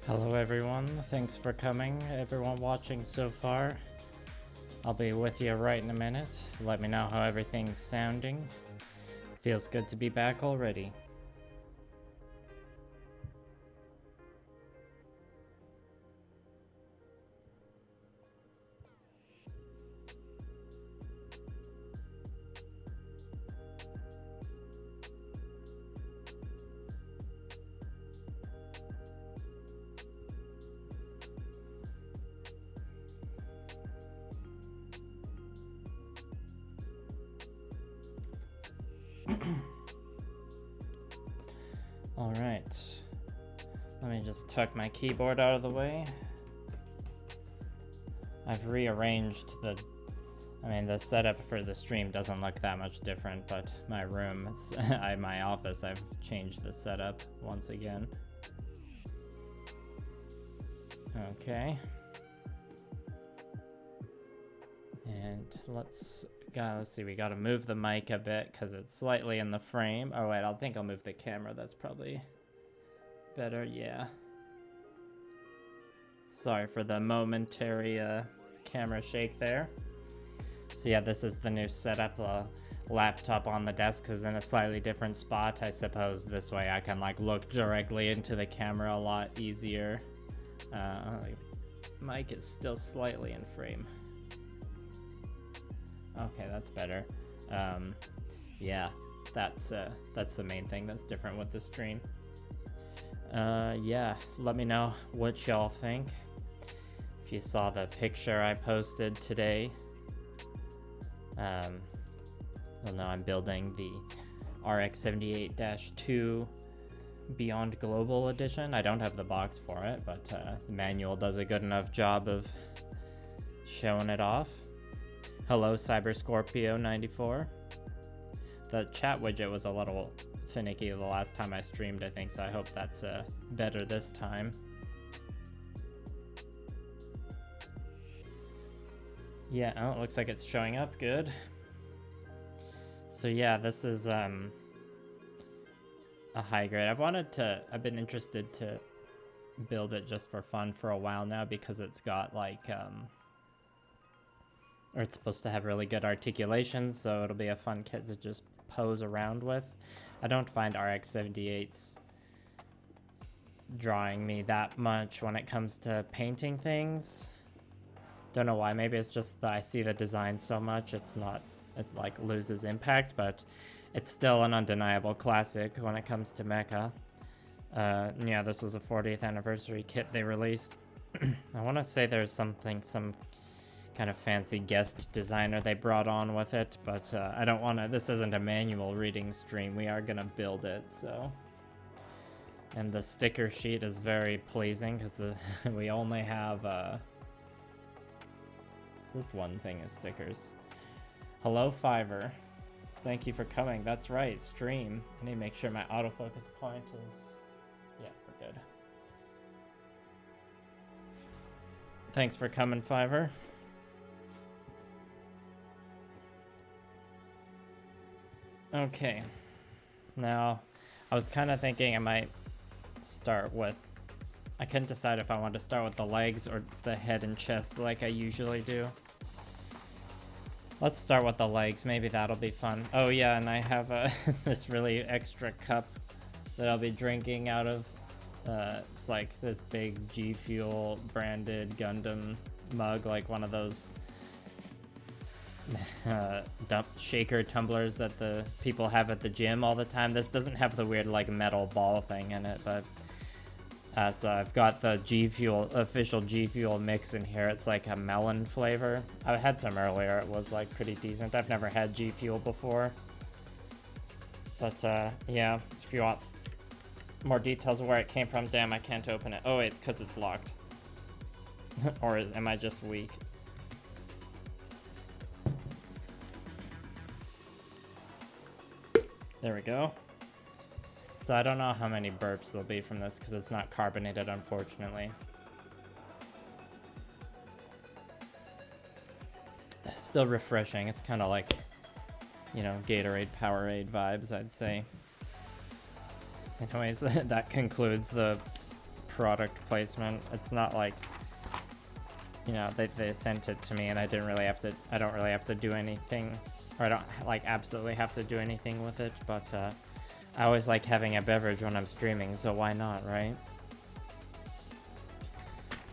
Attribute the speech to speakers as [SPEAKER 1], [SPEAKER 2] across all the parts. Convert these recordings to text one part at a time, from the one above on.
[SPEAKER 1] Hello everyone, thanks for coming, everyone watching so far. I'll be with you right in a minute. Let me know how everything's sounding. Feels good to be back already. Alright, let me just tuck my keyboard out of the way. I've rearranged the setup for the stream doesn't look that much different, but my room, my office, I've changed the setup once again. Okay. And let's see, we gotta move the mic a bit because it's slightly in the frame. Oh wait, I think I'll move the camera. That's probably better, yeah. Sorry for the momentary camera shake there. So yeah, this is the new setup. The laptop on the desk is in a slightly different spot. I suppose this way I can like look directly into the camera a lot easier. Mic is still slightly in frame. Okay, that's better. Yeah, that's the main thing that's different with the stream. Yeah, let me know what y'all think. If you saw the picture I posted today, you'll know I'm building the RX-78-2 Beyond Global Edition. I don't have the box for it, but the manual does a good enough job of showing it off. Hello, CyberScorpio94. The chat widget was a little finicky the last time I streamed, I think, so I hope that's better this time. Yeah, oh, it looks like it's showing up good. So yeah, this is a high grade. I've been interested to build it just for fun for a while now because it's got like, or it's supposed to have really good articulation, so it'll be a fun kit to just pose around with. I don't find RX-78's drawing me that much when it comes to painting things. Don't know why, maybe it's just that I see the design so much, it like loses impact, but it's still an undeniable classic when it comes to mecha. Yeah, this was a 40th anniversary kit they released. I want to say there's some kind of fancy guest designer they brought on with it, but I don't want to, this isn't a manual reading stream, we are gonna build it, so. And the sticker sheet is very pleasing because we only have just one thing is stickers. Hello Fiverr, thank you for coming. That's right, stream. I need to make sure my autofocus point is, yeah, we're good. Thanks for coming, Fiverr. Okay, now I was kind of thinking I might start with, I couldn't decide if I wanted to start with the legs or the head and chest like I usually do. Let's start with the legs, maybe that'll be fun. Oh yeah, and I have this really extra cup that I'll be drinking out of. It's like this big G Fuel branded Gundam mug, like one of those shaker tumblers that the people have at the gym all the time. This doesn't have the weird like metal ball thing in it, but so I've got the G Fuel, official G Fuel mix in here. It's like a melon flavor. I had some earlier, it was like pretty decent. I've never had G Fuel before, but yeah, if you want more details of where it came from, damn, I can't open it. Oh, it's because it's locked. Or am I just weak? There we go. So I don't know how many burps there'll be from this because it's not carbonated, unfortunately. Still refreshing. It's kind of like, you know, Gatorade, Powerade vibes, I'd say. Anyways, that concludes the product placement. It's not like, you know, they sent it to me and I don't really have to do anything, or I don't like absolutely have to do anything with it, but I always like having a beverage when I'm streaming, so why not, right?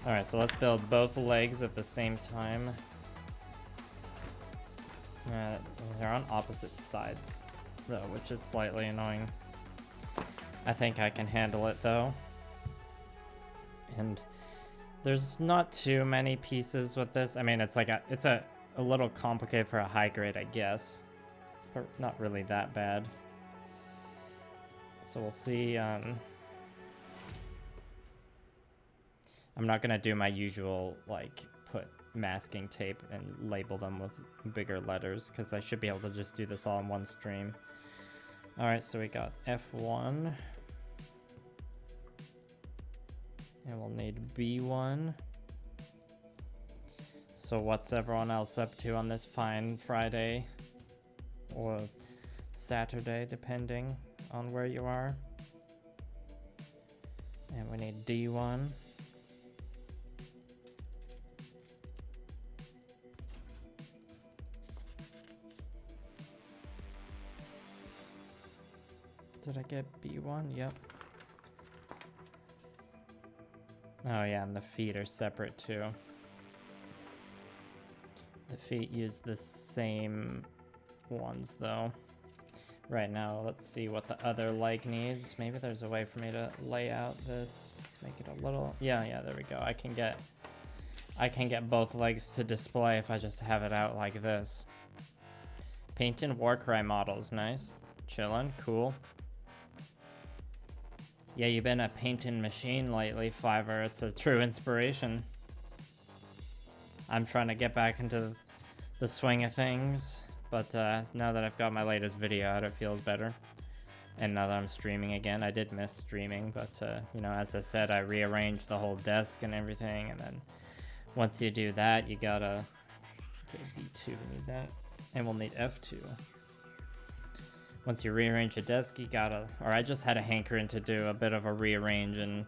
[SPEAKER 1] Alright, so let's build both legs at the same time. They're on opposite sides, though, which is slightly annoying. I think I can handle it, though. And there's not too many pieces with this. I mean, it's like it's a little complicated for a high grade, I guess, but not really that bad. So we'll see. I'm not gonna do my usual, like, put masking tape and label them with bigger letters, because I should be able to just do this all in one stream. Alright, so we got F1. And we'll need B1. So what's everyone else up to on this fine Friday? Or Saturday, depending on where you are. And we need D1. Did I get B1? Yep. Oh yeah, and the feet are separate too. The feet use the same ones though. Right now, let's see what the other leg needs. Maybe there's a way for me to lay out this to make it a little... Yeah, there we go. I can get both legs to display if I just have it out like this. Painting Warcry models, nice. Chillin', cool. Yeah, you've been a painting machine lately, Fiverr. It's a true inspiration. I'm trying to get back into the swing of things, but now that I've got my latest video out, it feels better. And now that I'm streaming again, I did miss streaming, but you know, as I said, I rearranged the whole desk and everything, and then once you do that, you gotta... Okay, B2, we need that. And we'll need F2. Once you rearrange a desk, you gotta... Or I just had a hankering to do a bit of a rearrange and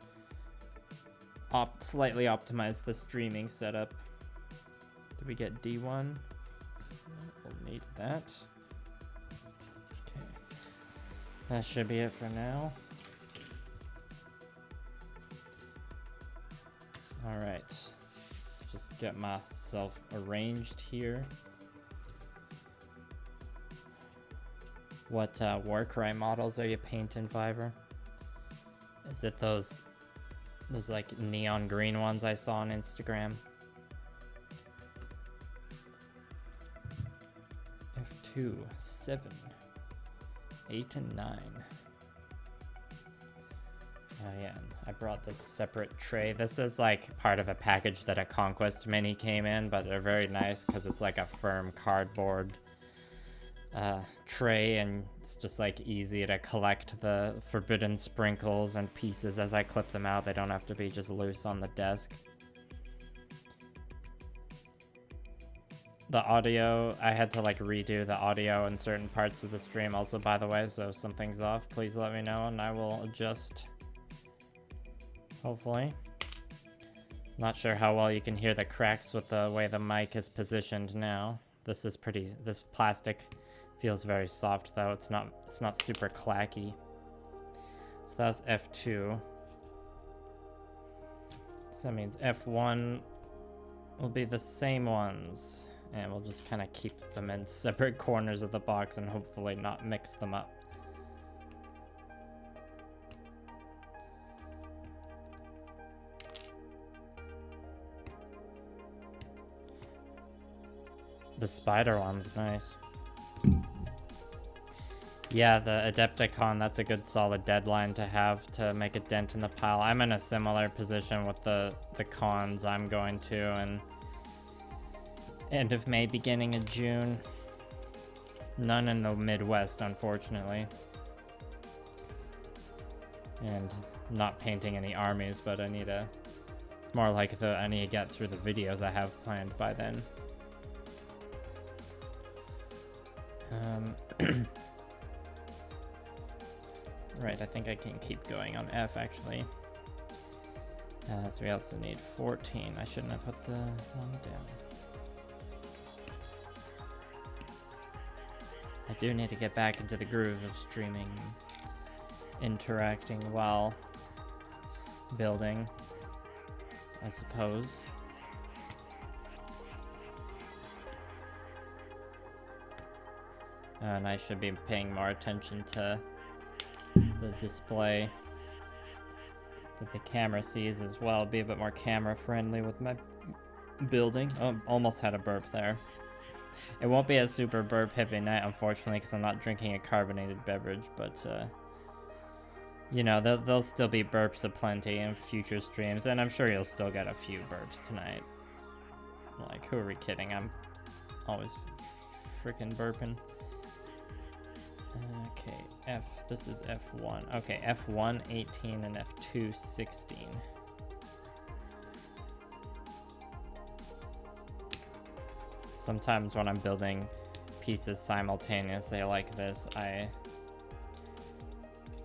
[SPEAKER 1] slightly optimize the streaming setup. Did we get D1? We'll need that. Okay. That should be it for now. Alright. Just get myself arranged here. What Warcry models are you painting, Fiverr? Is it those like neon green ones I saw on Instagram? F2, 7, 8, and 9. Oh yeah, I brought this separate tray. This is like part of a package that a Conquest Mini came in, but they're very nice because it's like a firm cardboard tray, and it's just like easy to collect the forbidden sprinkles and pieces as I clip them out. They don't have to be just loose on the desk. The audio, I had to like redo the audio in certain parts of the stream also, by the way, so if something's off, please let me know and I will adjust, hopefully. Not sure how well you can hear the cracks with the way the mic is positioned now. This plastic feels very soft though. It's not super clacky. So that's F2. So that means F1 will be the same ones. And we'll just kind of keep them in separate corners of the box and hopefully not mix them up. The spider one's nice. Yeah, the Adepticon, that's a good solid deadline to have to make a dent in the pile. I'm in a similar position with the cons I'm going to, and end of May, beginning of June. None in the Midwest, unfortunately. And not painting any armies, but it's more like I need to get through the videos I have planned by then. Right, I think I can keep going on F, actually. So we also need 14. I shouldn't have put the one down. I do need to get back into the groove of streaming, interacting while building, I suppose. And I should be paying more attention to the display that the camera sees as well. Be a bit more camera friendly with my building. Oh, almost had a burp there. It won't be a super burp heavy night, unfortunately, because I'm not drinking a carbonated beverage, but you know, there'll still be burps aplenty in future streams, and I'm sure you'll still get a few burps tonight. Like, who are we kidding? I'm always freaking burping. Okay, this is F1. Okay, F1, 18, and F2, 16. Sometimes when I'm building pieces simultaneously like this, I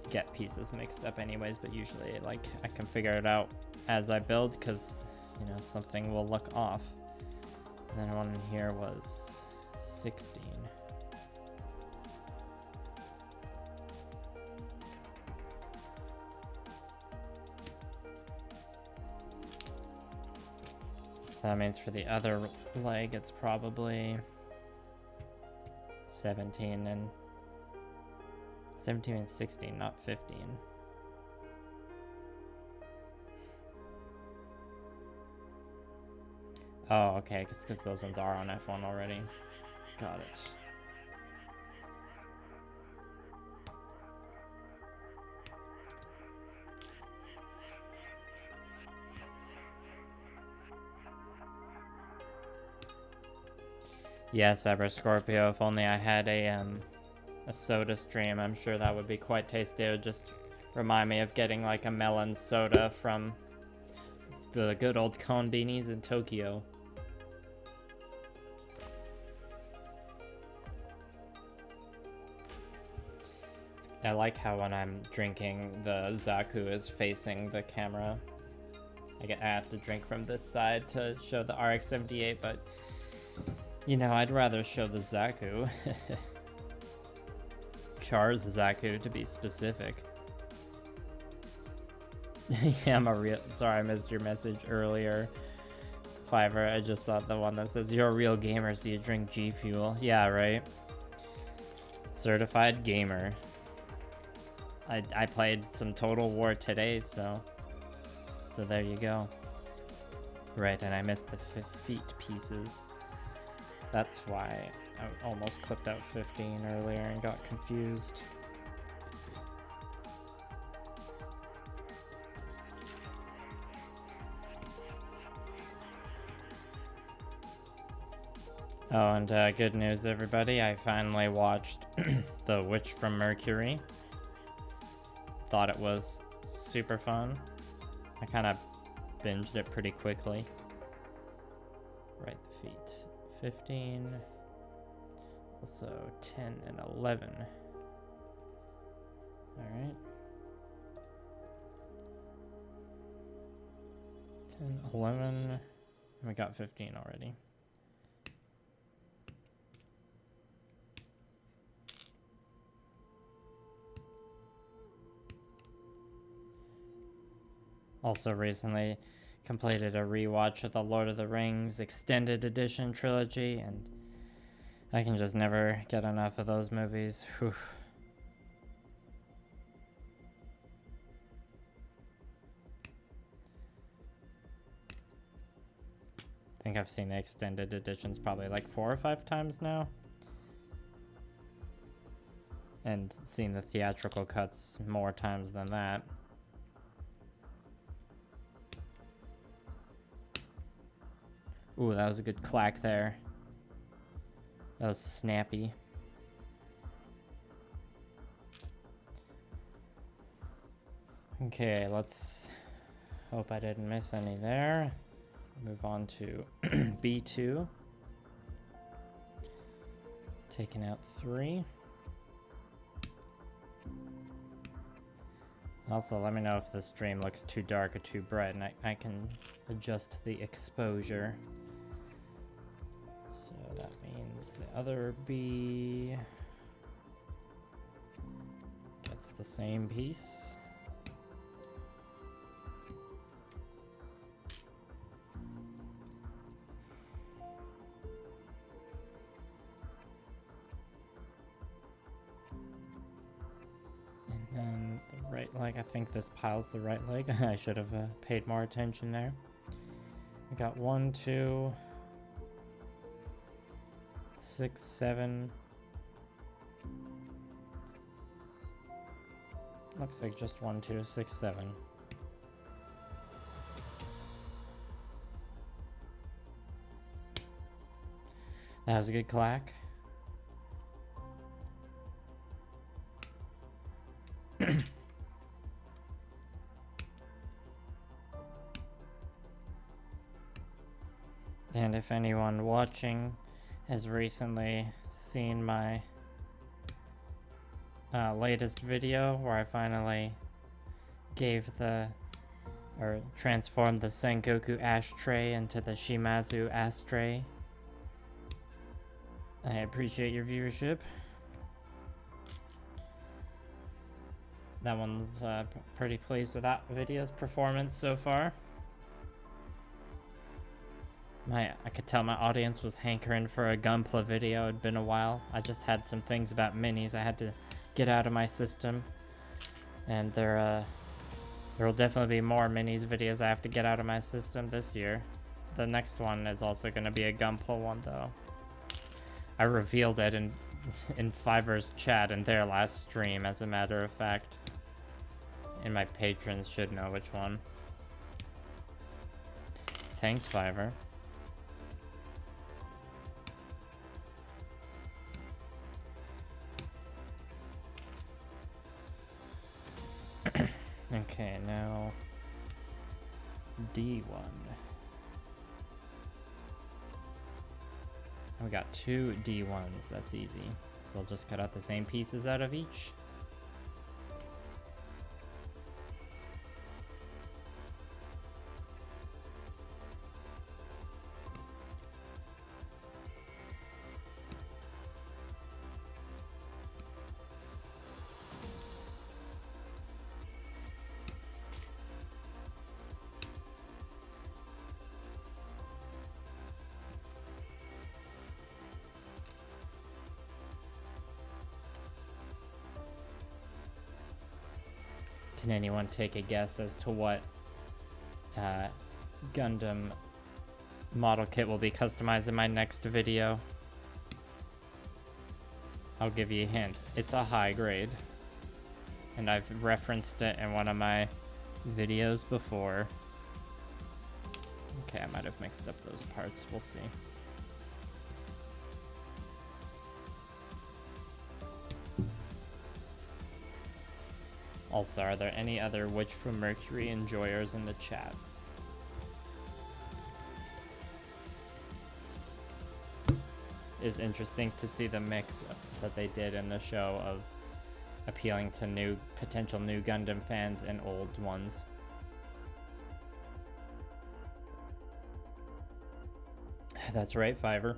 [SPEAKER 1] get pieces mixed up anyways, but usually, like, I can figure it out as I build, because, you know, something will look off. And then one here was 16. So that means for the other leg, it's probably 17 and 16, not 15. Oh, okay, because those ones are on F1 already. Got it. Yes, Ever Scorpio, if only I had a soda stream, I'm sure that would be quite tasty. It would just remind me of getting like a melon soda from the good old cone beanies in Tokyo. I like how when I'm drinking, the Zaku is facing the camera. I have to drink from this side to show the RX-78, but you know, I'd rather show the Zaku. Char's Zaku, to be specific. Yeah, I'm a real... Sorry, I missed your message earlier. Fiverr, I just saw the one that says, you're a real gamer, so you drink G Fuel. Yeah, right? Certified gamer. I played some Total War today, so there you go. Right, and I missed the feet pieces. That's why I almost clipped out 15 earlier and got confused. Oh, and good news, everybody. I finally watched The Witch from Mercury. Thought it was super fun. I kind of binged it pretty quickly. Right, the feet. 15, also 10 and 11. All right. 10, 11, and we got 15 already. Also recently completed a rewatch of the Lord of the Rings Extended Edition trilogy, and I can just never get enough of those movies. Whew. I think I've seen the extended editions probably like 4 or 5 times now. And seen the theatrical cuts more times than that. Ooh, that was a good clack there. That was snappy. Okay, let's hope I didn't miss any there. Move on to B2. Taking out 3. Also, let me know if the stream looks too dark or too bright, and I can adjust the exposure. So that means the other B gets the same piece. And then the right leg, I think this pile's the right leg. I should have paid more attention there. We got 1, 2, 6, 7. Looks like just 1, 2, 6, 7. That was a good clack. And if anyone watching has recently seen my latest video where I finally transformed the Sengoku ashtray into the Shimazu ashtray, I appreciate your viewership. That one's pretty pleased with that video's performance so far. I could tell my audience was hankering for a gunpla video. It'd been a while. I just had some things about minis I had to get out of my system, and there will definitely be more minis videos I have to get out of my system this year. The next one is also going to be a gunpla one, though. I revealed it in Fiverr's chat in their last stream, as a matter of fact. And my patrons should know which one. Thanks, Fiverr. Okay, now D1. We got 2 D1s, that's easy. So I'll just cut out the same pieces out of each. Can anyone take a guess as to what Gundam model kit will be customized in my next video? I'll give you a hint. It's a high grade. And I've referenced it in one of my videos before. Okay, I might have mixed up those parts. We'll see. Also, are there any other Witch from Mercury enjoyers in the chat? It's interesting to see the mix that they did in the show of appealing to potential new Gundam fans and old ones. That's right, Fiverr.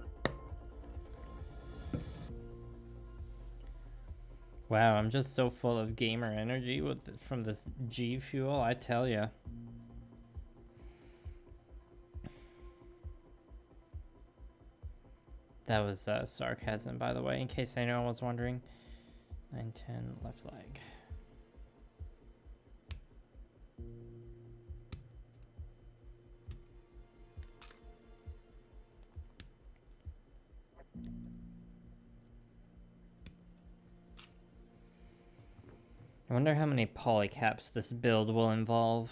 [SPEAKER 1] Wow, I'm just so full of gamer energy from this G Fuel, I tell ya. That was sarcasm, by the way, in case anyone was wondering. 9, 10, left leg. I wonder how many polycaps this build will involve.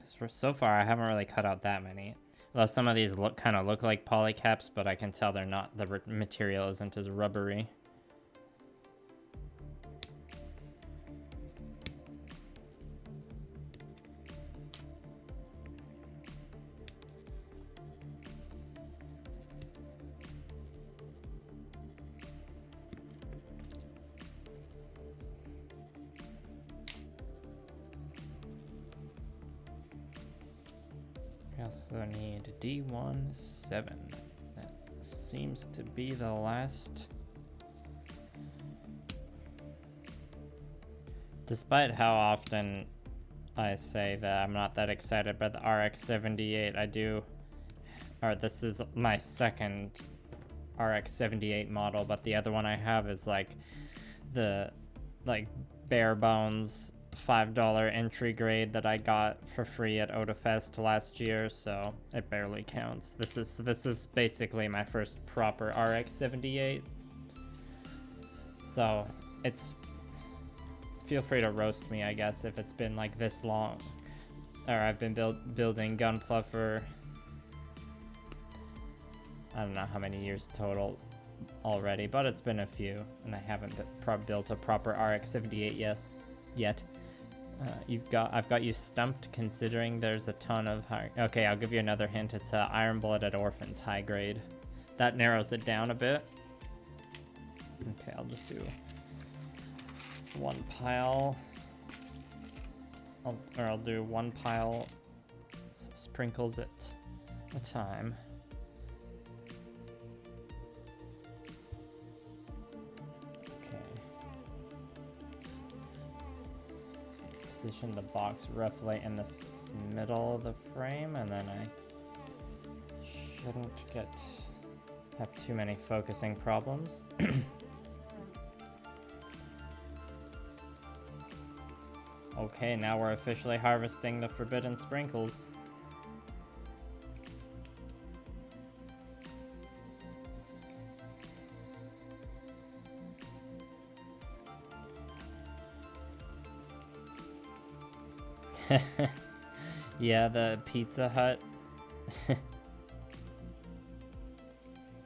[SPEAKER 1] Because so far, I haven't really cut out that many. Although some of these kind of look like polycaps, but I can tell they're not. The material isn't as rubbery. also need D17. That seems to be the last. Despite how often I say that I'm not that excited by the RX-78, I do, or this is my second RX-78 model, but the other one I have is like the bare bones $5 entry grade that I got for free at Odafest last year, so it barely counts. This is basically my first proper RX-78. So it's, feel free to roast me, I guess, if it's been like this long, or I've been building Gunpla for I don't know how many years total already, but it's been a few, and I haven't built a proper RX-78 yet. I've got you stumped, considering there's a ton of high. Okay, I'll give you another hint. It's a Iron Blooded Orphans high grade. That narrows it down a bit. Okay, I'll just do one pile. I'll do one pile, sprinkles at a time. Position the box roughly in the middle of the frame, and then I shouldn't have too many focusing problems. Okay, now we're officially harvesting the forbidden sprinkles. Yeah, the Pizza Hut.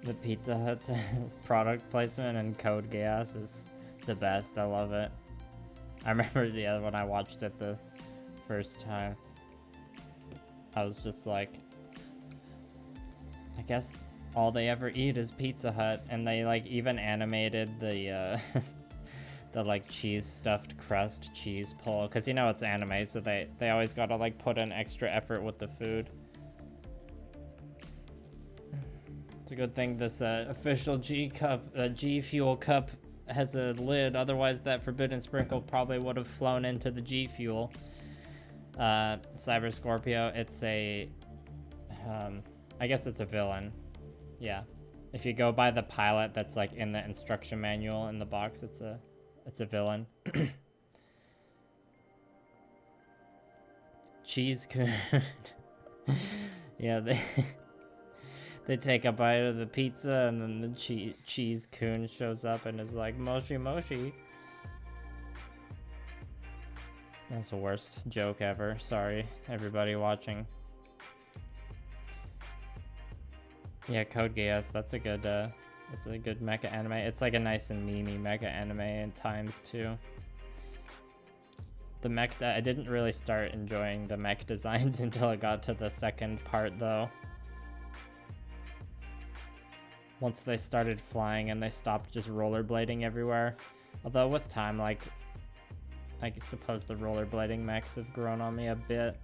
[SPEAKER 1] The Pizza Hut product placement and code gas is the best. I love it. I remember the other one I watched it the first time. I was just like, I guess all they ever eat is Pizza Hut, and they like even animated the the like cheese stuffed crust cheese pull, because you know it's anime, so they always gotta like put in extra effort with the food. It's a good thing this official G Fuel cup has a lid, otherwise that forbidden sprinkle probably would have flown into the G Fuel. Cyber Scorpio, it's a I guess it's a villain. Yeah, if you go by the pilot that's like in the instruction manual in the box, it's a villain. Cheese coon. Yeah, they take a bite of the pizza, and then the cheese coon shows up and is like, moshi moshi. That's the worst joke ever. Sorry, everybody watching. Yeah, Code Geass, that's a good mecha anime. It's like a nice and memey mecha anime at times too. The mech, I didn't really start enjoying the mech designs until I got to the second part though. Once they started flying and they stopped just rollerblading everywhere. Although with time, like, I suppose the rollerblading mechs have grown on me a bit.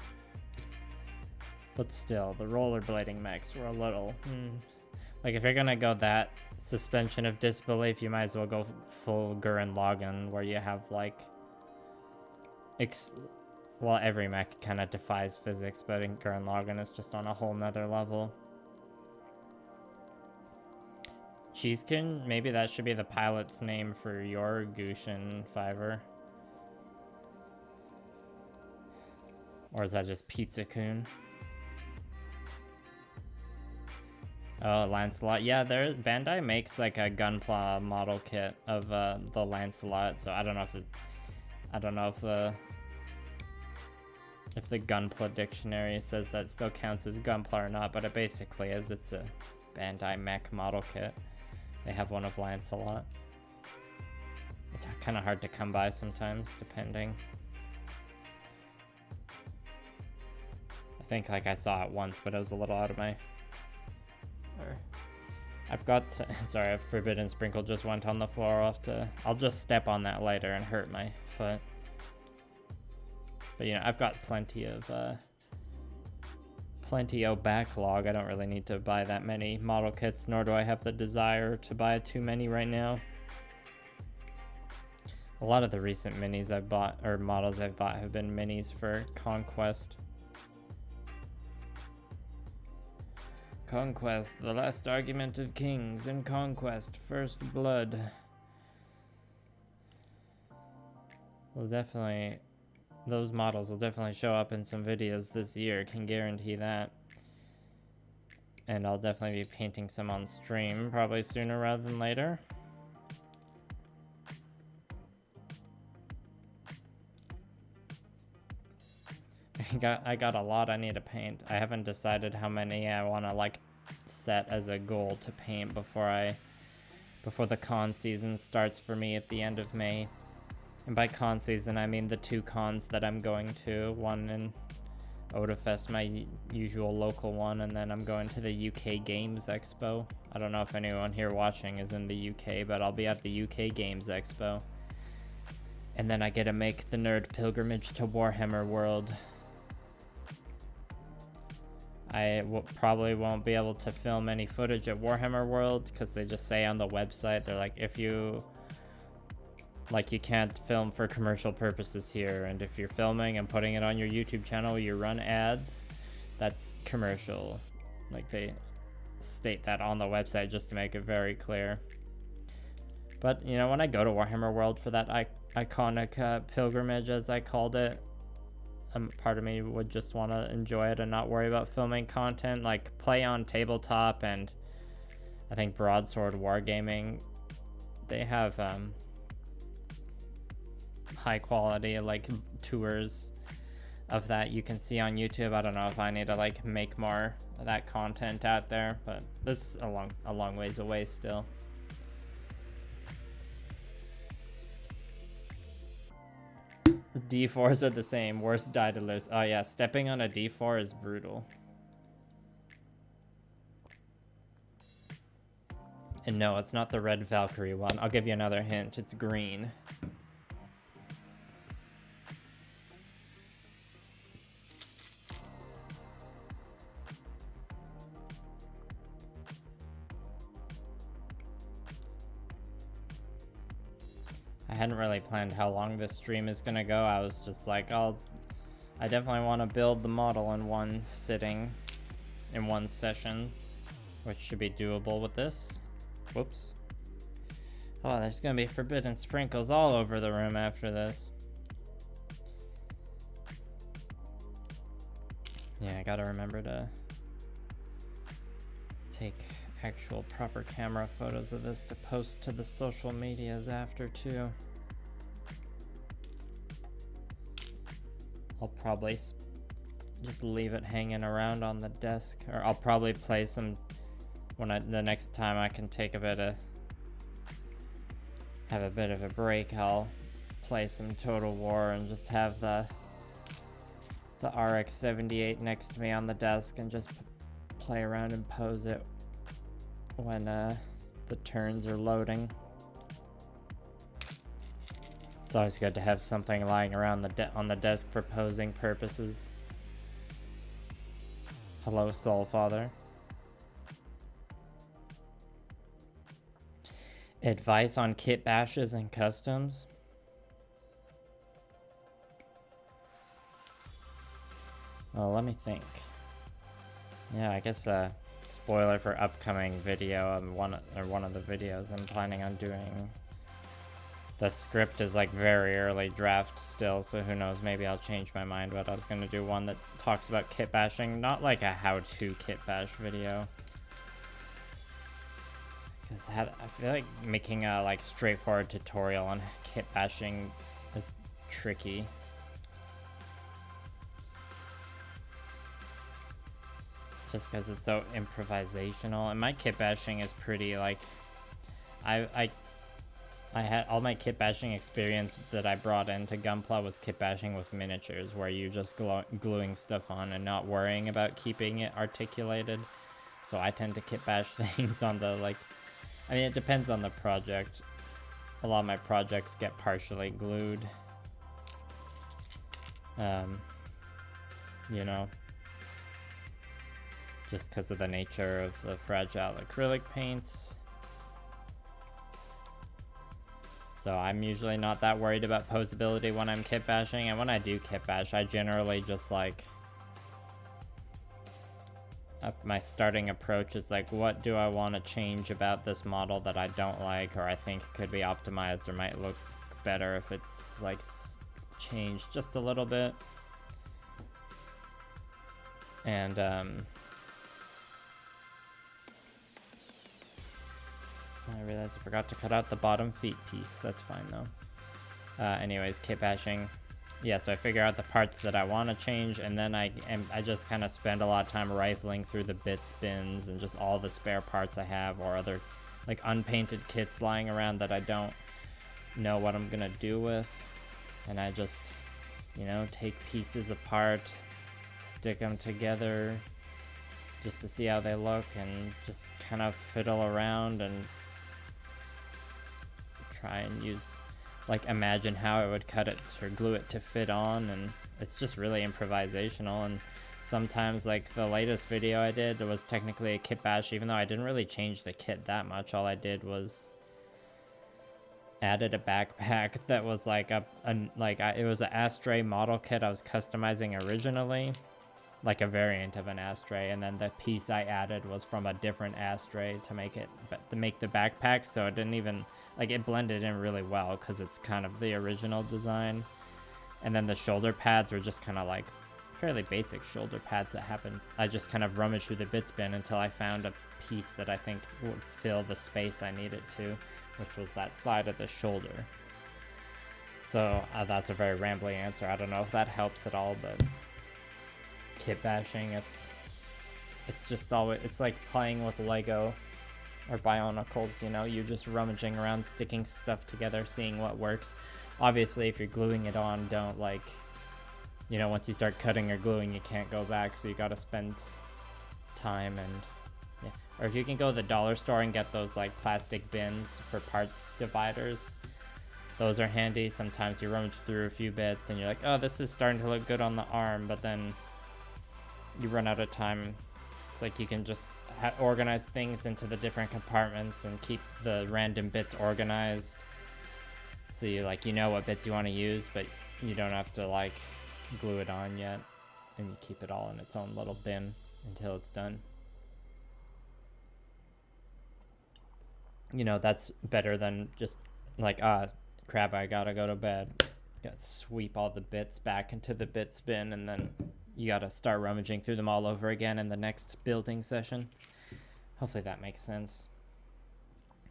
[SPEAKER 1] But still, the rollerblading mechs were a little... Like, if you're gonna go that suspension of disbelief, you might as well go full Gurren Lagann, where you have, like... well, every mech kind of defies physics, but in Gurren Lagann it's just on a whole nother level. Cheesekin? Maybe that should be the pilot's name for your Gushin Fiver. Or is that just Pizza-kun? Oh, Lancelot. Yeah, Bandai makes like a Gunpla model kit of the Lancelot, so I don't know if the Gunpla dictionary says that still counts as Gunpla or not, but it basically is. It's a Bandai mech model kit. They have one of Lancelot. It's kind of hard to come by sometimes, depending. I think like I saw it once, but it was a little out of my... I've got... Sorry, a Forbidden Sprinkle just went on the floor. I'll just step on that later and hurt my foot. But you know, I've got plenty of plenty of backlog. I don't really need to buy that many model kits, nor do I have the desire to buy too many right now. A lot of the recent minis I've bought, or models I've bought, have been minis for Conquest. Conquest, the last argument of kings, and Conquest, first blood. Well, definitely, those models will definitely show up in some videos this year, can guarantee that. And I'll definitely be painting some on stream, probably sooner rather than later. I got a lot I need to paint. I haven't decided how many I want to like set as a goal to paint before the con season starts for me at the end of May. And by con season, I mean the 2 cons that I'm going to. One in Odafest, my usual local one, and then I'm going to the UK Games Expo. I don't know if anyone here watching is in the UK, but I'll be at the UK Games Expo. And then I get to make the nerd pilgrimage to Warhammer World. I probably won't be able to film any footage at Warhammer World because they just say on the website, they're like, if you can't film for commercial purposes here, and if you're filming and putting it on your YouTube channel, you run ads, that's commercial. Like, they state that on the website just to make it very clear. But, you know, when I go to Warhammer World for that iconic pilgrimage, as I called it, part of me would just want to enjoy it and not worry about filming content. Like, play on tabletop and I think Broadsword Wargaming, they have high quality like tours of that you can see on YouTube. I don't know if I need to like make more of that content out there, but this is a long ways away still. D4s are the same. Worst die to lose. Oh yeah, stepping on a D4 is brutal. And no, it's not the red Valkyrie one. I'll give you another hint. It's green. I hadn't really planned how long this stream is gonna go. I was just like, I definitely want to build the model in one sitting, in one session, which should be doable with this. Whoops. Oh, there's gonna be forbidden sprinkles all over the room after this. Yeah, I gotta remember to take actual proper camera photos of this to post to the social medias after too. I'll probably just leave it hanging around on the desk, or I'll probably play some the next time I can take have a bit of a break. I'll play some Total War and just have the RX-78 next to me on the desk and just play around and pose it when the turns are loading. It's always good to have something lying around on the desk for posing purposes. Hello, Soul Father. Advice on kit bashes and customs? Well, let me think. Yeah, I guess spoiler for upcoming video of one of the videos I'm planning on doing. The script is like very early draft still, so who knows, maybe I'll change my mind, but I was gonna do one that talks about kit bashing, not like a how-to kit bash video. Because I feel like making a like straightforward tutorial on kit bashing is tricky. Just because it's so improvisational, and my kit bashing is pretty like, I had all my kit bashing experience that I brought into Gunpla was kit bashing with miniatures, where you're just gluing stuff on and not worrying about keeping it articulated. So I tend to kit bash things on the like, I mean, it depends on the project. A lot of my projects get partially glued. You know. just because of the nature of the fragile acrylic paints. So I'm usually not that worried about posability when I'm kit bashing, and when I do kit bash, I generally just like, my starting approach is like, what do I want to change about this model that I don't like, or I think could be optimized or might look better if it's like changed just a little bit. And I realized I forgot to cut out the bottom feet piece. That's fine though. Anyways, kit bashing. Yeah, so I figure out the parts that I want to change, and then I just kind of spend a lot of time rifling through the bits bins and just all the spare parts I have, or other like unpainted kits lying around that I don't know what I'm gonna do with. And I just, you know, take pieces apart, stick them together just to see how they look, and just kind of fiddle around and try and use, like, imagine how I would cut it or glue it to fit on. And it's just really improvisational. And sometimes, like the latest video I did was technically a kit bash, even though I didn't really change the kit that much. All I did was added a backpack that was like it was an Astray model kit I was customizing originally, like a variant of an Astray, and then the piece I added was from a different Astray to make the backpack. So it didn't even, like, it blended in really well because it's kind of the original design. And then the shoulder pads were just kind of like fairly basic shoulder pads that happened. I just kind of rummaged through the bits bin until I found a piece that I think would fill the space I needed to, which was that side of the shoulder. So that's a very rambly answer. I don't know if that helps at all, but kit bashing, it's just always, it's like playing with Lego or Bionicles, you know, you're just rummaging around, sticking stuff together, seeing what works. Obviously, if you're gluing it on, don't, like, you know, once you start cutting or gluing, you can't go back, so you gotta spend time. And yeah, or if you can go to the dollar store and get those like plastic bins for parts dividers, those are handy. Sometimes you rummage through a few bits and you're like, oh, this is starting to look good on the arm, but then you run out of time. It's like you can just organize things into the different compartments and keep the random bits organized, so you, like, you know what bits you want to use, but you don't have to like glue it on yet, and you keep it all in its own little bin until it's done. You know, that's better than just like, crap, I gotta go to bed, gotta sweep all the bits back into the bits bin, and then you gotta start rummaging through them all over again in the next building session. Hopefully that makes sense.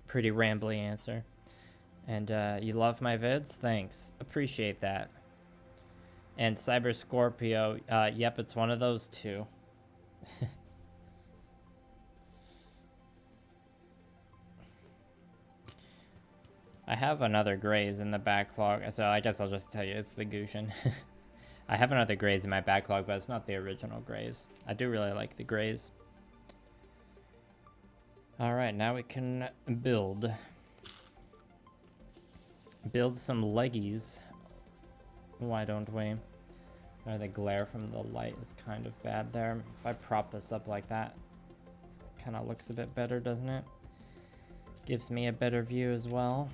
[SPEAKER 1] Pretty rambly answer. And you love my vids? Thanks. Appreciate that. And Cyber Scorpio, yep, it's one of those two. I have another Graze in the backlog, so I guess I'll just tell you, it's the Gushin. I have another Graze in my backlog, but it's not the original Graze. I do really like the Graze. Alright, now we can build some leggies. Why don't we? The glare from the light is kind of bad there. If I prop this up like that, kind of looks a bit better, doesn't it? Gives me a better view as well.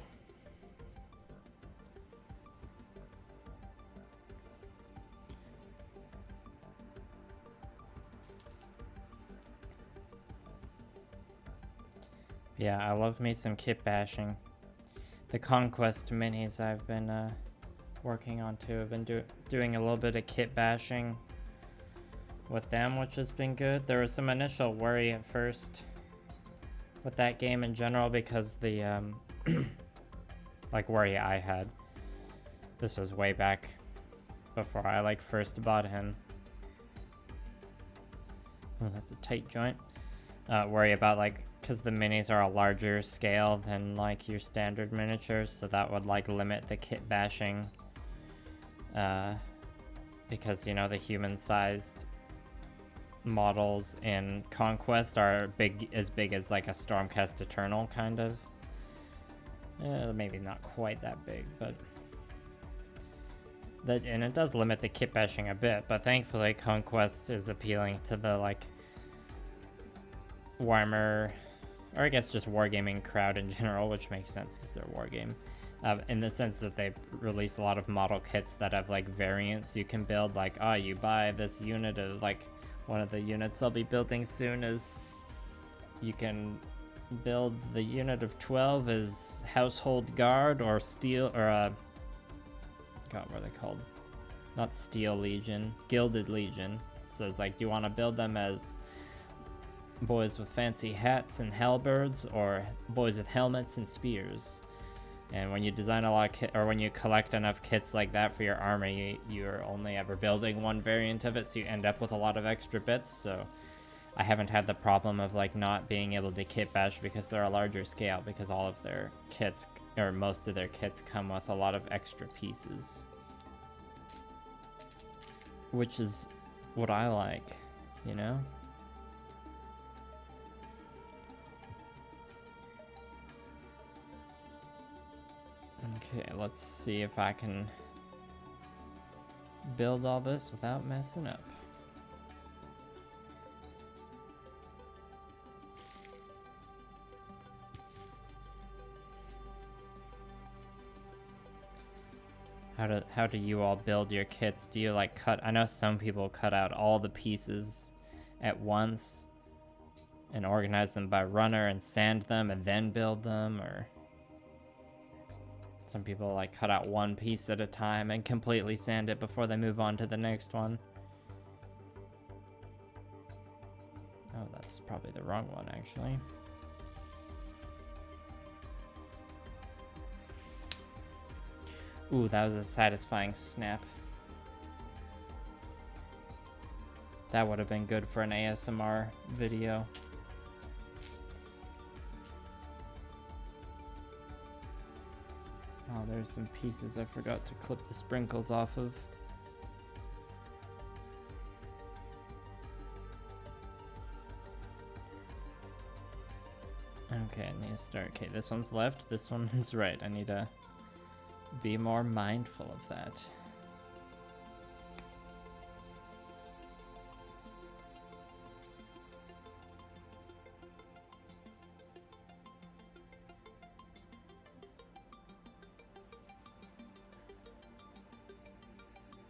[SPEAKER 1] Yeah, I love me some kit bashing. The Conquest minis I've been working on too. I've been doing a little bit of kit bashing with them, which has been good. There was some initial worry at first with that game in general, because the like worry I had. This was way back before I like first bought him. Oh, that's a tight joint. Worry about, like, because the minis are a larger scale than like your standard miniatures, so that would like limit the kit bashing, because, you know, the human-sized models in Conquest are as big as like a Stormcast Eternal, kind of. Maybe not quite that big, but and it does limit the kit bashing a bit. But thankfully, Conquest is appealing to the like Warhammer, or I guess just wargaming crowd in general, which makes sense because they're wargame. In the sense that they release a lot of model kits that have like variants you can build, like, oh, you buy this unit of, like, one of the units I'll be building soon is you can build the unit of 12 as Household Guard or Steel, or God, what are they called? Not Steel Legion, Gilded Legion. So it's like, do you want to build them as boys with fancy hats and halberds, or boys with helmets and spears? And when you design a lot of kit, or when you collect enough kits like that for your army, you're only ever building one variant of it, so you end up with a lot of extra bits. So I haven't had the problem of like not being able to kit bash because they're a larger scale, because all of their kits, or most of their kits, come with a lot of extra pieces, which is what I like, you know? Okay, let's see if I can build all this without messing up. How do you all build your kits? Do you like cut? I know some people cut out all the pieces at once and organize them by runner and sand them and then build them, or some people like cut out one piece at a time and completely sand it before they move on to the next one. Oh, that's probably the wrong one, actually. Ooh, that was a satisfying snap. That would have been good for an ASMR video. Oh, there's some pieces I forgot to clip the sprinkles off of. Okay, I need to start. Okay, this one's left, this one's right. I need to be more mindful of that.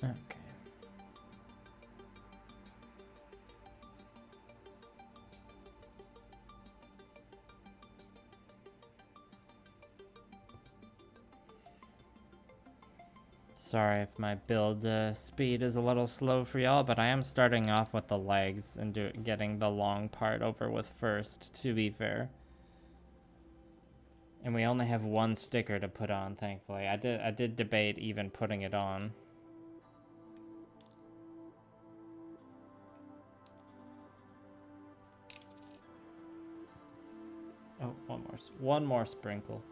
[SPEAKER 1] Okay. Sorry if my build speed is a little slow for y'all, but I am starting off with the legs and getting the long part over with first, to be fair. And we only have one sticker to put on, thankfully. I did debate even putting it on. Oh, one more sprinkle.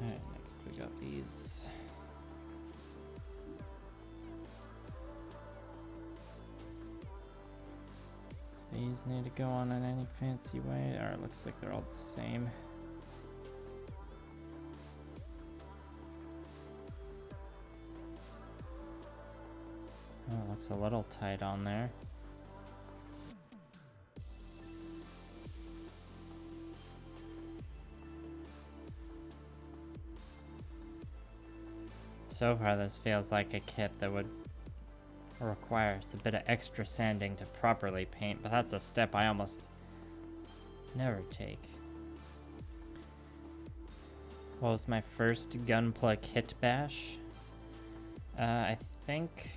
[SPEAKER 1] Alright, next we got these. These need to go on in any fancy way. Alright, looks like they're all the same. Oh, looks a little tight on there. So far, this feels like a kit that would require a bit of extra sanding to properly paint, but that's a step I almost never take. What was my first gunpla kit bash? I think...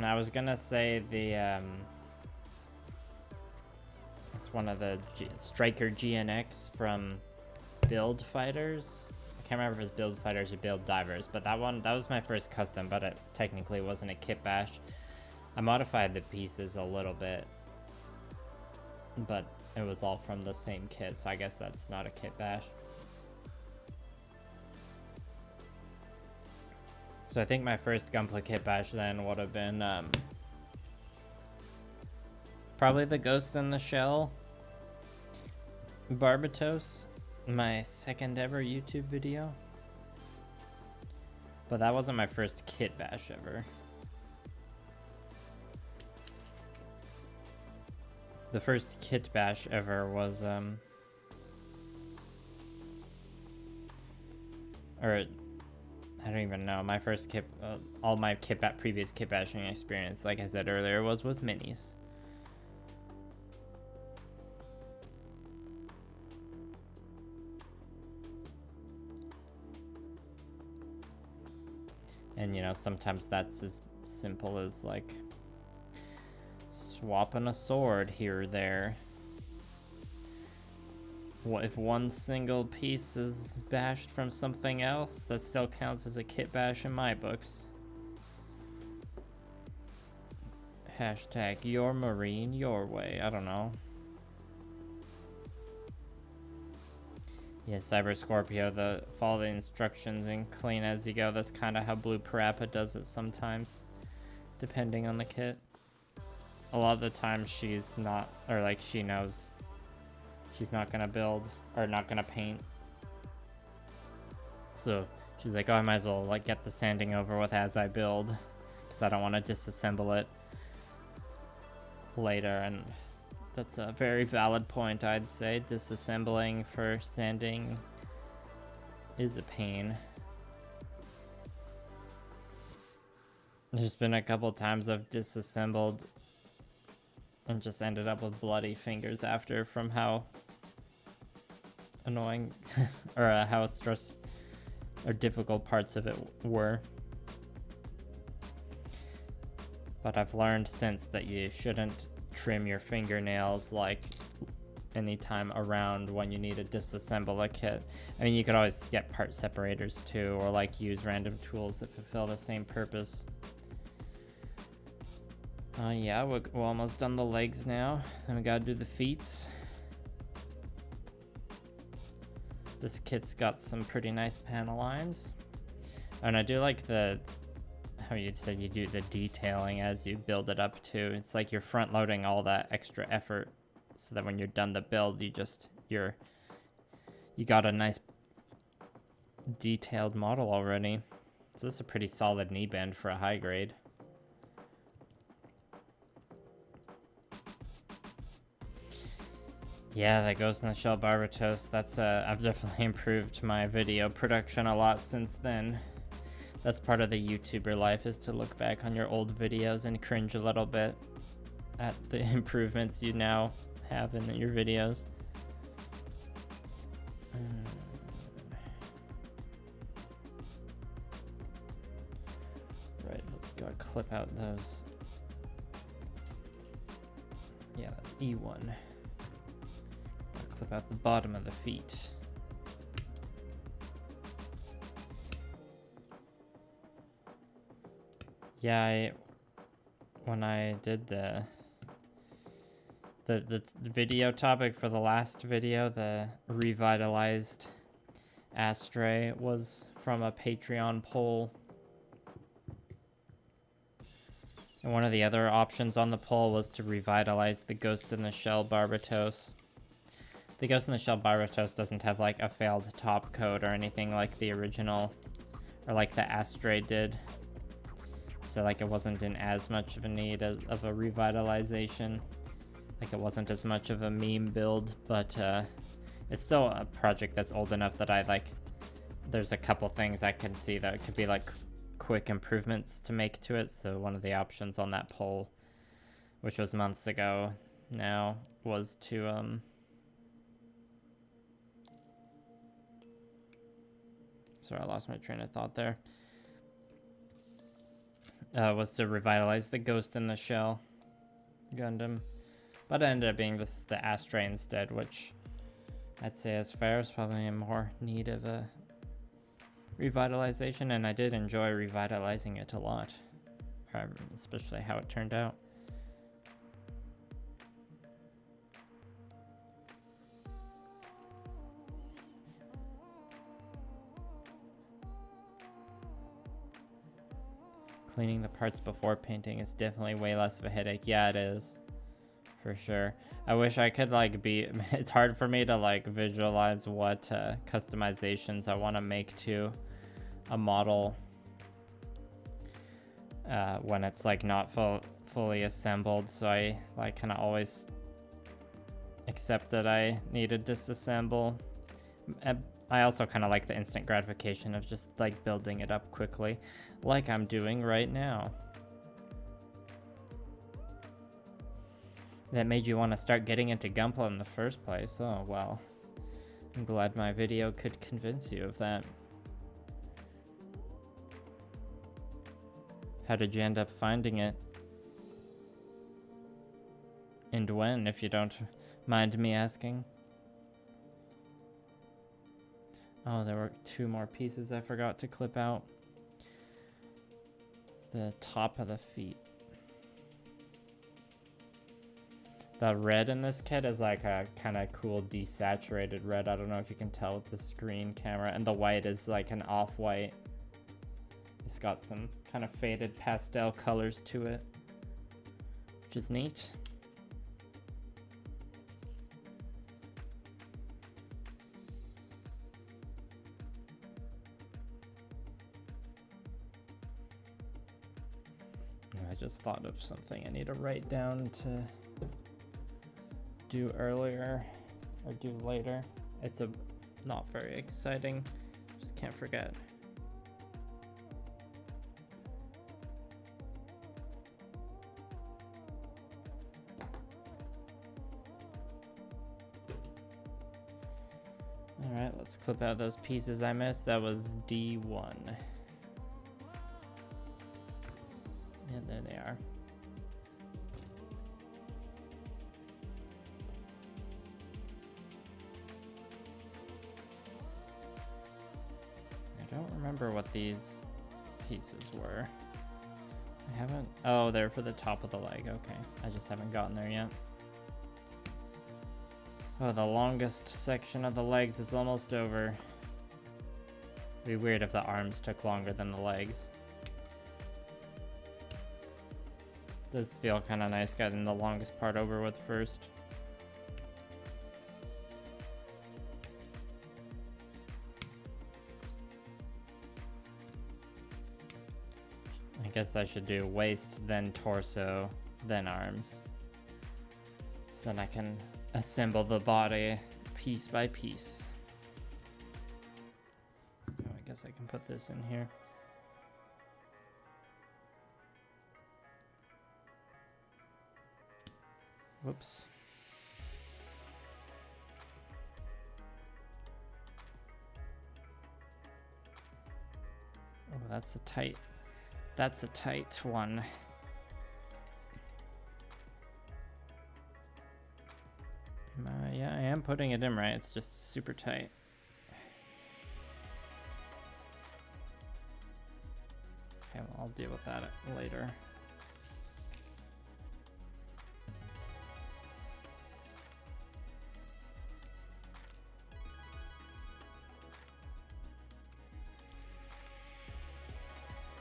[SPEAKER 1] I was gonna say the, it's one of the Striker GNX from Build Fighters. I can't remember if it's Build Fighters or Build Divers, but that was my first custom, but it technically wasn't a kit bash. I modified the pieces a little bit, but it was all from the same kit, so I guess that's not a kit bash. So I think my first gunpla kit bash then would have been Probably the Ghost in the Shell Barbatos, my second ever YouTube video. But that wasn't my first kit bash ever. The first kit bash ever was, or I don't even know. My first kit, all my previous kit bashing experience, like I said earlier, was with minis. And you know, sometimes that's as simple as like swapping a sword here or there. What if one single piece is bashed from something else? That still counts as a kit bash in my books. Hashtag your marine your way. I don't know. Yeah, Cyber Scorpio, follow the instructions and clean as you go. That's kind of how Blue Parappa does it sometimes, depending on the kit. A lot of the time she's not, or like she knows she's not gonna build, or not gonna paint. So she's like, oh, I might as well like get the sanding over with as I build, because I don't want to disassemble it later. And that's a very valid point, I'd say. Disassembling for sanding is a pain. There's been a couple times I've disassembled and just ended up with bloody fingers after from how annoying or how stress or difficult parts of it were. But I've learned since that you shouldn't trim your fingernails like anytime around when you need to disassemble a kit. I mean, you could always get part separators too, or like use random tools that fulfill the same purpose. Yeah, we're almost done the legs now. Then we gotta do the feets. This kit's got some pretty nice panel lines. And I do like how you said you do the detailing as you build it up too. It's like you're front loading all that extra effort so that when you're done the build, you got a nice detailed model already. So this is a pretty solid knee bend for a high grade. Yeah, that Ghost in the Shell Barbatos. That's I've definitely improved my video production a lot since then. That's part of the YouTuber life, is to look back on your old videos and cringe a little bit at the improvements you now have in your videos. Right, let's go clip out those. Yeah, that's E1. Clip out the bottom of the feet. Yeah, when I did the video topic for the last video, the revitalized Astray was from a Patreon poll. And one of the other options on the poll was to revitalize the Ghost in the Shell Barbatos. The Ghost in the Shell Barbatos doesn't have like a failed top coat or anything like the original, or like the Astray did. So like it wasn't in as much of a need of a revitalization. Like it wasn't as much of a meme build, but it's still a project that's old enough that there's a couple things I can see that could be like quick improvements to make to it. So one of the options on that poll, which was months ago now, was to sorry, I lost my train of thought there. Was to revitalize the Ghost in the Shell Gundam. But it ended up being the Astray instead, which I'd say is fair. It's probably in more need of a revitalization, and I did enjoy revitalizing it a lot. Especially how it turned out. Cleaning the parts before painting is definitely way less of a headache. Yeah, it is. For sure. I wish I could like be, it's hard for me to like visualize what customizations I want to make to a model when it's like not fully assembled, so I like kind of always accept that I need to disassemble. I also kind of like the instant gratification of just like building it up quickly, like I'm doing right now. That made you want to start getting into gunpla in the first place. Oh, well. I'm glad my video could convince you of that. How did you end up finding it? And when, if you don't mind me asking? Oh, there were 2 more pieces I forgot to clip out. The top of the feet. The red in this kit is like a kind of cool desaturated red. I don't know if you can tell with the screen camera. And the white is like an off-white. It's got some kind of faded pastel colors to it, which is neat. I just thought of something I need to write down to do earlier or do later. It's not very exciting, just can't forget. All right, let's clip out those pieces I missed. That was D1. Yeah, there they are. I don't remember what these pieces were. I haven't... Oh, they're for the top of the leg. Okay. I just haven't gotten there yet. Oh, the longest section of the legs is almost over. It'd be weird if the arms took longer than the legs. Does feel kind of nice getting the longest part over with first. I guess I should do waist, then torso, then arms. So then I can assemble the body piece by piece. Oh, I guess I can put this in here. Whoops. Oh, that's a tight one. Yeah, I am putting it in right. It's just super tight. Okay, well, I'll deal with that later.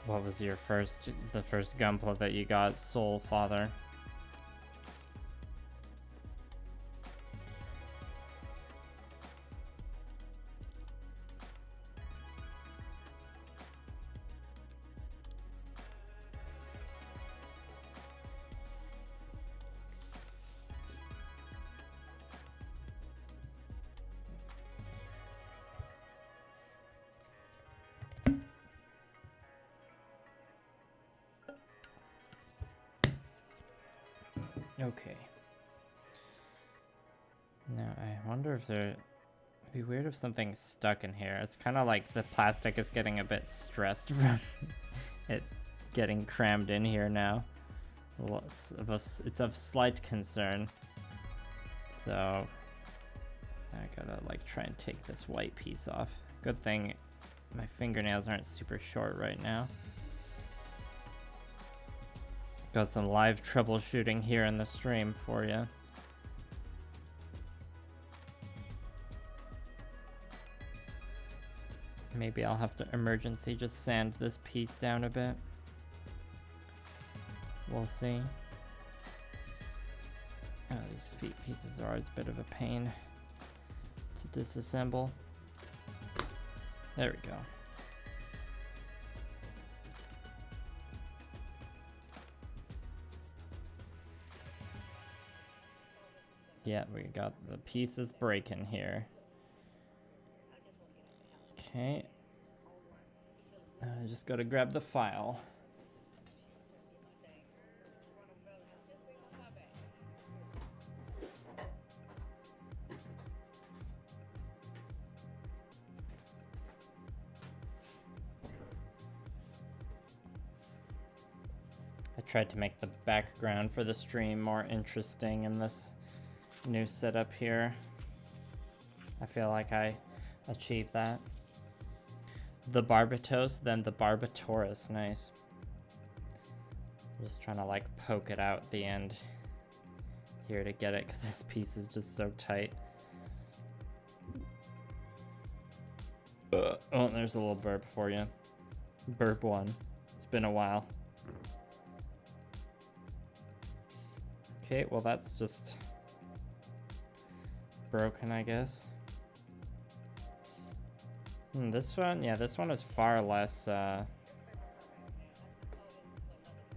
[SPEAKER 1] What was your the first gunpla that you got, Soul Father? Okay. Now I wonder if it'd be weird if something's stuck in here. It's kind of like the plastic is getting a bit stressed from it getting crammed in here now. It's of slight concern. So I gotta like try and take this white piece off. Good thing my fingernails aren't super short right now. Got some live troubleshooting here in the stream for you. Maybe I'll have to emergency just sand this piece down a bit. We'll see. Oh, these feet pieces are always a bit of a pain to disassemble. There we go. Yeah, we got the pieces breaking here. Okay. I just gotta grab the file. I tried to make the background for the stream more interesting in this new setup here. I feel like I achieved that. The Barbatos, then the Barbatorus. Nice. I'm just trying to like poke it out at the end here to get it because this piece is just so tight. Oh, there's a little burp for you. Burp one. It's been a while. Okay, well that's just broken, I guess. This one, yeah, this one is far less,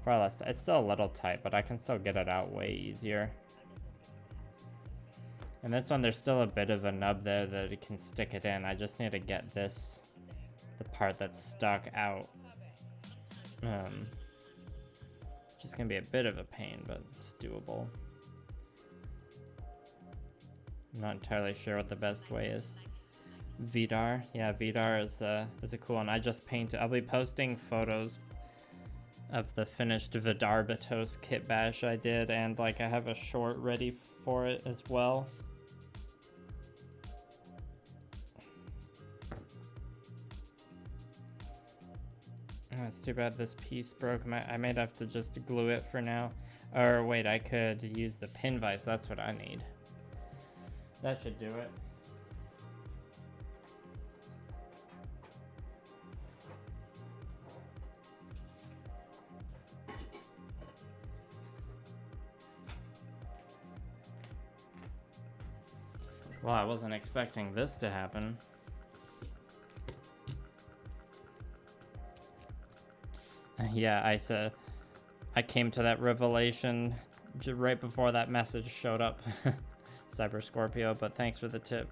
[SPEAKER 1] it's still a little tight, but I can still get it out way easier. And this one, there's still a bit of a nub there that it can stick it in. I just need to get this, the part that's stuck out. Just gonna be a bit of a pain, but it's doable. I'm not entirely sure what the best way is. Vidar, yeah, Vidar is a cool one. I just painted. I'll be posting photos of the finished Vidarbatos kit bash I did, and like I have a short ready for it as well. Oh, it's too bad this piece broke. I might have to just glue it for now. Or wait, I could use the pin vise. That's what I need. That should do it. Well, I wasn't expecting this to happen. Yeah, I came to that revelation right before that message showed up. Cyber Scorpio, but thanks for the tip.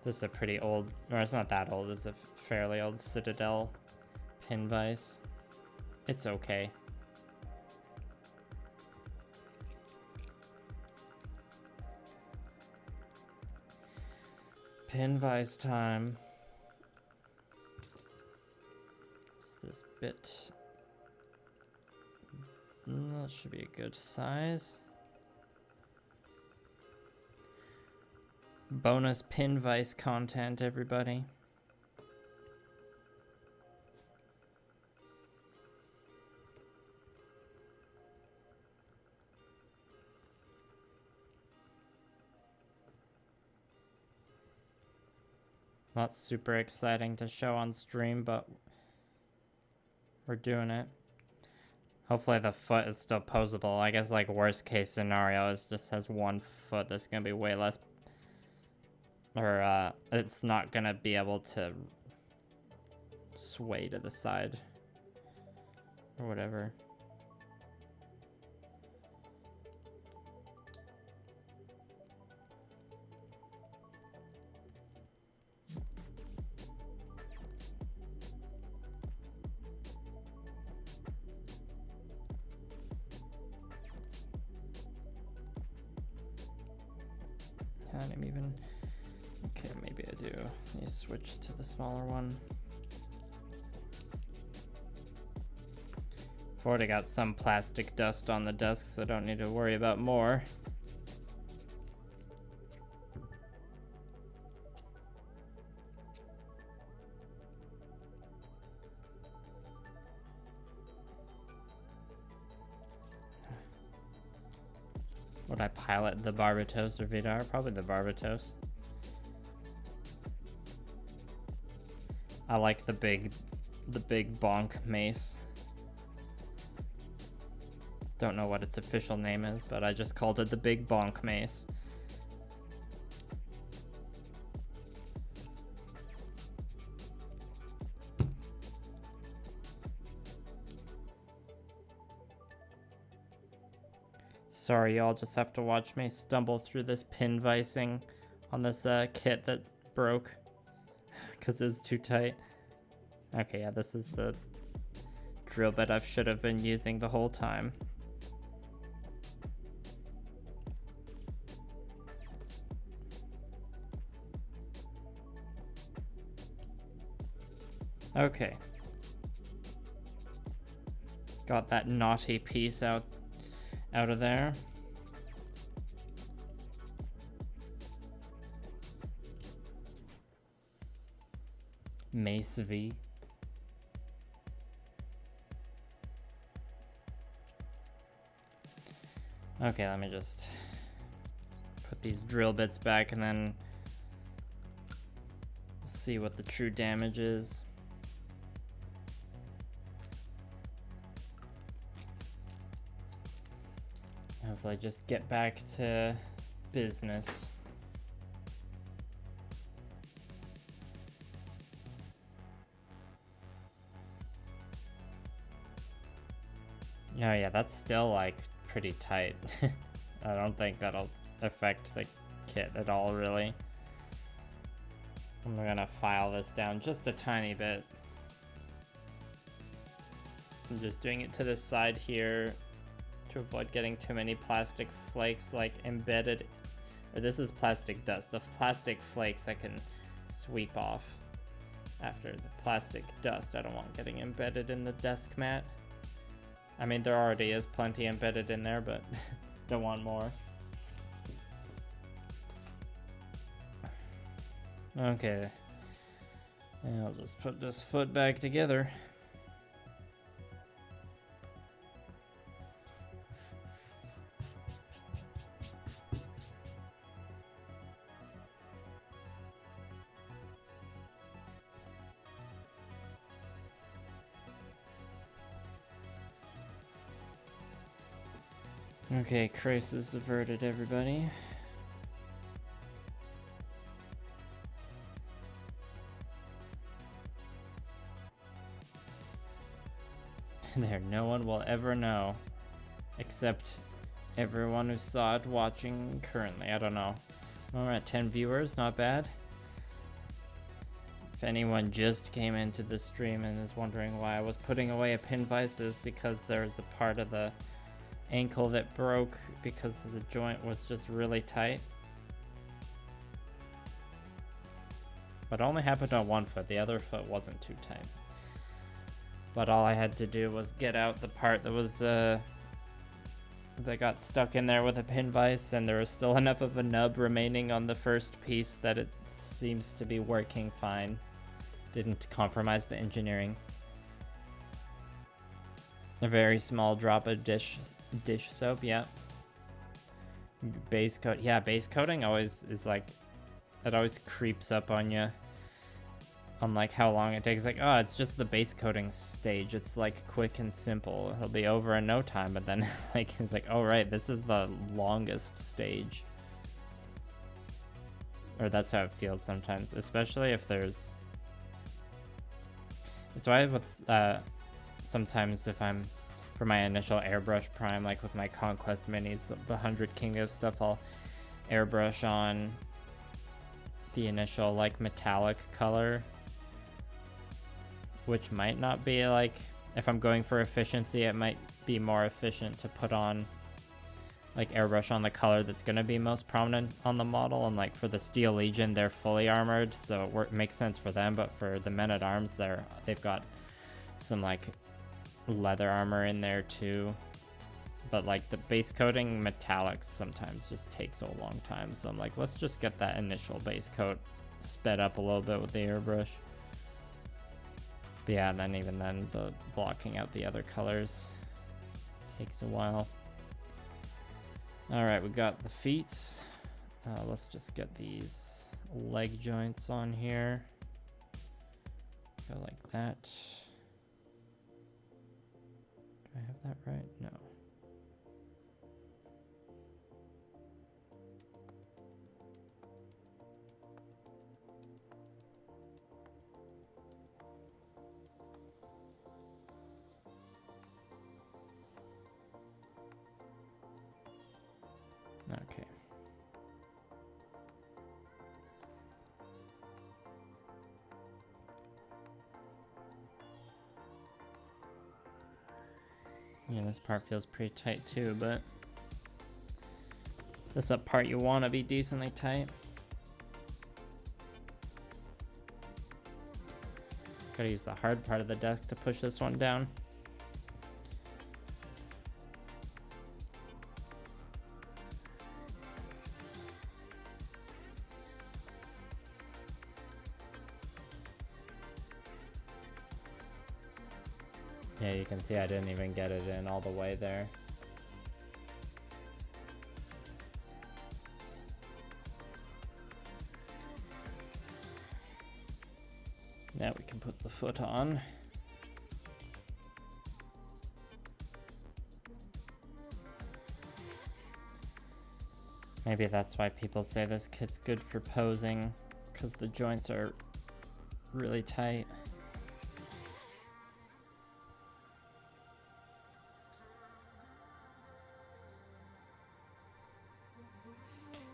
[SPEAKER 1] This is a pretty old, or it's not that old, it's a fairly old Citadel pin vise. It's okay. Pin vise time. Is this bit? That should be a good size. Bonus pin vise content, everybody. Not super exciting to show on stream, but we're doing it. Hopefully the foot is still posable. I guess like worst case scenario is just has one foot that's gonna be way less, or it's not gonna be able to sway to the side or whatever. Can't even. Okay, maybe I do. Need to switch to the smaller one. I've already got some plastic dust on the desk, so I don't need to worry about more. Would I pilot the Barbatos or Vidar? Probably the Barbatos. I like the big bonk mace. Don't know what its official name is, but I just called it the Big Bonk Mace. Sorry, y'all just have to watch me stumble through this pin vicing on this kit that broke because it was too tight. Okay, yeah, this is the drill bit I should have been using the whole time. Okay. Got that naughty piece out of there. Mace V. Okay, let me just put these drill bits back and then see what the true damage is. Hopefully just get back to business. Oh yeah, that's still like pretty tight. I don't think that'll affect the kit at all, really. I'm gonna file this down just a tiny bit. I'm just doing it to the side here to avoid getting too many plastic flakes like embedded. Or this is plastic dust. The plastic flakes I can sweep off after the plastic dust. I don't want getting embedded in the desk mat. I mean, there already is plenty embedded in there, but don't want more. Okay. And I'll just put this foot back together. Okay, crisis averted, everybody. There, no one will ever know. Except everyone who saw it watching currently. I don't know. Well, we're at 10 viewers, not bad. If anyone just came into the stream and is wondering why I was putting away a pin vise, is because there's a part of the ankle that broke because the joint was just really tight. But it only happened on one foot, the other foot wasn't too tight. But all I had to do was get out the part that was that got stuck in there with a pin vise, and there was still enough of a nub remaining on the first piece that it seems to be working fine. Didn't compromise the engineering. A very small drop of dish soap, yeah. Base coat, yeah, base coating always is like, it always creeps up on you. On like how long it takes. Like, oh, it's just the base coating stage. It's like quick and simple. It'll be over in no time, but then like it's like, oh right, this is the longest stage. Or that's how it feels sometimes, especially if there's. It's why with sometimes if I'm for my initial airbrush prime, like with my Conquest minis, the 100 Kingo stuff, I'll airbrush on the initial like metallic color, which might not be like, if I'm going for efficiency, it might be more efficient to put on like airbrush on the color that's going to be most prominent on the model. And like for the Steel Legion, they're fully armored, so it makes sense for them. But for the Men at Arms, they've got some like leather armor in there too. But like the base coating metallics sometimes just takes a long time, so I'm like, let's just get that initial base coat sped up a little bit with the airbrush. But yeah, then even then the blocking out the other colors takes a while. All right, we got the feet. Let's just get these leg joints on here. Go like that. Do I have that right? No. Yeah, this part feels pretty tight too, but this is a part you want to be decently tight. Gotta use the hard part of the deck to push this one down. Yeah, you can see I didn't even get it in all the way there. Now we can put the foot on. Maybe that's why people say this kit's good for posing, because the joints are really tight.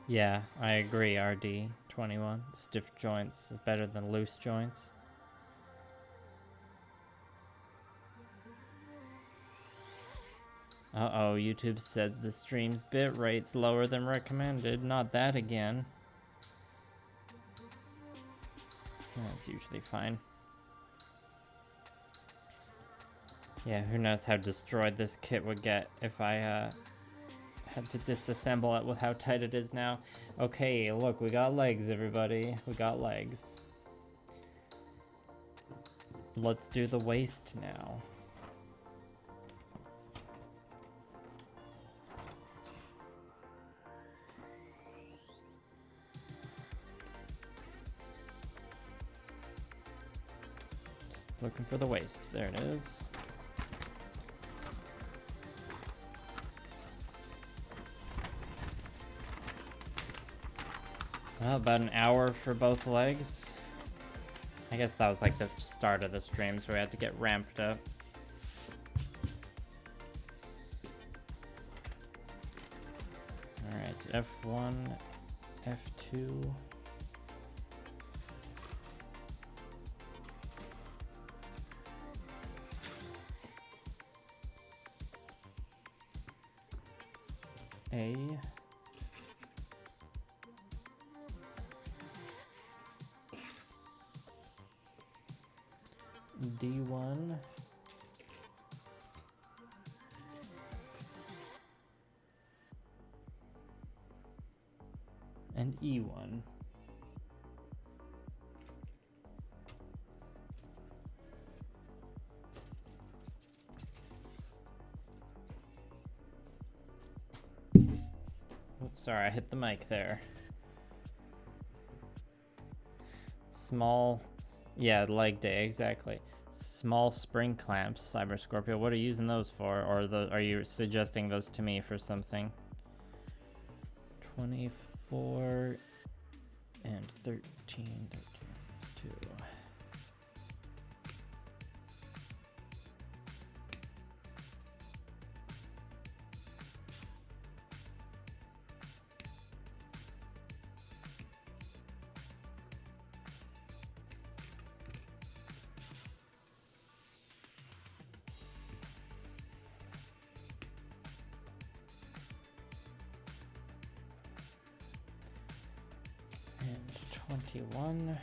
[SPEAKER 1] Yeah, I agree, RD21. Stiff joints is better than loose joints. Uh-oh, YouTube said the stream's bit rate's lower than recommended. Not that again. That's usually fine. Yeah, who knows how destroyed this kit would get if I had to disassemble it with how tight it is now. Okay, look, we got legs, everybody. We got legs. Let's do the waist now. Just looking for the waist. There it is. Well, about an hour for both legs. I guess that was like the start of the stream, so we had to get ramped up. Alright, F1, F2. A. D1. And E1. Oops, sorry, I hit the mic there. Small, yeah, leg day, exactly. Small spring clamps, Cyber Scorpio. What are you using those for? Or are you suggesting those to me for something? 24 and 13, 2. And 21.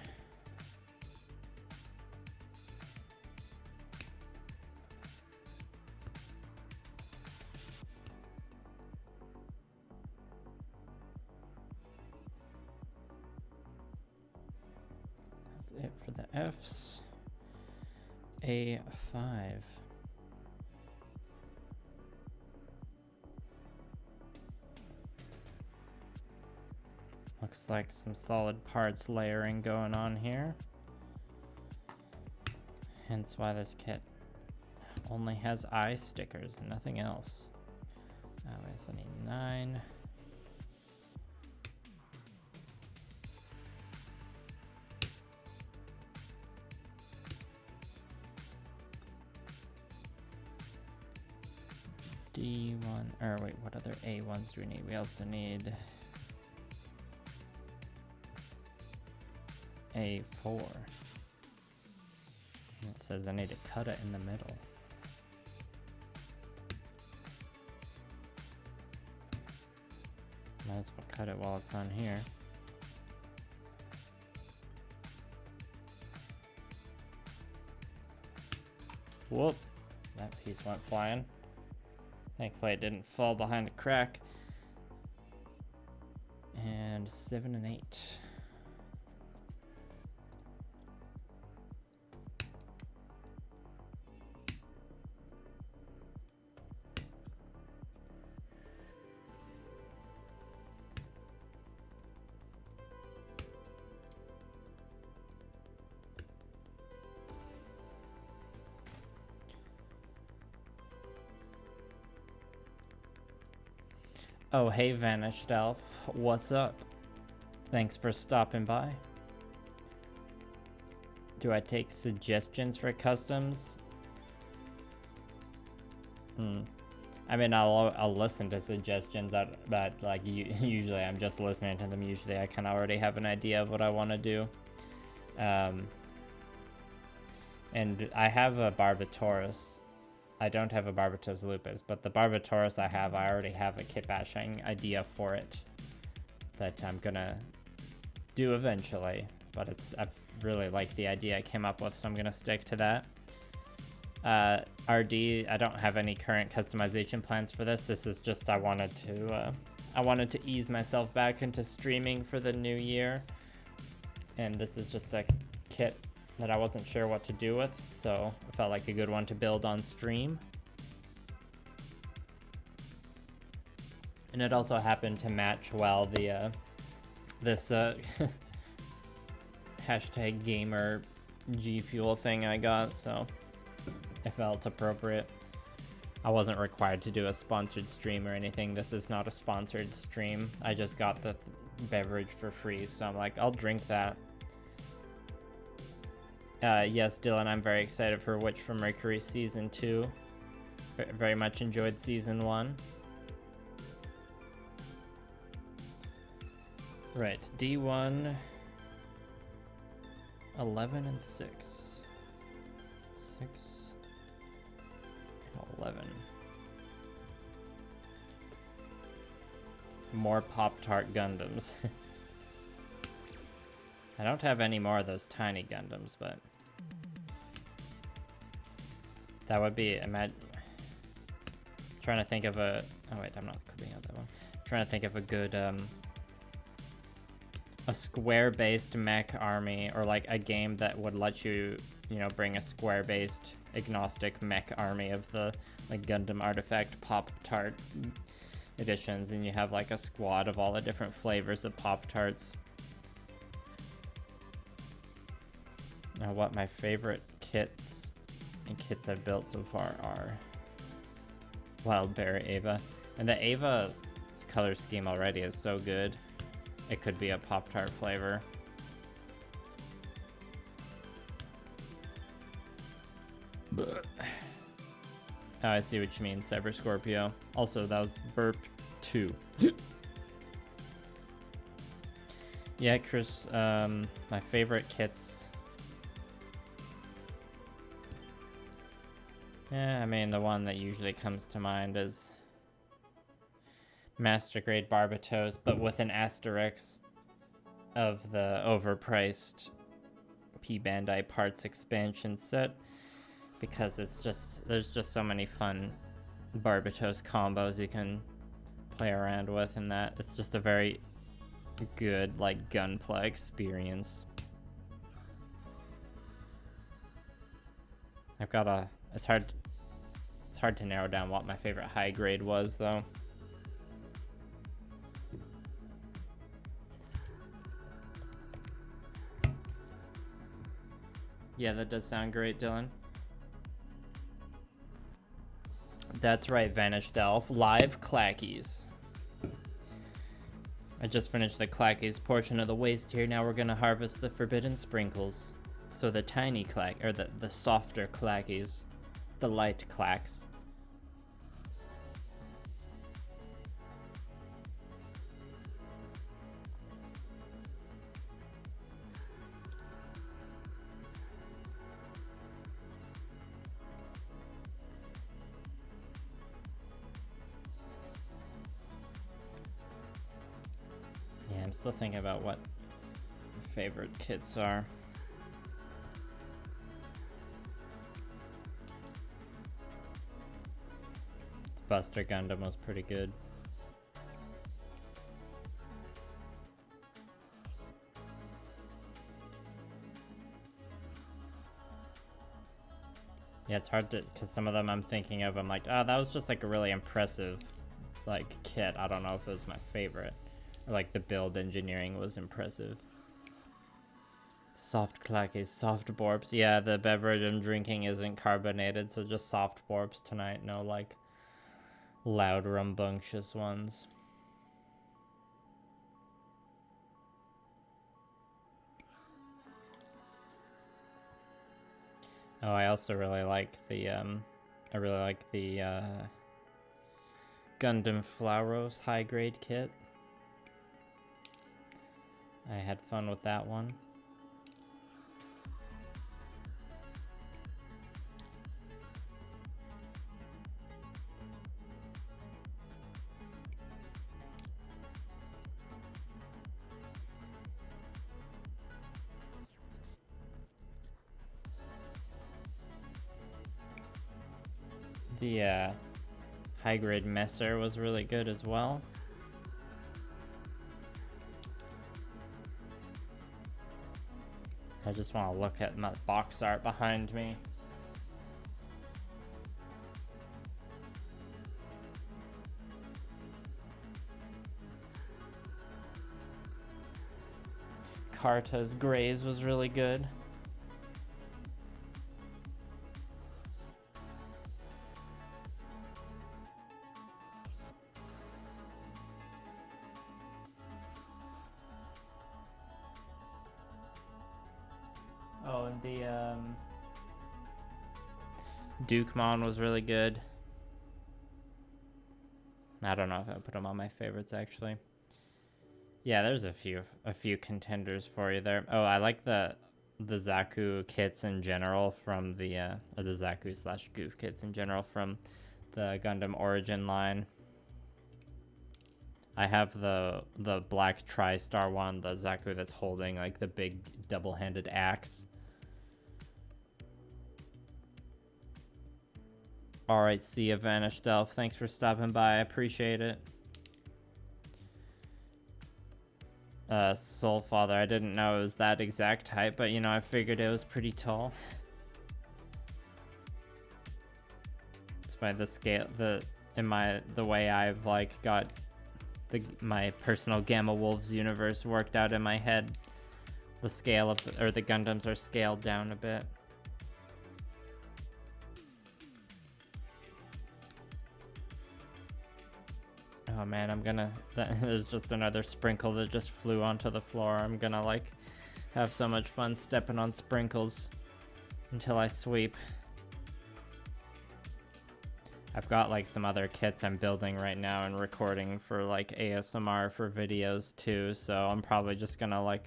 [SPEAKER 1] That's it for the Fs. A5. Looks like some solid parts layering going on here. Hence why this kit only has eye stickers and nothing else. I need 9. D1, or wait, what other A1s do we need? We also need A4. And it says I need to cut it in the middle. Might as well cut it while it's on here. Whoop, that piece went flying. Thankfully it didn't fall behind a crack. And 7 and 8. Oh, hey, Vanished Elf. What's up? Thanks for stopping by. Do I take suggestions for customs? I mean, I'll listen to suggestions, but like usually I'm just listening to them. Usually I kind of already have an idea of what I want to do. And I have a Barbatorus. I don't have a Barbatos lupus, but the Barbatorus I already have a kit bashing idea for it that I'm gonna do eventually, but I've really liked the idea I came up with, so I'm gonna stick to that. RD, I don't have any current customization plans for this. This is just I wanted to ease myself back into streaming for the new year, and this is just a kit that I wasn't sure what to do with, so it felt like a good one to build on stream. And it also happened to match well the this hashtag gamer G Fuel thing I got, so it felt appropriate. I wasn't required to do a sponsored stream or anything. This is not a sponsored stream. I just got the beverage for free, so I'm like, I'll drink that. Yes, Dylan, I'm very excited for Witch from Mercury Season 2. Very much enjoyed Season 1. Right, D1, 11 and 6. 6 and 11. More Pop-Tart Gundams. I don't have any more of those tiny Gundams, but that would be, trying to think of a, oh wait, I'm not clipping out that one. Trying to think of a good, a square-based mech army, or like a game that would let you, you know, bring a square-based agnostic mech army of the like Gundam Artifact Pop-Tart editions, and you have like a squad of all the different flavors of Pop-Tarts. Now, what my favorite kits I've built so far are Wild Berry Ava. And the Ava's color scheme already is so good. It could be a Pop-Tart flavor. Oh, I see what you mean, Cyber Scorpio. Also, that was Burp 2. Yeah, Chris, my favorite kits. Yeah, I mean, the one that usually comes to mind is Master Grade Barbatos, but with an asterisk of the overpriced P Bandai Parts expansion set, because it's just, there's just so many fun Barbatos combos you can play around with, and that it's just a very good like gunpla experience. I've got a, it's hard to narrow down what my favorite high grade was though. Yeah, that does sound great, Dylan. That's right, Vanished Elf. Live Clackies. I just finished the Clackies portion of the waste here. Now we're gonna harvest the Forbidden Sprinkles. So the tiny clack, or the softer Clackies. The light clacks. still thinking about what my favorite kits are. The Buster Gundam was pretty good. Yeah, it's hard to, because some of them I'm thinking of, I'm like, oh, that was just like a really impressive, like, kit. I don't know if it was my favorite. Or like the build engineering was impressive. Soft clackies, soft borps. Yeah, the beverage I'm drinking isn't carbonated, so just soft borps tonight. No, like, loud, rambunctious ones. Oh, I also really like the, Gundam Flauros high-grade kit. I had fun with that one. The high-grade Messer was really good as well. I just want to look at my box art behind me. Carta's Grays was really good. Oh, and the Dukemon was really good. I don't know if I put them on my favorites actually. Yeah, there's a few contenders for you there. Oh, I like the Zaku kits in general from the or the Zaku / Goof kits in general from the Gundam Origin line. I have the black tri-star one, the Zaku that's holding like the big double-handed axe. Alright, see ya, Vanished Elf. Thanks for stopping by. I appreciate it. Soul Father, I didn't know it was that exact height, but you know, I figured it was pretty tall. It's by the scale, the way I've like got my personal Gamma Wolves universe worked out in my head. The scale of, or the Gundams are scaled down a bit. Oh man, I'm gonna, there's just another sprinkle that just flew onto the floor. I'm gonna like have so much fun stepping on sprinkles until I sweep. I've got like some other kits I'm building right now and recording for like ASMR for videos too, so I'm probably just gonna like,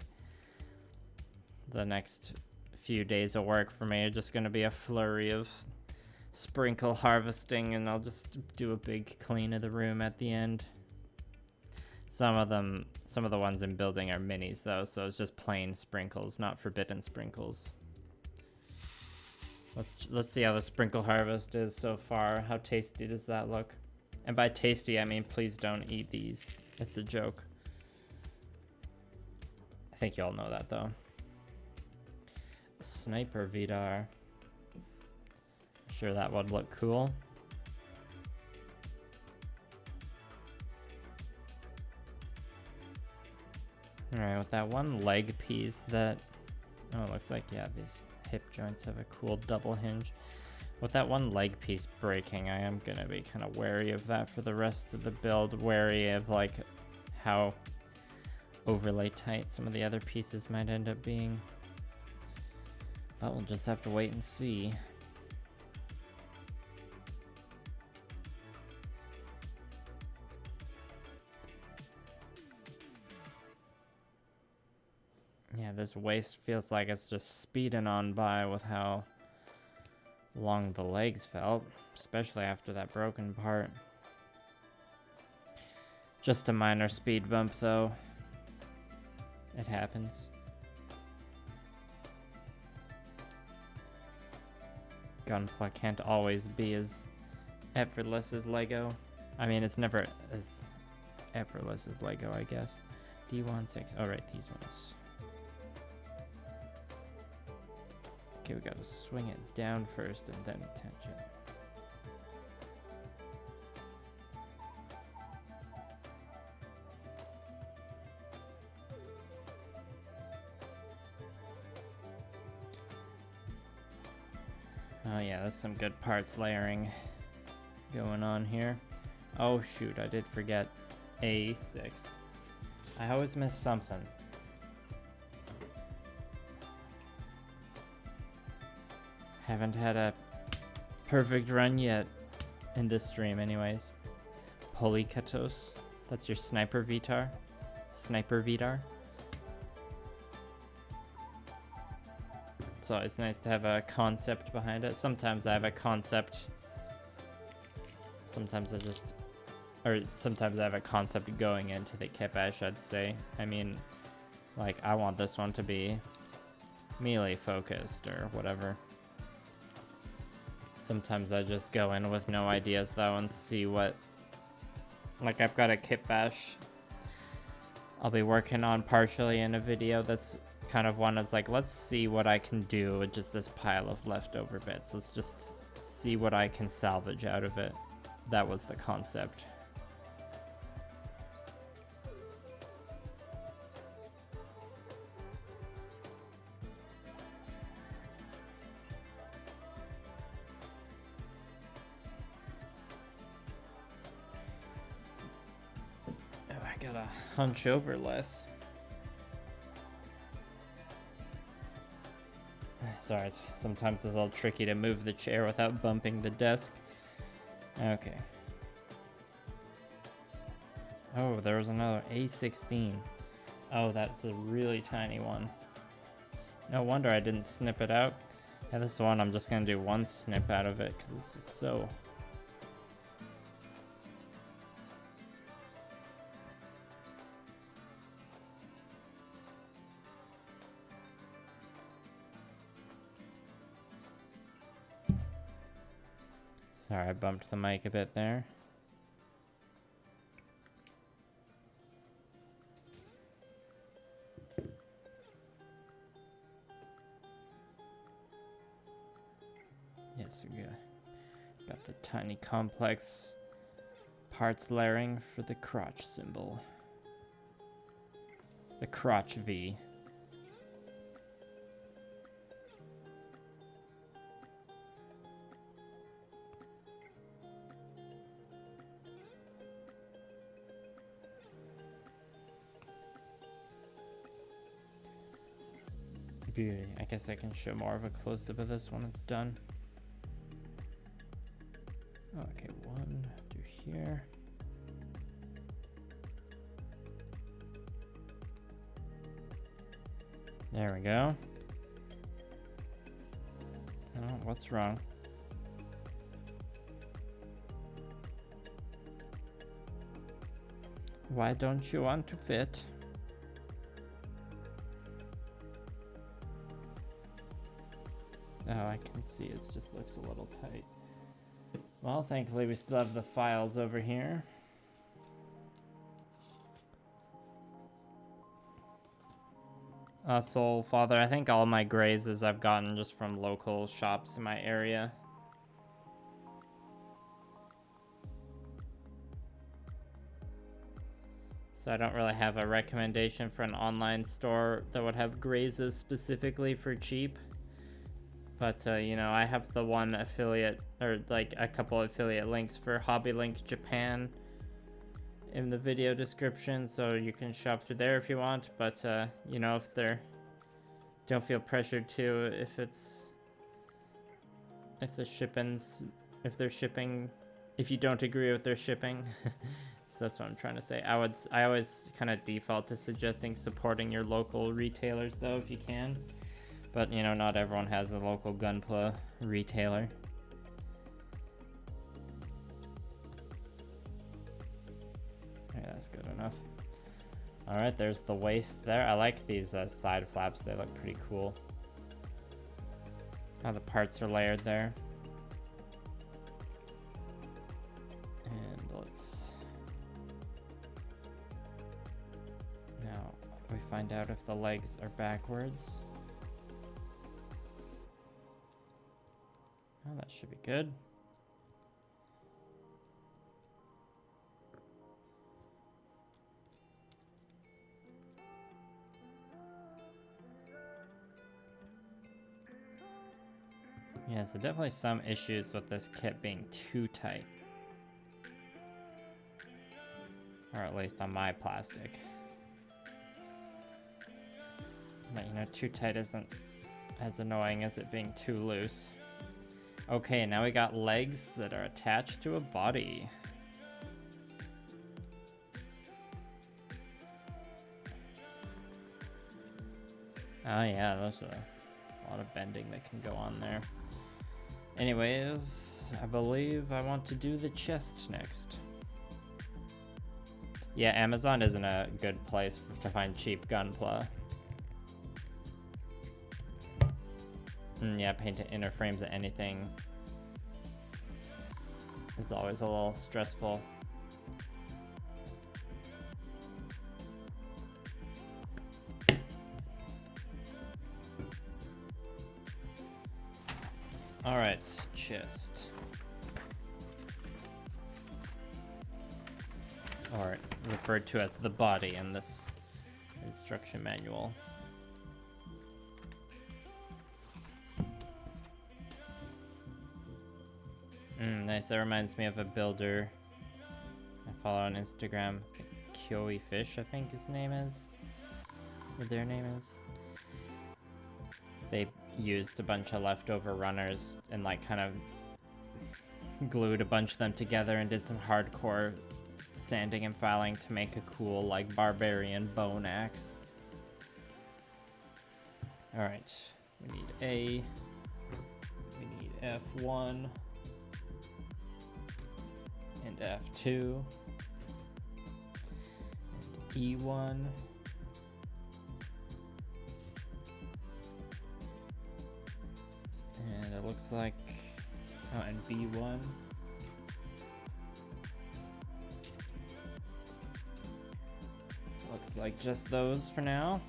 [SPEAKER 1] the next few days of work for me are just gonna be a flurry of sprinkle harvesting, and I'll just do a big clean of the room at the end. Some of the ones I'm building are minis though, so it's just plain sprinkles, not forbidden sprinkles. Let's see how the sprinkle harvest is so far. How tasty does that look? And by tasty, I mean please don't eat these. It's a joke. I think you all know that though. Sniper Vidar. Sure, that would look cool. Alright, with that one leg piece that, oh, it looks like, yeah, these hip joints have a cool double hinge. With that one leg piece breaking, I am gonna be kind of wary of that for the rest of the build, wary of like how overly tight some of the other pieces might end up being. But we'll just have to wait and see. Yeah, this waist feels like it's just speeding on by with how long the legs felt, especially after that broken part. Just a minor speed bump though. It happens. Gunpla can't always be as effortless as Lego. I mean, it's never as effortless as Lego, I guess. D16. All right, these ones. Okay, we gotta swing it down first and then attach it. Oh yeah, that's some good parts layering going on here. Oh shoot, I did forget A6. I always miss something. Haven't had a perfect run yet in this stream anyways. Polykatos, that's your sniper Vitar. Sniper Vitar. It's always nice to have a concept behind it. Sometimes I have a concept. Sometimes I have a concept going into the Kepesh, I'd say. I mean, like, I want this one to be melee focused or whatever. Sometimes I just go in with no ideas though and see what, like, I've got a kit bash I'll be working on partially in a video that's kind of one that's like, let's see what I can do with just this pile of leftover bits. Let's just see what I can salvage out of it. That was the concept. Oh, I gotta hunch over less. Sorry, sometimes it's all tricky to move the chair without bumping the desk. Okay. Oh, there was another A16. Oh, that's a really tiny one. No wonder I didn't snip it out. Yeah, this one I'm just gonna do one snip out of it because it's just so... Sorry, I bumped the mic a bit there. Yes, we got the tiny complex parts layering for the crotch symbol. The crotch V. I guess I can show more of a close-up of this when it's done. Okay, one, do here. There we go. Oh, what's wrong? Why don't you want to fit? Oh, I can see it just looks a little tight. Well, thankfully we still have the files over here. Soul Father, I think all my grazes I've gotten just from local shops in my area. So I don't really have a recommendation for an online store that would have grazes specifically for cheap. But, you know, I have the one affiliate, or like a couple affiliate links for Hobby Link Japan in the video description, so you can shop through there if you want. But, you know, if don't feel pressured to, if you don't agree with their shipping. So that's what I'm trying to say. I always kind of default to suggesting supporting your local retailers though, if you can. But, you know, not everyone has a local gunpla retailer. Okay, that's good enough. Alright, there's the waist there. I like these side flaps, they look pretty cool. How the parts are layered there. And let's... Now, we find out if the legs are backwards. Oh, that should be good. Yeah, so definitely some issues with this kit being too tight. Or at least on my plastic. But you know, too tight isn't as annoying as it being too loose. Okay, now we got legs that are attached to a body. Oh yeah, there's a lot of bending that can go on there. Anyways, I believe I want to do the chest next. Yeah, Amazon isn't a good place to find cheap gunpla. Yeah, painting inner frames of anything is always a little stressful. Alright, chest. Or referred to as the body in this instruction manual. Nice, that reminds me of a builder I follow on Instagram. Kyoe Fish, I think his name is. Or their name is. They used a bunch of leftover runners and like kind of glued a bunch of them together and did some hardcore sanding and filing to make a cool like barbarian bone axe. Alright, we need A, we need F1 and F2 and E1. And it looks like, oh, and B1. Looks like just those for now.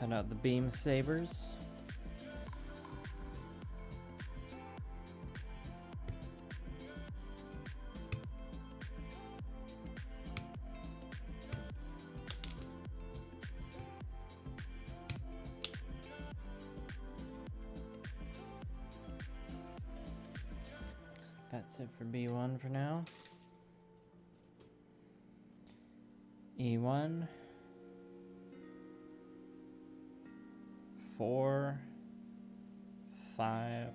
[SPEAKER 1] Cut out the beam sabers. That's it for B1 for now. E1. 4, 5.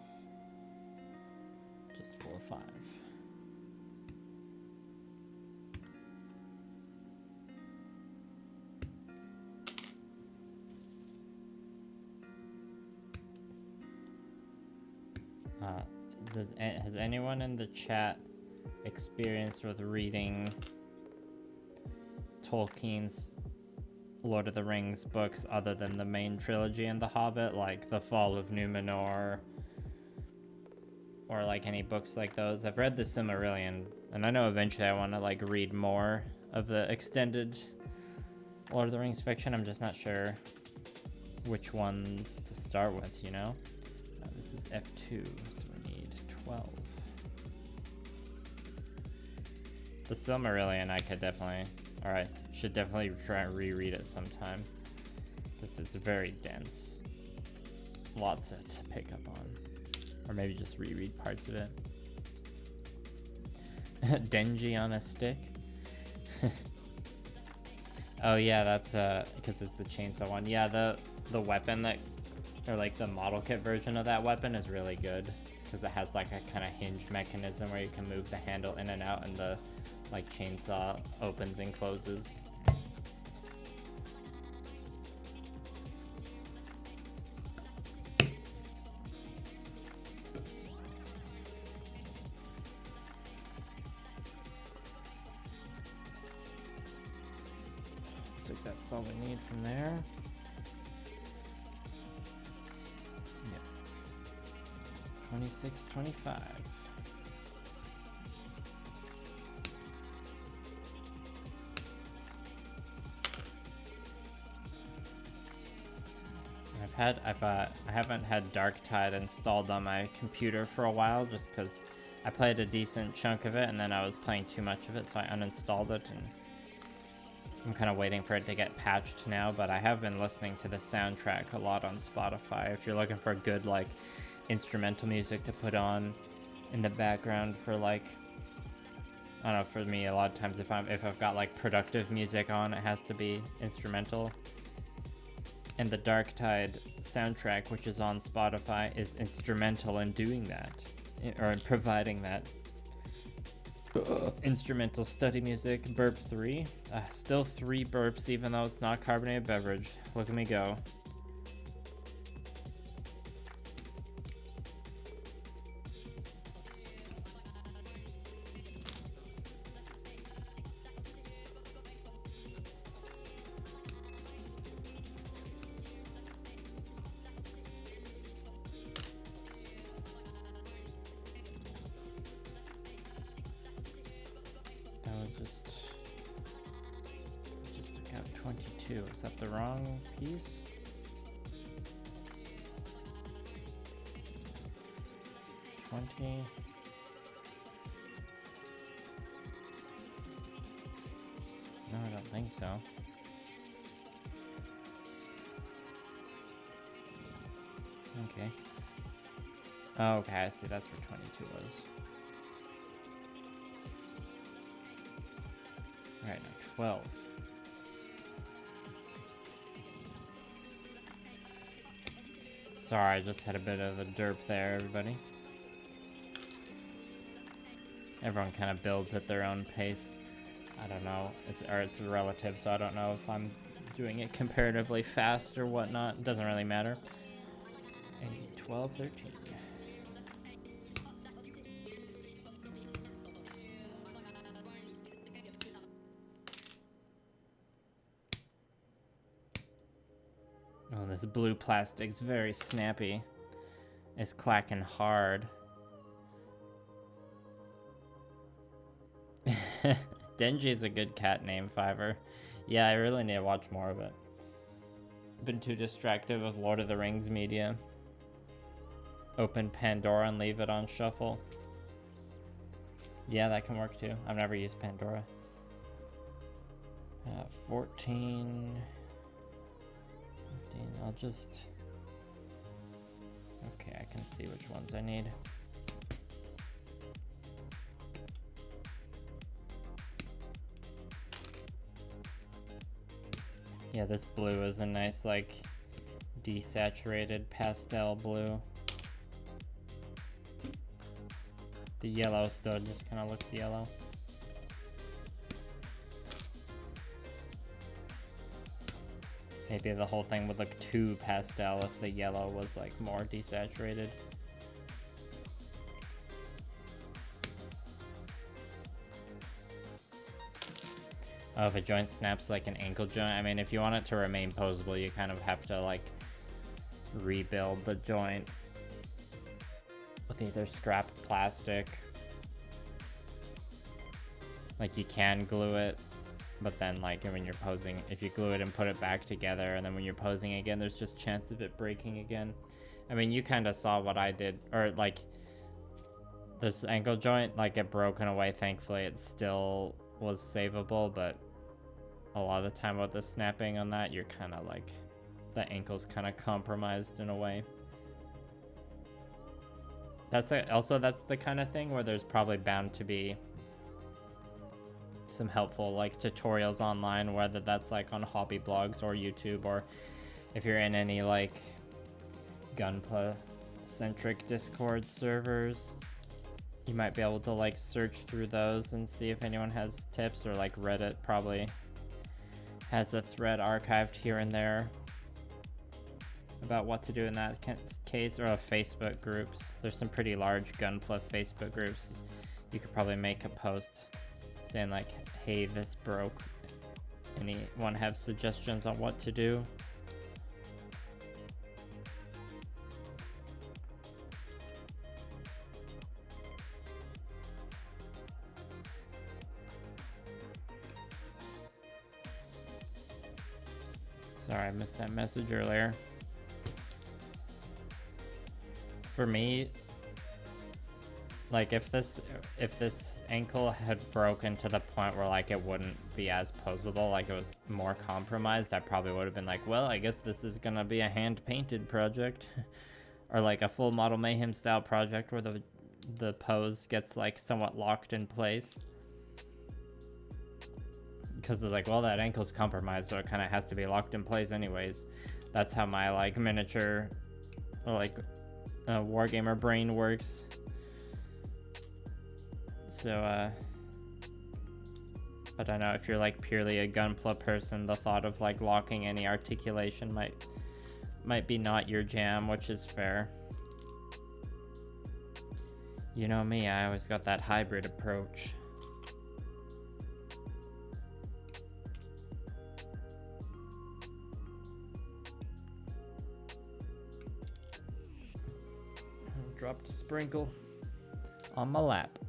[SPEAKER 1] Just 4, 5. Has anyone in the chat experienced with reading Tolkien's Lord of the Rings books other than the main trilogy and The Hobbit, like The Fall of Numenor, or like any books like those? I've read the Silmarillion, and I know eventually I want to like read more of the extended Lord of the Rings fiction. I'm just not sure which ones to start with, you know? This is F2, so we need 12. The Silmarillion I could definitely, alright, should definitely try and reread it sometime, because it's very dense. Lots to pick up on. Or maybe just reread parts of it. Denji on a stick? Oh yeah, that's because it's the chainsaw one. Yeah, the weapon that, or like the model kit version of that weapon is really good, because it has like a kind of hinge mechanism where you can move the handle in and out, and the like chainsaw opens and closes. like that's all we need from there. Yep. 26-25. I haven't had Darktide installed on my computer for a while, just because I played a decent chunk of it and then I was playing too much of it, so I uninstalled it, and I'm kind of waiting for it to get patched now. But I have been listening to the soundtrack a lot on Spotify. If you're looking for good like instrumental music to put on in the background for like, I don't know, for me a lot of times if I've got like productive music on, it has to be instrumental. And the Darktide soundtrack, which is on Spotify, is instrumental in doing that, or in providing that. Instrumental study music. Burp 3. Still 3 burps, even though it's not carbonated beverage. Look at me go. Is that the wrong piece? No, I don't think so. Okay. Oh, okay, I see. That's where 22 was. Alright, now 12. Sorry, I just had a bit of a derp there, everybody. Everyone kind of builds at their own pace. I don't know. It's relative, so I don't know if I'm doing it comparatively fast or whatnot. It doesn't really matter. 8, 12, 13. Oh, this blue plastic's very snappy. It's clacking hard. Denji is a good cat name, Fiverr. Yeah, I really need to watch more of it. Been too distracted with Lord of the Rings media. Open Pandora and leave it on shuffle. Yeah, that can work too. I've never used Pandora. 14... I'll just... Okay, I can see which ones I need. Yeah, this blue is a nice, like, desaturated pastel blue. The yellow still just kind of looks yellow. Maybe the whole thing would look too pastel if the yellow was like more desaturated. Oh, if a joint snaps like an ankle joint, I mean, if you want it to remain posable, you kind of have to like rebuild the joint with either scrap plastic. Like you can glue it, but then like when you're posing, if you glue it and put it back together, and then when you're posing again, there's just chance of it breaking again. I mean, you kind of saw what I did, or like this ankle joint, like it broken away. Thankfully, it still was savable, but a lot of the time with the snapping on that, you're kind of like, the ankle's kind of compromised in a way. Also, that's the kind of thing where there's probably bound to be some helpful like tutorials online, whether that's like on hobby blogs or YouTube, or if you're in any like gunpla centric Discord servers, you might be able to like search through those and see if anyone has tips, or like Reddit probably has a thread archived here and there about what to do in that case, or Facebook groups. There's some pretty large gunpla Facebook groups. You could probably make a post saying like, hey, this broke, anyone have suggestions on what to do? Sorry, I missed that message earlier. For me, like if this ankle had broken to the point where like it wouldn't be as posable, like it was more compromised, I probably would have been like, well, I guess this is gonna be a hand-painted project. Or like a full model Mayhem style project where the pose gets like somewhat locked in place. Because it's like, well, that ankle's compromised, so it kind of has to be locked in place anyways. That's how my like miniature or like wargamer brain works. So but I know if you're like purely a gunpla person, the thought of like locking any articulation might be not your jam, which is fair. You know me, I always got that hybrid approach. Dropped a sprinkle on my lap.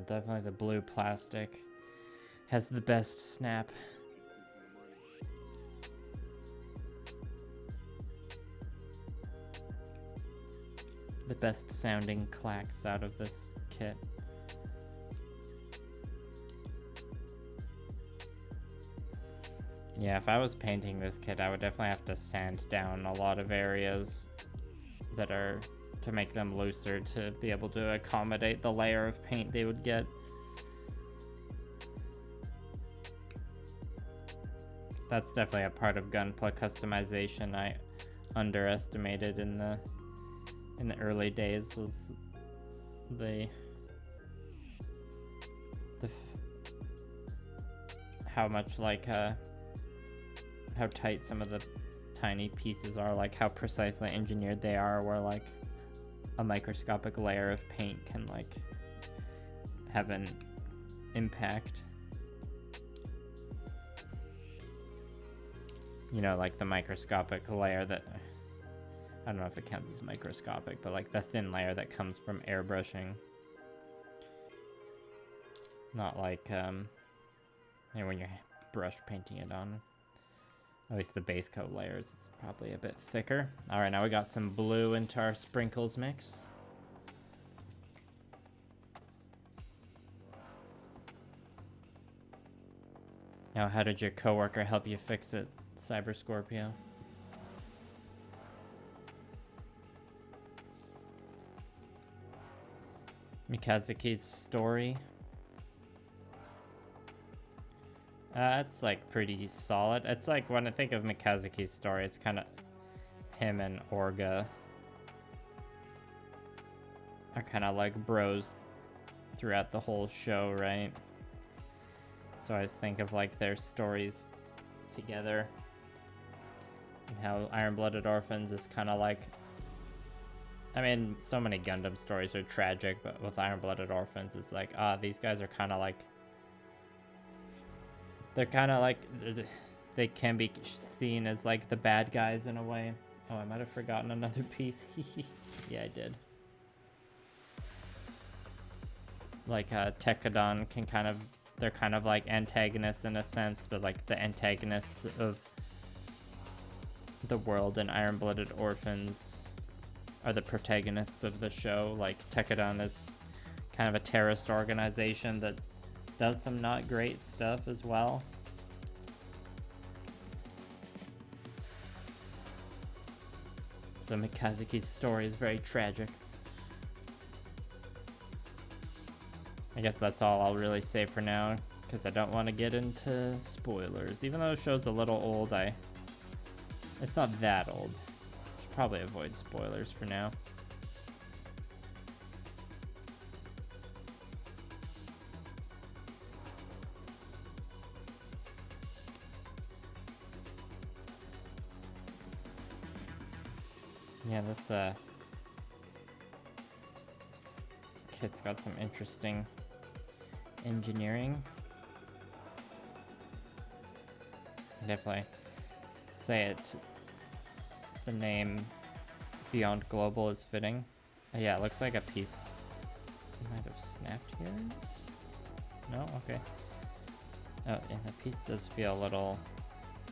[SPEAKER 1] Definitely the blue plastic has the best snap. The best sounding clacks out of this kit. Yeah, if I was painting this kit, I would definitely have to sand down a lot of areas that are to make them looser to be able to accommodate the layer of paint they would get. That's definitely a part of gunpla customization I underestimated in the early days, was the how much like how tight some of the tiny pieces are, like how precisely engineered they are, where like a microscopic layer of paint can like have an impact. You know, like the microscopic layer that, I don't know if it counts as microscopic, but like the thin layer that comes from airbrushing. Not like when you're brush painting it on. At least the base coat layers is probably a bit thicker. All right, now we got some blue into our sprinkles mix. Now, how did your coworker help you fix it, Cyber Scorpio? Mikazuki's story. It's like pretty solid. It's like when I think of Mikazuki's story, it's kind of him and Orga are kind of like bros throughout the whole show, right? So I always think of like their stories together and how Iron-Blooded Orphans is kind of like, I mean, so many Gundam stories are tragic, but with Iron-Blooded Orphans, it's like, these guys are kind of like, they're kind of like, they can be seen as like the bad guys in a way. Oh, I might have forgotten another piece. Yeah, I did. It's like Tekadon can kind of, they're kind of like antagonists in a sense, but like the antagonists of the world in Iron-Blooded Orphans are the protagonists of the show. Like Tekadon is kind of a terrorist organization that does some not great stuff as well. So Mikazuki's story is very tragic. I guess that's all I'll really say for now, because I don't want to get into spoilers. Even though the show's a little old, it's not that old. Should probably avoid spoilers for now. Yeah, this kit's got some interesting engineering. Definitely say it. The name Beyond Global is fitting. Yeah, it looks like a piece might have snapped here. No? Okay. Oh, yeah, the piece does feel a little...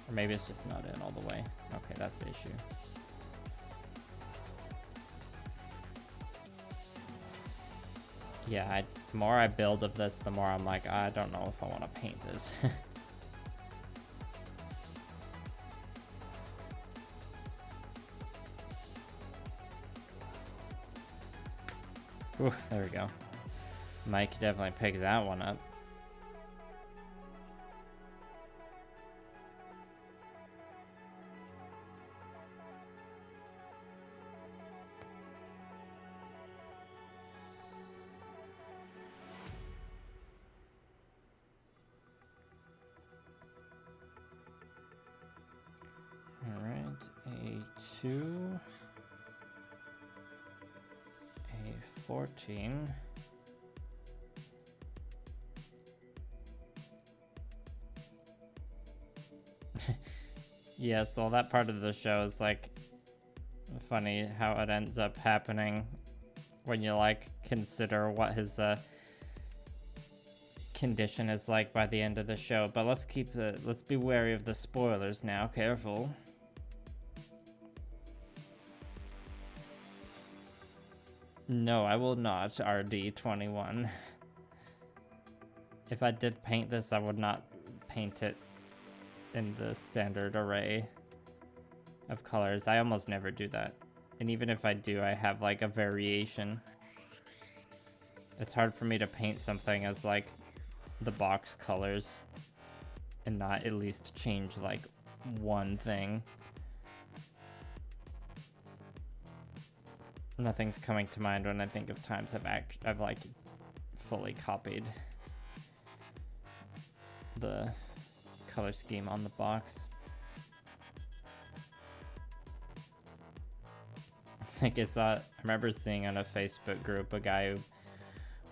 [SPEAKER 1] Or maybe it's just not in all the way. Okay, that's the issue. Yeah, the more I build of this, the more I'm like, I don't know if I want to paint this. Ooh, there we go. Mike definitely picked that one up. Alright, A2. A14. Yeah, so that part of the show is like funny how it ends up happening when you like consider what his condition is like by the end of the show. But let's be wary of the spoilers now. Careful. No, I will not RD21. If I did paint this, I would not paint it in the standard array of colors. I almost never do that. And even if I do, I have like a variation. It's hard for me to paint something as like the box colors and not at least change like one thing. Nothing's coming to mind when I think of times I've like fully copied the color scheme on the box. It's like I remember seeing on a Facebook group a guy who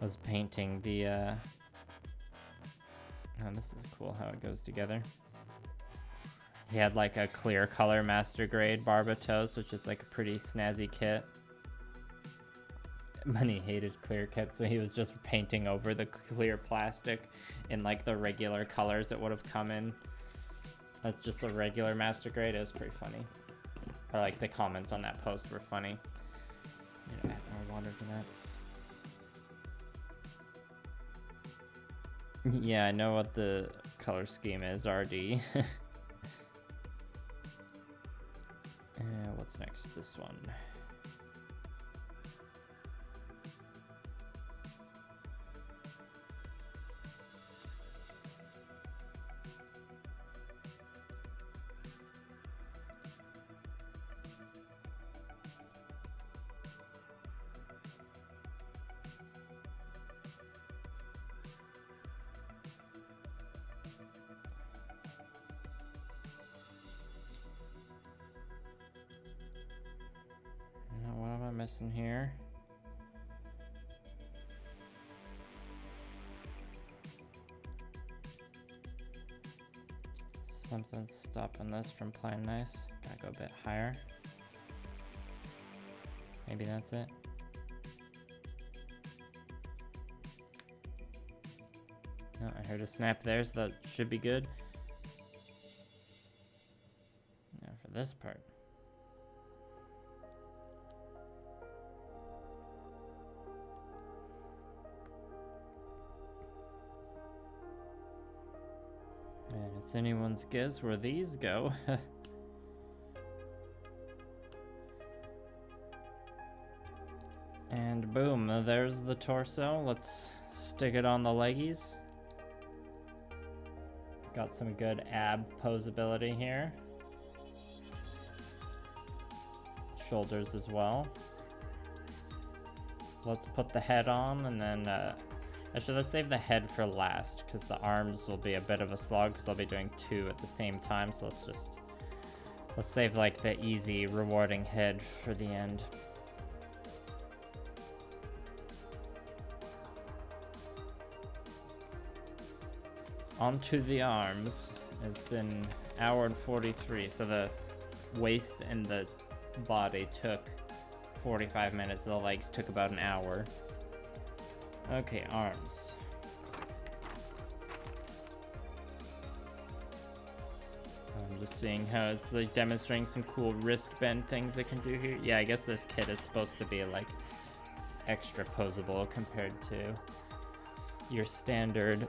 [SPEAKER 1] was painting the oh, this is cool how it goes together. He had like a clear color master grade Barbatos, which is like a pretty snazzy kit. But he hated clear kits, so he was just painting over the clear plastic in like the regular colors that would have come in. That's just a regular master grade. It was pretty funny. Or like the comments on that post were funny. You know, add more water to that. Yeah, I know what the color scheme is, RD. What's next? This one. In here. Something's stopping this from playing nice. Gotta go a bit higher. Maybe that's it. No, I heard a snap there, so that should be good. Now for this part. And it's anyone's guess where these go. And boom, there's the torso. Let's stick it on the leggies. Got some good ab posability here. Shoulders as well. Let's put the head on and then actually, let's save the head for last, because the arms will be a bit of a slog, because I'll be doing two at the same time, so let's just Let's save like the easy, rewarding head for the end. Onto the arms. It's been hour and 43, so the waist and the body took 45 minutes. The legs took about an hour. Okay, arms. I'm just seeing how it's like demonstrating some cool wrist bend things it can do here. Yeah, I guess this kit is supposed to be like extra posable compared to your standard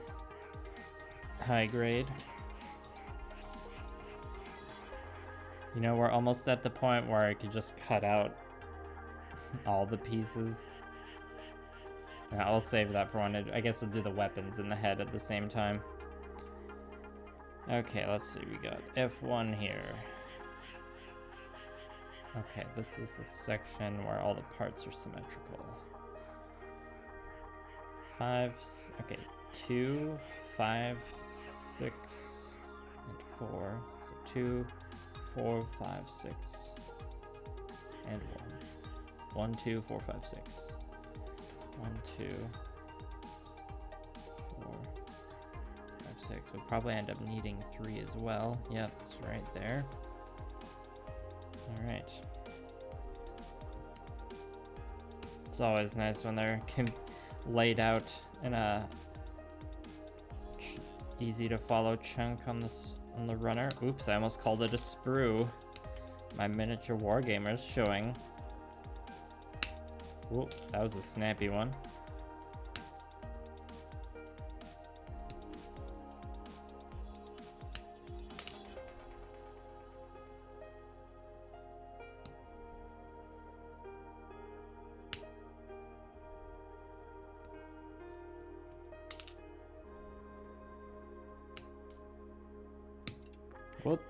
[SPEAKER 1] high grade. You know, we're almost at the point where I could just cut out all the pieces. Yeah, I'll save that for one. I guess we'll do the weapons in the head at the same time. Okay, let's see. We got F1 here. Okay, this is the section where all the parts are symmetrical. 5, okay, 2, 5, 6, and 4. So 2, 4, 5, 6, and 1. 1, 2, 4, 5, 6. 1, 2, 4, 5, 6. We'll probably end up needing 3 as well. Yeah, it's right there. Alright. It's always nice when they're laid out in a easy to follow chunk on the runner. Oops, I almost called it a sprue. My miniature wargamer's showing. Ooh, that was a snappy one. Whoop.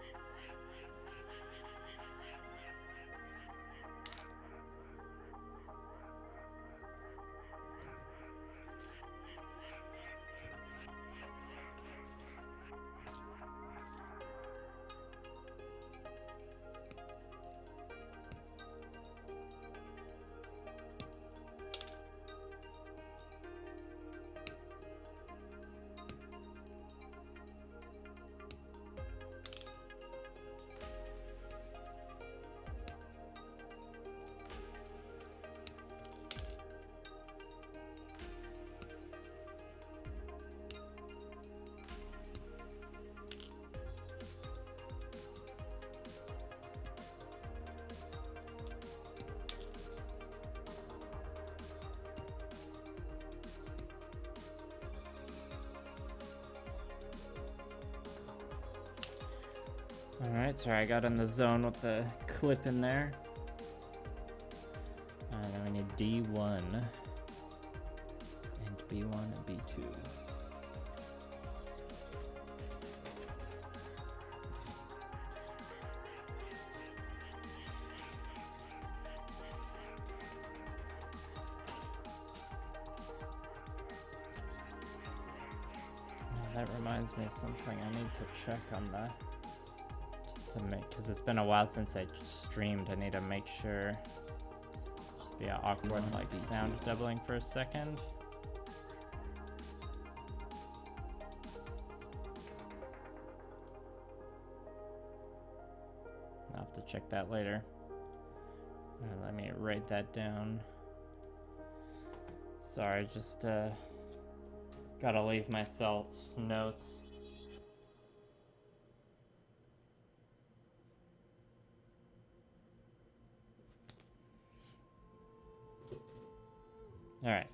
[SPEAKER 1] Alright, sorry, I got in the zone with the clip in there. Then we need D1 and B1 and B2. That reminds me of something I need to check on the because it's been a while since I streamed. I need to make sure. Just be awkward like sound doubling for a second. I'll have to check that later. Let me write that down. Sorry, just gotta leave myself notes. All right.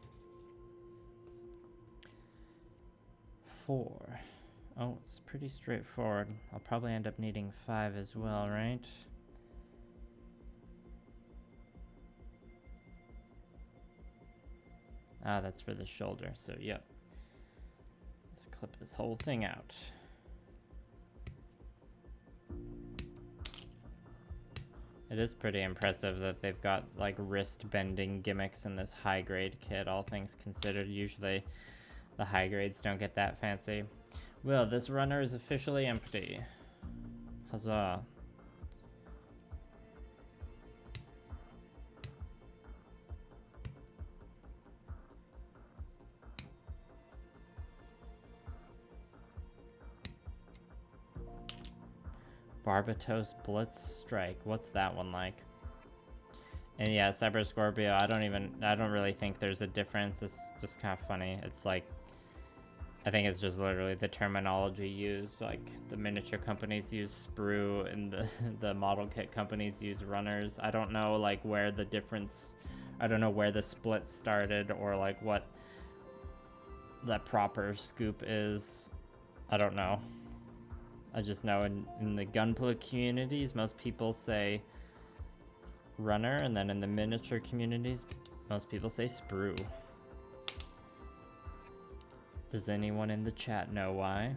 [SPEAKER 1] 4. Oh, it's pretty straightforward. I'll probably end up needing 5 as well, right? Ah, that's for the shoulder, so yep. Let's clip this whole thing out. It is pretty impressive that they've got like wrist bending gimmicks in this high grade kit, all things considered. Usually the high grades don't get that fancy. Well, this runner is officially empty. Huzzah. Barbatos Blitz Strike. What's that one like? And yeah, Cyber Scorpio, I don't really think there's a difference. It's just kind of funny. It's like, I think it's just literally the terminology used. Like, the miniature companies use sprue and the model kit companies use runners. I don't know, like, where the difference, I don't know where the split started or, like, what the proper scoop is. I don't know. I just know in the gunpla communities, most people say runner, and then in the miniature communities, most people say sprue. Does anyone in the chat know why?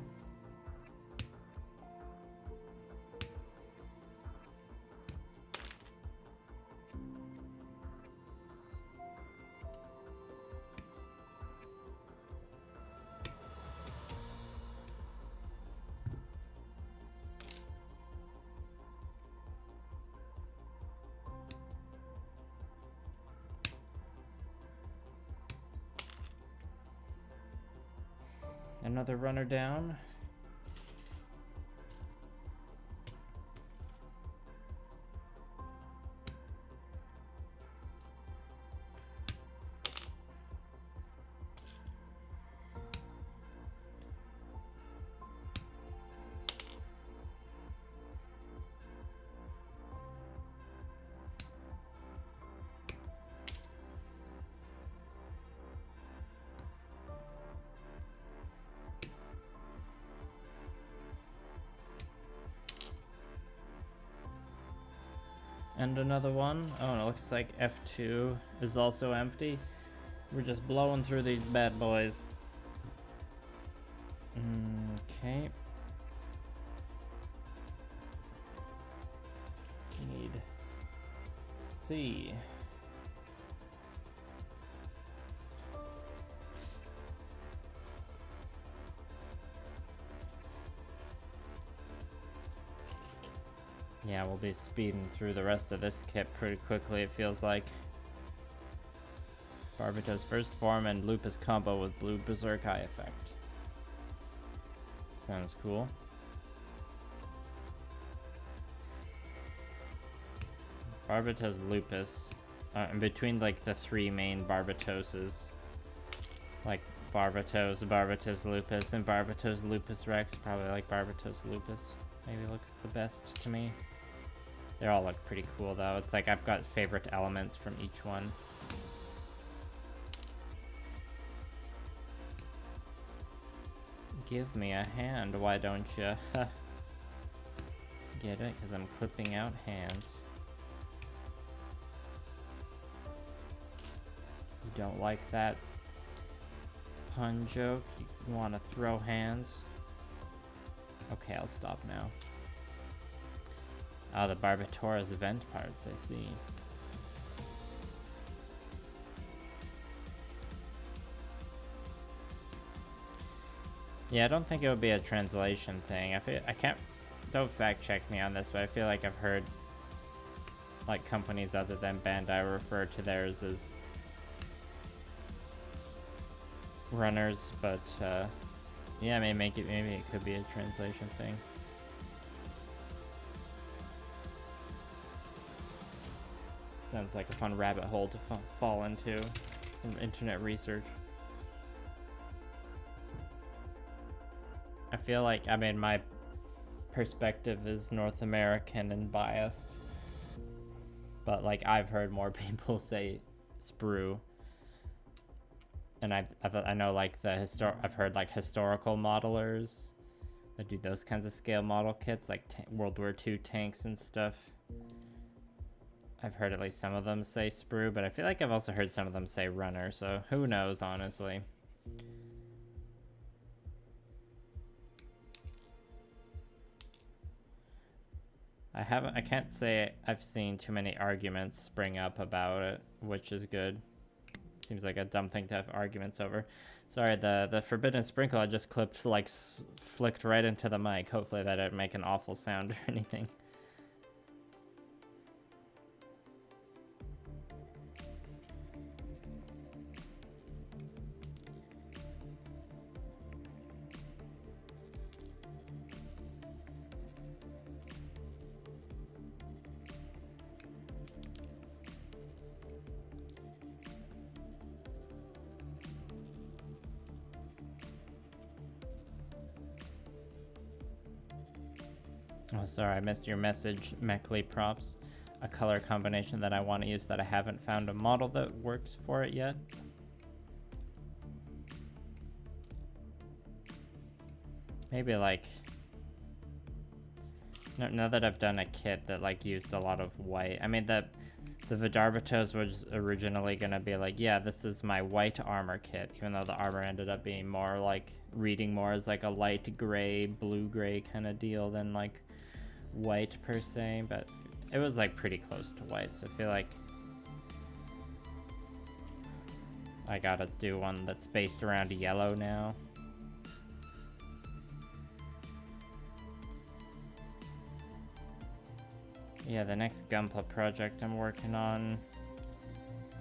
[SPEAKER 1] Another runner down. And another one. Oh, and it looks like F2 is also empty. We're just blowing through these bad boys. Okay. Need C. Yeah, we'll be speeding through the rest of this kit pretty quickly, it feels like. Barbatos first form and Lupus combo with blue Berserk Eye effect. Sounds cool. Barbatos Lupus. In between like the three main Barbatoses. Like Barbatos, Barbatos Lupus, and Barbatos Lupus Rex. Probably like Barbatos Lupus. Maybe looks the best to me. They all look pretty cool though. It's like I've got favorite elements from each one. Give me a hand, why don't you? Get it? Because I'm clipping out hands. You don't like that pun joke? You want to throw hands? Okay, I'll stop now. Oh, the Barbatora's event parts, I see. Yeah, I don't think it would be a translation thing. Don't fact check me on this, but I feel like I've heard like companies other than Bandai refer to theirs as runners, but yeah, maybe it could be a translation thing. Sounds like a fun rabbit hole to fall into. Some internet research. I feel like, I mean, my perspective is North American and biased. But, like, I've heard more people say sprue. And I know, like, I've heard, like, historical modelers that do those kinds of scale model kits, like World War II tanks and stuff. I've heard at least some of them say sprue, but I feel like I've also heard some of them say runner, so who knows, honestly. I can't say I've seen too many arguments spring up about it, which is good. Seems like a dumb thing to have arguments over. Sorry, the forbidden sprinkle I just clipped, like, flicked right into the mic. Hopefully that didn't make an awful sound or anything. Oh, sorry, I missed your message, Mechly Props. A color combination that I want to use that I haven't found a model that works for it yet. Maybe like... Now that I've done a kit that like used a lot of white. I mean, the Vidarbatos was originally going to be like, yeah, this is my white armor kit, even though the armor ended up being more like, reading more as like a light gray, blue-gray kind of deal than like white per se, but it was like pretty close to white, so I feel like I gotta do one that's based around yellow now. Yeah, the next Gunpla project I'm working on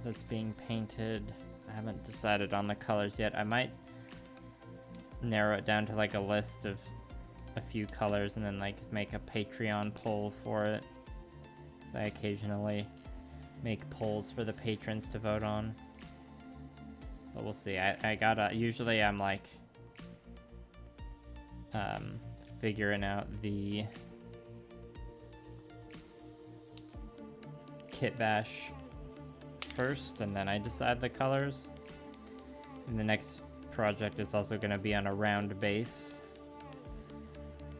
[SPEAKER 1] that's being painted, I haven't decided on the colors yet. I might narrow it down to like a list of a few colors and then like make a Patreon poll for it. So I occasionally make polls for the patrons to vote on. But we'll see. I gotta, usually I'm like figuring out the kit bash first and then I decide the colors. And the next project is also going to be on a round base,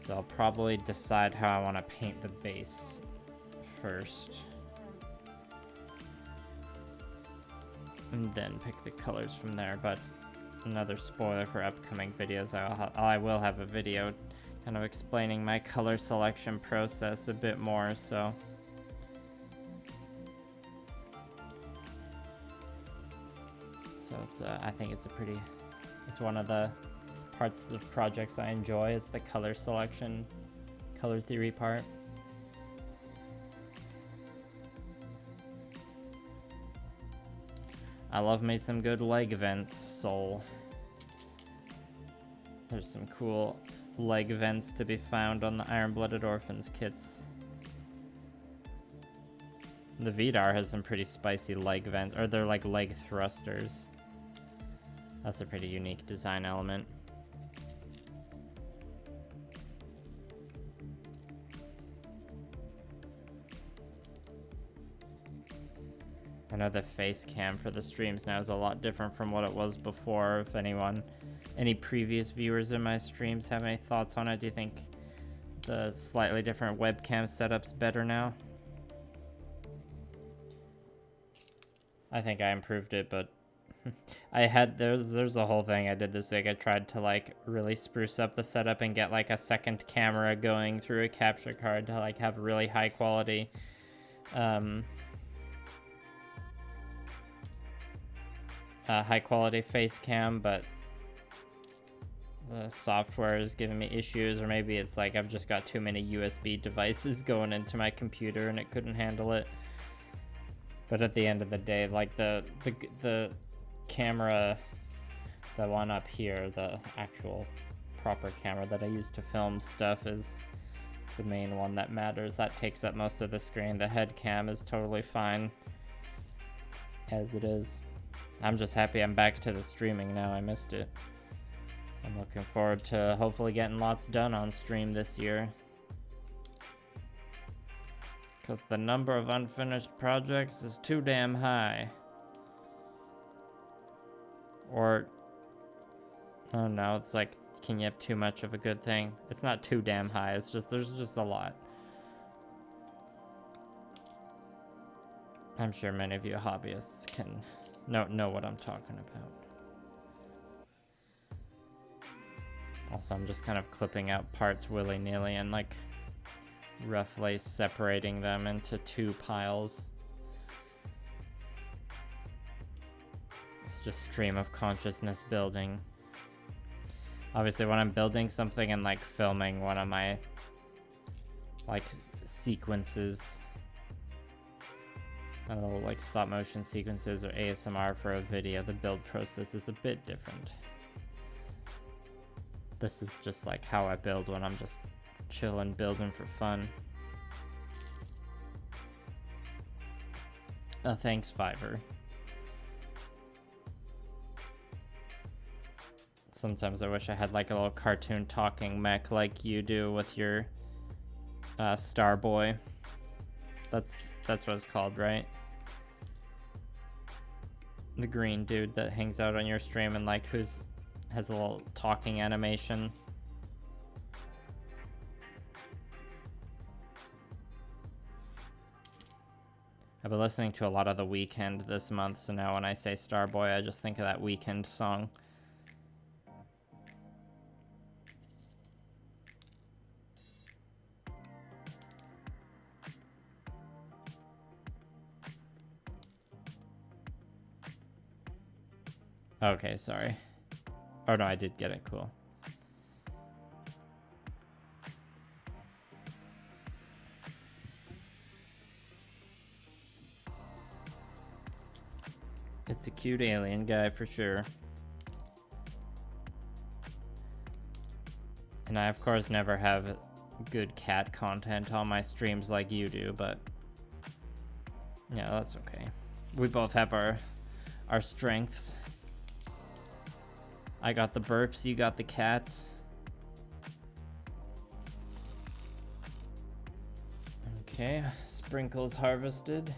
[SPEAKER 1] so I'll probably decide how I want to paint the base first and then pick the colors from there. But another spoiler for upcoming videos, I will have a video kind of explaining my color selection process a bit more, so it's I think it's it's one of the parts of projects I enjoy, is the color selection, color theory part. I love me some good leg vents, Soul. There's some cool leg vents to be found on the Iron-Blooded Orphans kits. The Vidar has some pretty spicy leg vents, or they're like leg thrusters. That's a pretty unique design element. I know the face cam for the streams now is a lot different from what it was before. If any previous viewers of my streams have any thoughts on it, do you think the slightly different webcam setup's better now? I think I improved it, but there's a whole thing I did this week. I tried to like really spruce up the setup and get like a second camera going through a capture card to like have really high quality face cam, but the software is giving me issues, or maybe it's like I've just got too many USB devices going into my computer and it couldn't handle it. But at the end of the day, like the camera, the one up here, the actual proper camera that I use to film stuff, is the main one that matters. That takes up most of the screen. The head cam is totally fine as it is. I'm just happy I'm back to the streaming now. I missed it. I'm looking forward to hopefully getting lots done on stream this year, because the number of unfinished projects is too damn high. Or, oh no, it's like, can you have too much of a good thing? It's not too damn high, it's just, there's just a lot. I'm sure many of you hobbyists can know what I'm talking about. Also, I'm just kind of clipping out parts willy-nilly and like roughly separating them into two piles. It's just stream of consciousness building. Obviously, when I'm building something and like filming one of my like sequences, a little like stop motion sequences or ASMR for a video, the build process is a bit different. This is just like how I build when I'm just chilling, building for fun. Oh, thanks, Fiverr. Sometimes I wish I had like a little cartoon talking mech like you do with your Starboy. That's what it's called, right? The green dude that hangs out on your stream and like has a little talking animation. I've been listening to a lot of The Weeknd this month, so now when I say Starboy, I just think of that Weeknd song. Okay, sorry. Oh no, I did get it, cool. It's a cute alien guy for sure. And I of course never have good cat content on my streams like you do, but yeah, that's okay. We both have our strengths. I got the burps, you got the cats. Okay, sprinkles harvested.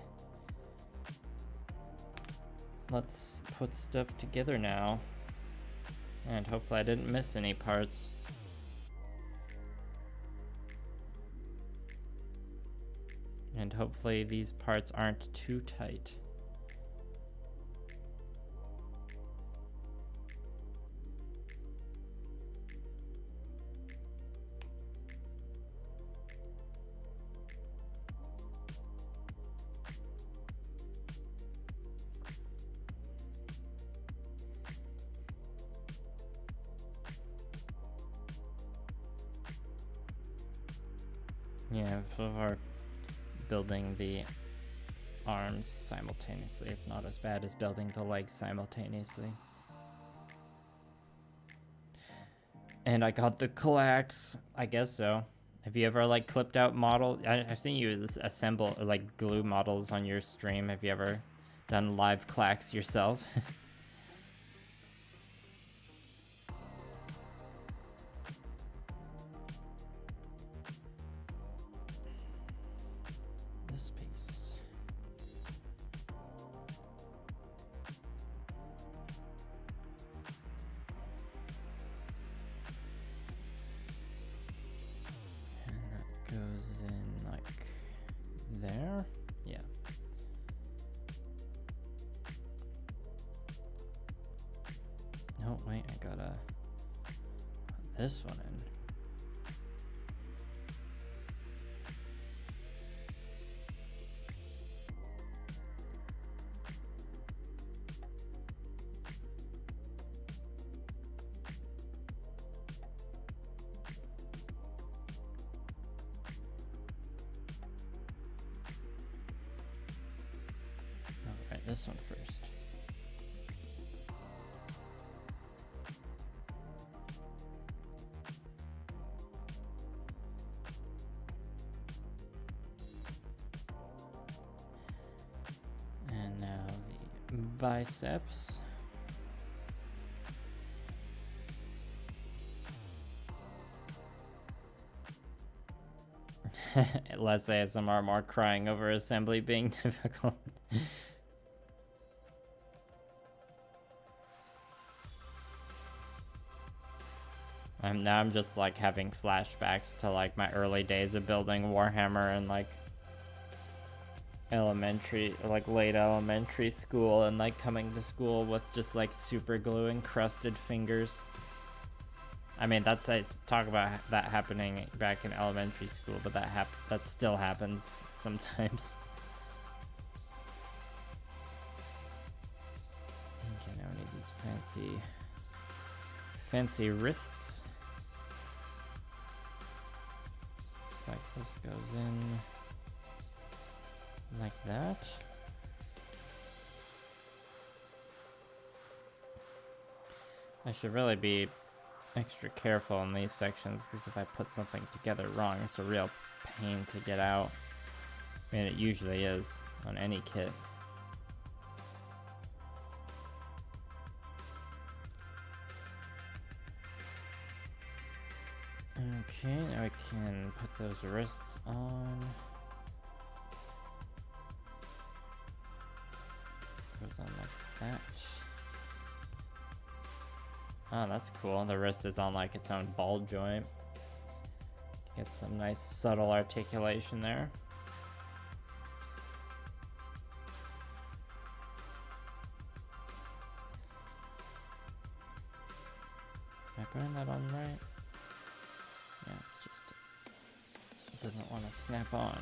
[SPEAKER 1] Let's put stuff together now. And hopefully I didn't miss any parts. And hopefully these parts aren't too tight. Yeah, so far building the arms simultaneously is not as bad as building the legs simultaneously. And I got the clacks, I guess so. Have you ever like clipped out model? I've seen you assemble or like glue models on your stream. Have you ever done live clacks yourself? This one in. All right, this one first. Biceps. Less ASMR, more crying over assembly being difficult. Now I'm just like having flashbacks to like my early days of building Warhammer and like elementary, like late elementary school, and like coming to school with just like super glue encrusted fingers. I mean, I talk about that happening back in elementary school, but that still happens sometimes. Okay, now I need these fancy wrists. Just like this goes in like that. I should really be extra careful in these sections, because if I put something together wrong, it's a real pain to get out. I mean, it usually is on any kit. Okay, now we can put those wrists on. Goes on like that. Oh, that's cool. The wrist is on like its own ball joint. Get some nice subtle articulation there. Am I putting that on right? Yeah, it's just, it doesn't want to snap on.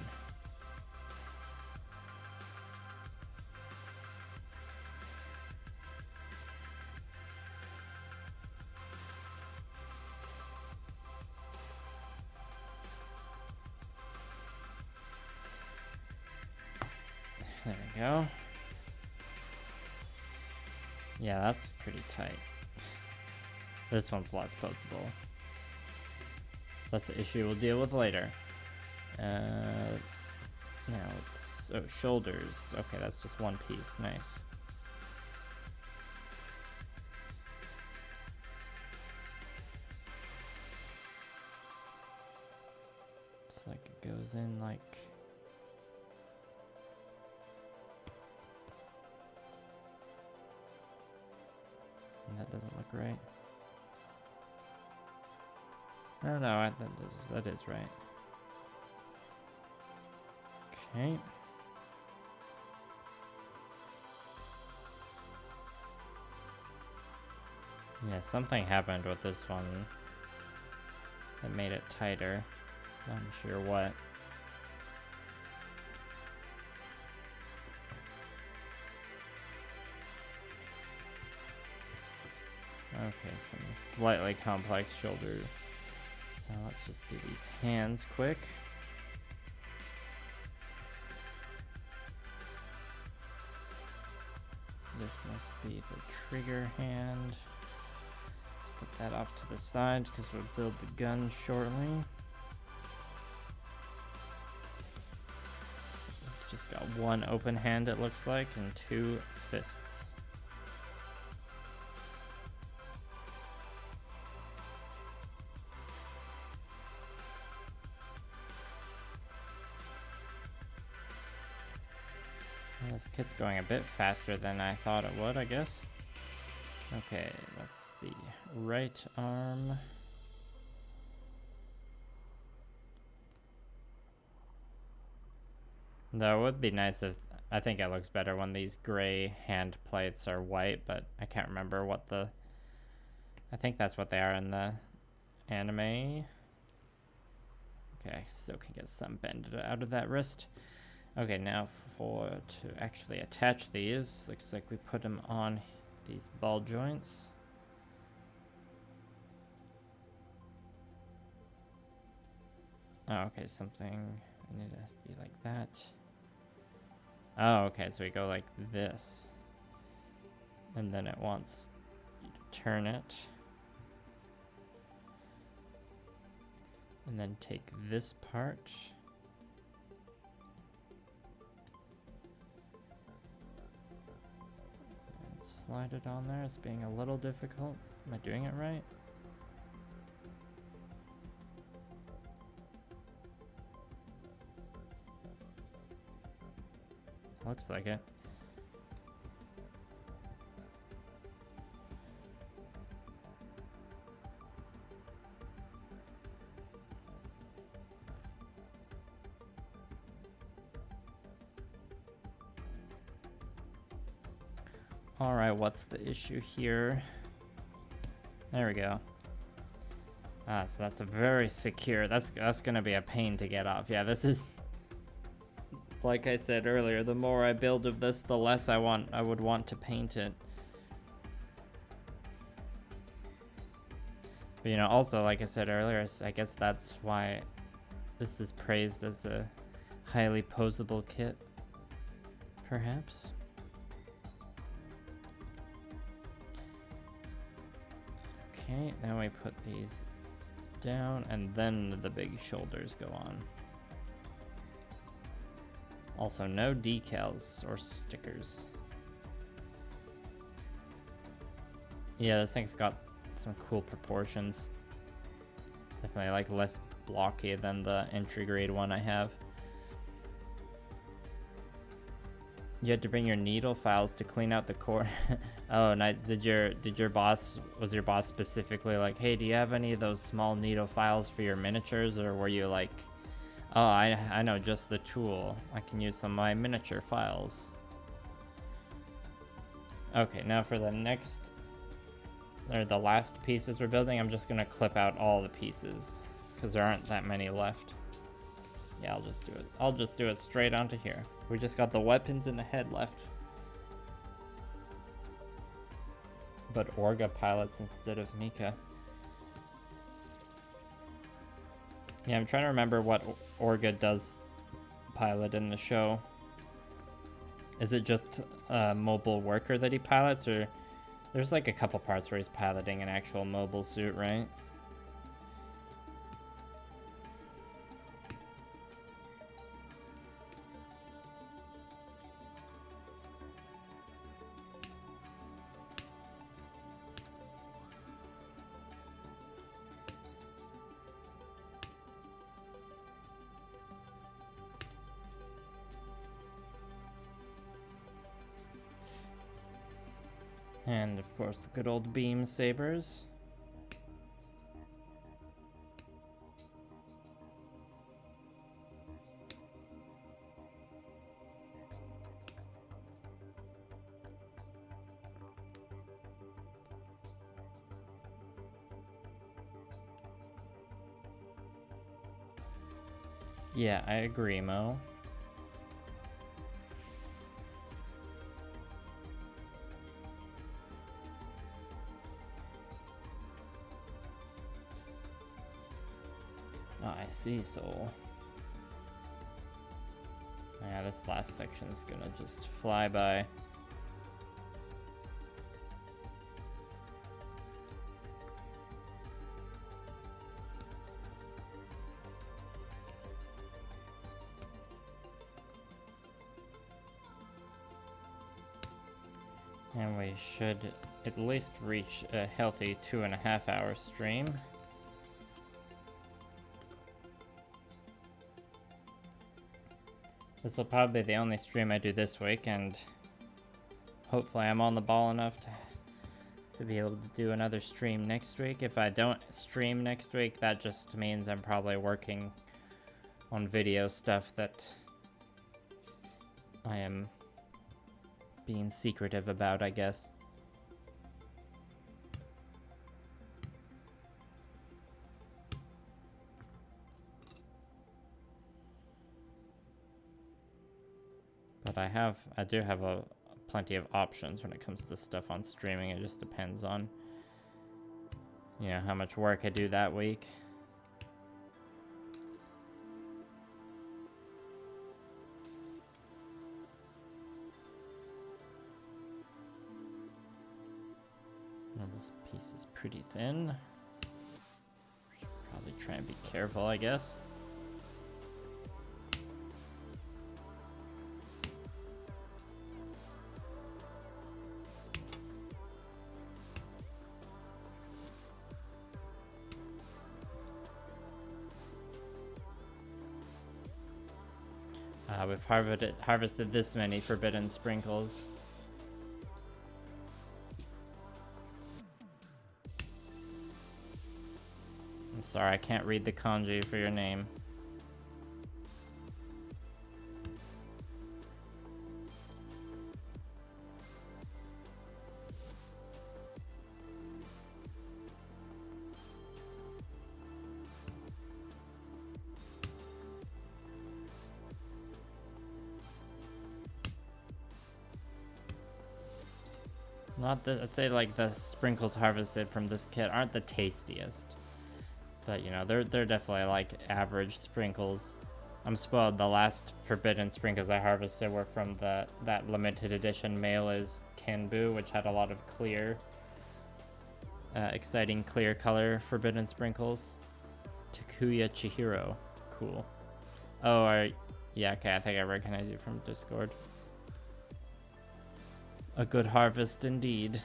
[SPEAKER 1] There we go. Yeah, that's pretty tight. This one's less posable. That's the issue we'll deal with later. Now it's, oh, shoulders. Okay, that's just one piece. Nice. It's like it goes in like... And that doesn't look right. No, that is right. Okay. Yeah, something happened with this one that made it tighter. Not sure what. Okay, some slightly complex shoulders. So let's just do these hands quick. So this must be the trigger hand. Put that off to the side because we'll build the gun shortly. Just got one open hand, it looks like, and two fists. This kit's going a bit faster than I thought it would, I guess. Okay, that's the right arm. Though it would be nice if, I think it looks better when these gray hand plates are white, but I can't remember what the, I think that's what they are in the anime. Okay, I still can get some bend out of that wrist. Okay, now to actually attach these, looks like we put them on these ball joints. Oh, okay, something, I need to be like that. Oh, okay, so we go like this. And then it wants you to turn it. And then take this part. Slide it on there. It's being a little difficult. Am I doing it right? Looks like it. Alright, what's the issue here? There we go. Ah, so that's a very secure. That's gonna be a pain to get off. Yeah, this is, like I said earlier, the more I build of this, the less I would want to paint it. But, you know, also, like I said earlier, I guess that's why this is praised as a highly posable kit, perhaps. Okay, now we put these down, and then the big shoulders go on. Also, no decals or stickers. Yeah, this thing's got some cool proportions. definitely like less blocky than the entry grade one I have. You had to bring your needle files to clean out the core. Oh, nice. Was your boss specifically like, hey, do you have any of those small needle files for your miniatures? Or were you like, oh, I know just the tool. I can use some of my miniature files. Okay, now for the next, or the last pieces we're building, I'm just gonna clip out all the pieces because there aren't that many left. Yeah, I'll just do it. I'll just do it straight onto here. We just got the weapons and the head left. But Orga pilots instead of Mika. Yeah, I'm trying to remember what Orga does pilot in the show. Is it just a mobile worker that he pilots, or there's like a couple parts where he's piloting an actual mobile suit, right? And of course, the good old beam sabers. Yeah, I agree, Mo. Oh, I see, so... yeah, this last section is gonna just fly by. And we should at least reach a healthy 2.5-hour stream. This will probably be the only stream I do this week, and hopefully I'm on the ball enough to be able to do another stream next week. If I don't stream next week, that just means I'm probably working on video stuff that I am being secretive about, I guess. But I do have plenty of options when it comes to stuff on streaming. It just depends on, you know, how much work I do that week. And this piece is pretty thin. Should probably try and be careful, I guess. We've harvested this many forbidden sprinkles. I'm sorry, I can't read the kanji for your name. Not the, I'd say like the sprinkles harvested from this kit aren't the tastiest, but you know, they're definitely like average sprinkles. I'm spoiled. The last forbidden sprinkles I harvested were from that limited edition Mele's Kenbu, which had a lot of clear, exciting clear color forbidden sprinkles. Takuya Chihiro, cool. Oh, yeah, okay, I think I recognize you from Discord. A good harvest indeed.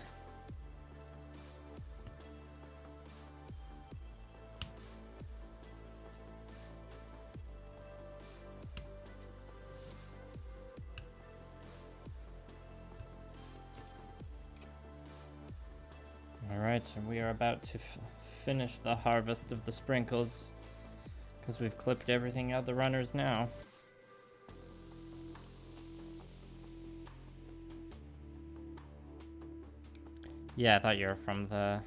[SPEAKER 1] Alright, and we are about to finish the harvest of the sprinkles, because we've clipped everything out the runners now. Yeah, I thought you were from the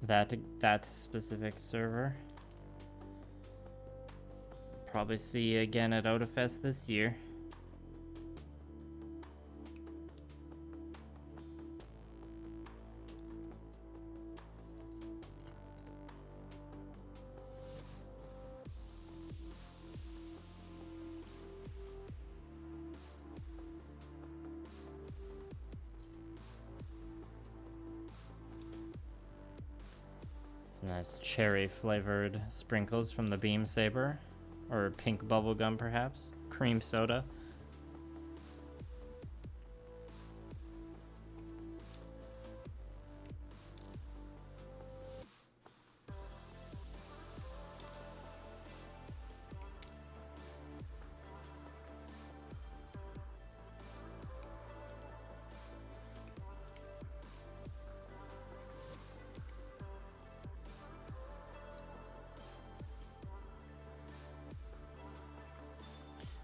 [SPEAKER 1] that specific server. Probably see you again at Otafest this year. Some nice cherry flavored sprinkles from the Beam Saber, or pink bubblegum perhaps, cream soda.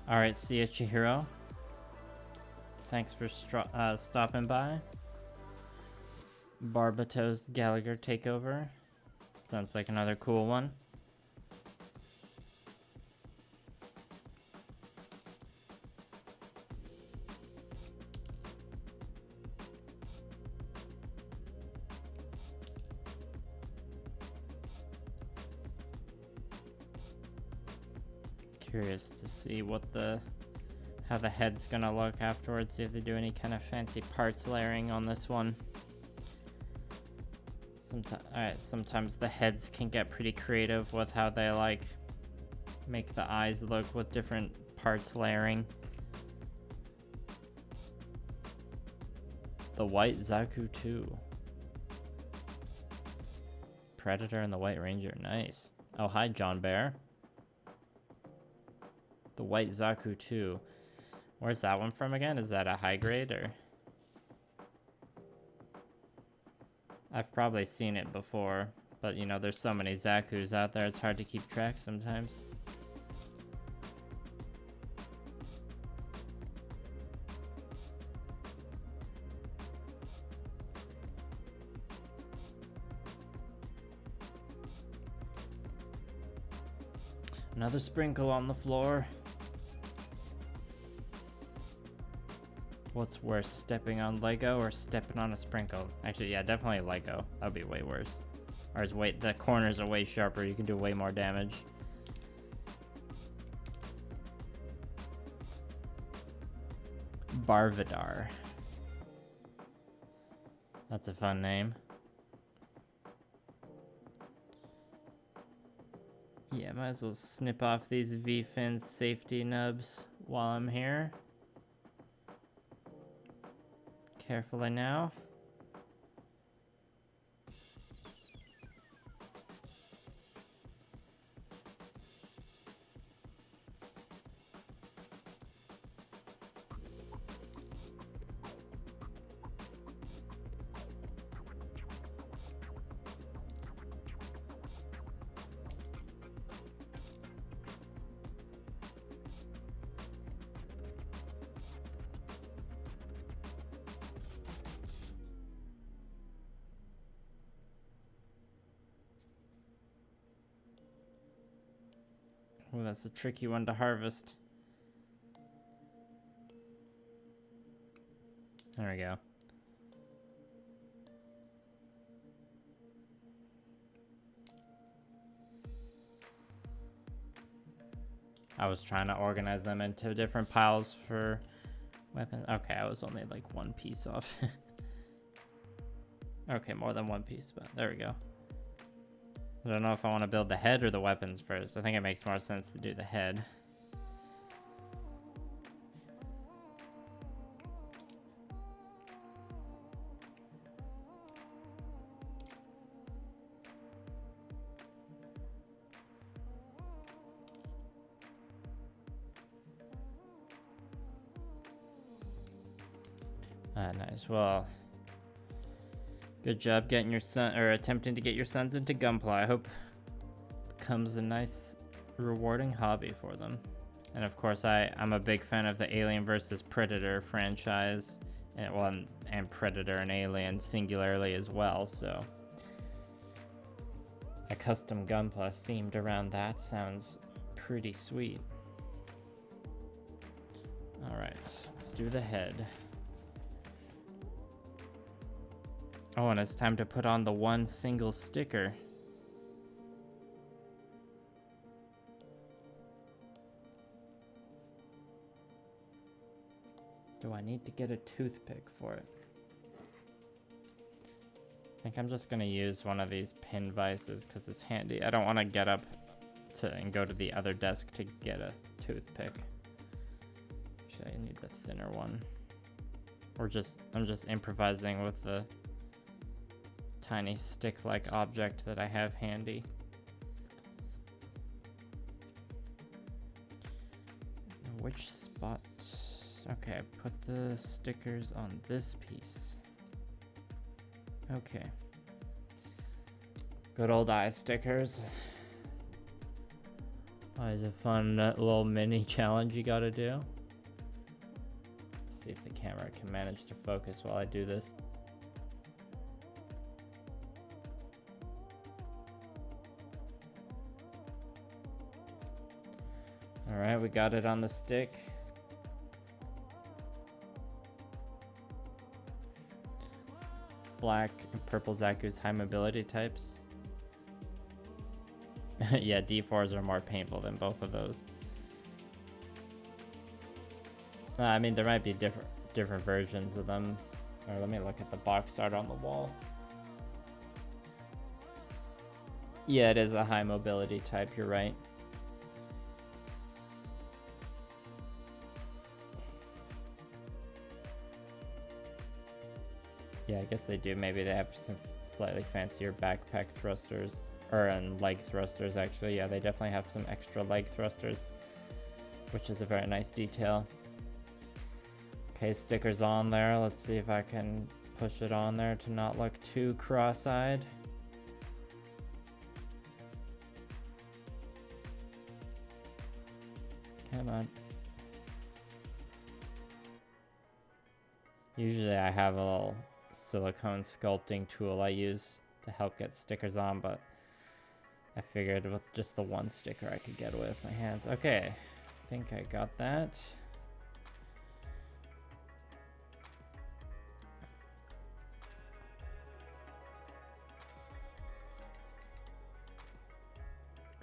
[SPEAKER 1] Alright, see ya, Chihiro. Thanks for stopping by. Barbato's Gallagher takeover. Sounds like another cool one. Curious to see what how the head's gonna look afterwards, see if they do any kind of fancy parts layering on this one. Sometimes the heads can get pretty creative with how they like make the eyes look with different parts layering. The White Zaku 2. Predator and the White Ranger, nice. Oh, hi John Bear. The White Zaku 2. Where's that one from again? Is that a high grade or? I've probably seen it before, but you know, there's so many Zakus out there, it's hard to keep track sometimes. Another sprinkle on the floor. What's worse, stepping on Lego or stepping on a sprinkle? Actually, yeah, definitely Lego. That would be way worse. Or the corners are way sharper, you can do way more damage. Barvidar. That's a fun name. Yeah, might as well snip off these V-fin safety nubs while I'm here. Carefully now. Oh, that's a tricky one to harvest. There we go. I was trying to organize them into different piles for weapons. Okay, I was only like one piece off. Okay, more than one piece, but there we go. I don't know if I want to build the head or the weapons first. I think it makes more sense to do the head. Nice. Well, Good job getting your son, or attempting to get your sons into gunpla. I hope it becomes a nice, rewarding hobby for them. And of course, I'm a big fan of the Alien vs. Predator franchise, and Predator and Alien singularly as well, so a custom gunpla themed around that sounds pretty sweet. Alright, let's do the head. Oh, and it's time to put on the one single sticker. Do I need to get a toothpick for it? I think I'm just gonna use one of these pin vices because it's handy. I don't want to get up and go to the other desk to get a toothpick. Actually, I need the thinner one. Or I'm just improvising with the tiny stick-like object that I have handy. Which spot? Okay, put the stickers on this piece. Okay. Good old eye stickers. Always a fun little mini challenge you gotta do. See if the camera can manage to focus while I do this. Alright, we got it on the stick. Black and purple Zaku's high mobility types. Yeah, D4s are more painful than both of those. I mean, there might be different versions of them. Or let me look at the box art on the wall. Yeah, it is a high mobility type, you're right. Yeah, I guess they do. Maybe they have some slightly fancier backpack thrusters, or leg thrusters actually. Yeah, they definitely have some extra leg thrusters, which is a very nice detail. Okay, stickers on there. Let's see if I can push it on there to not look too cross-eyed. Come on. Usually I have a little silicone sculpting tool I use to help get stickers on, but I figured with just the one sticker I could get away with my hands. Okay, I think I got that.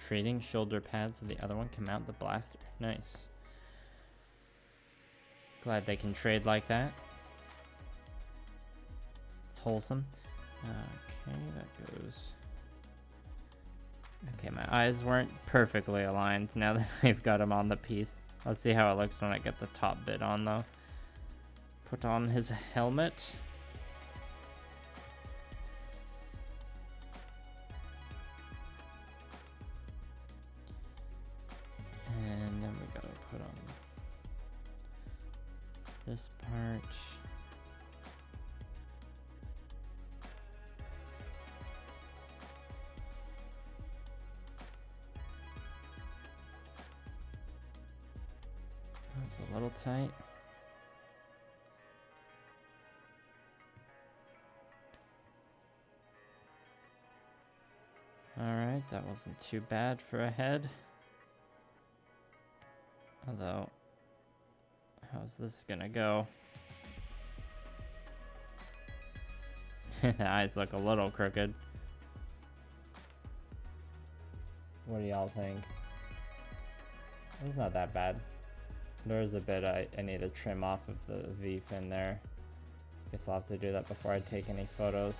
[SPEAKER 1] Trading shoulder pads so the other one can mount the blaster. Nice. Glad they can trade like that. It's wholesome. Okay, that goes. Okay, my eyes weren't perfectly aligned now that I've got him on the piece. Let's see how it looks when I get the top bit on though. Put on his helmet. And then we gotta put on this part. That's a little tight. Alright, that wasn't too bad for a head. Although, how's this gonna go? The eyes look a little crooked. What do y'all think? It's not that bad. There's a bit I need to trim off of the V fin there. Guess I'll have to do that before I take any photos.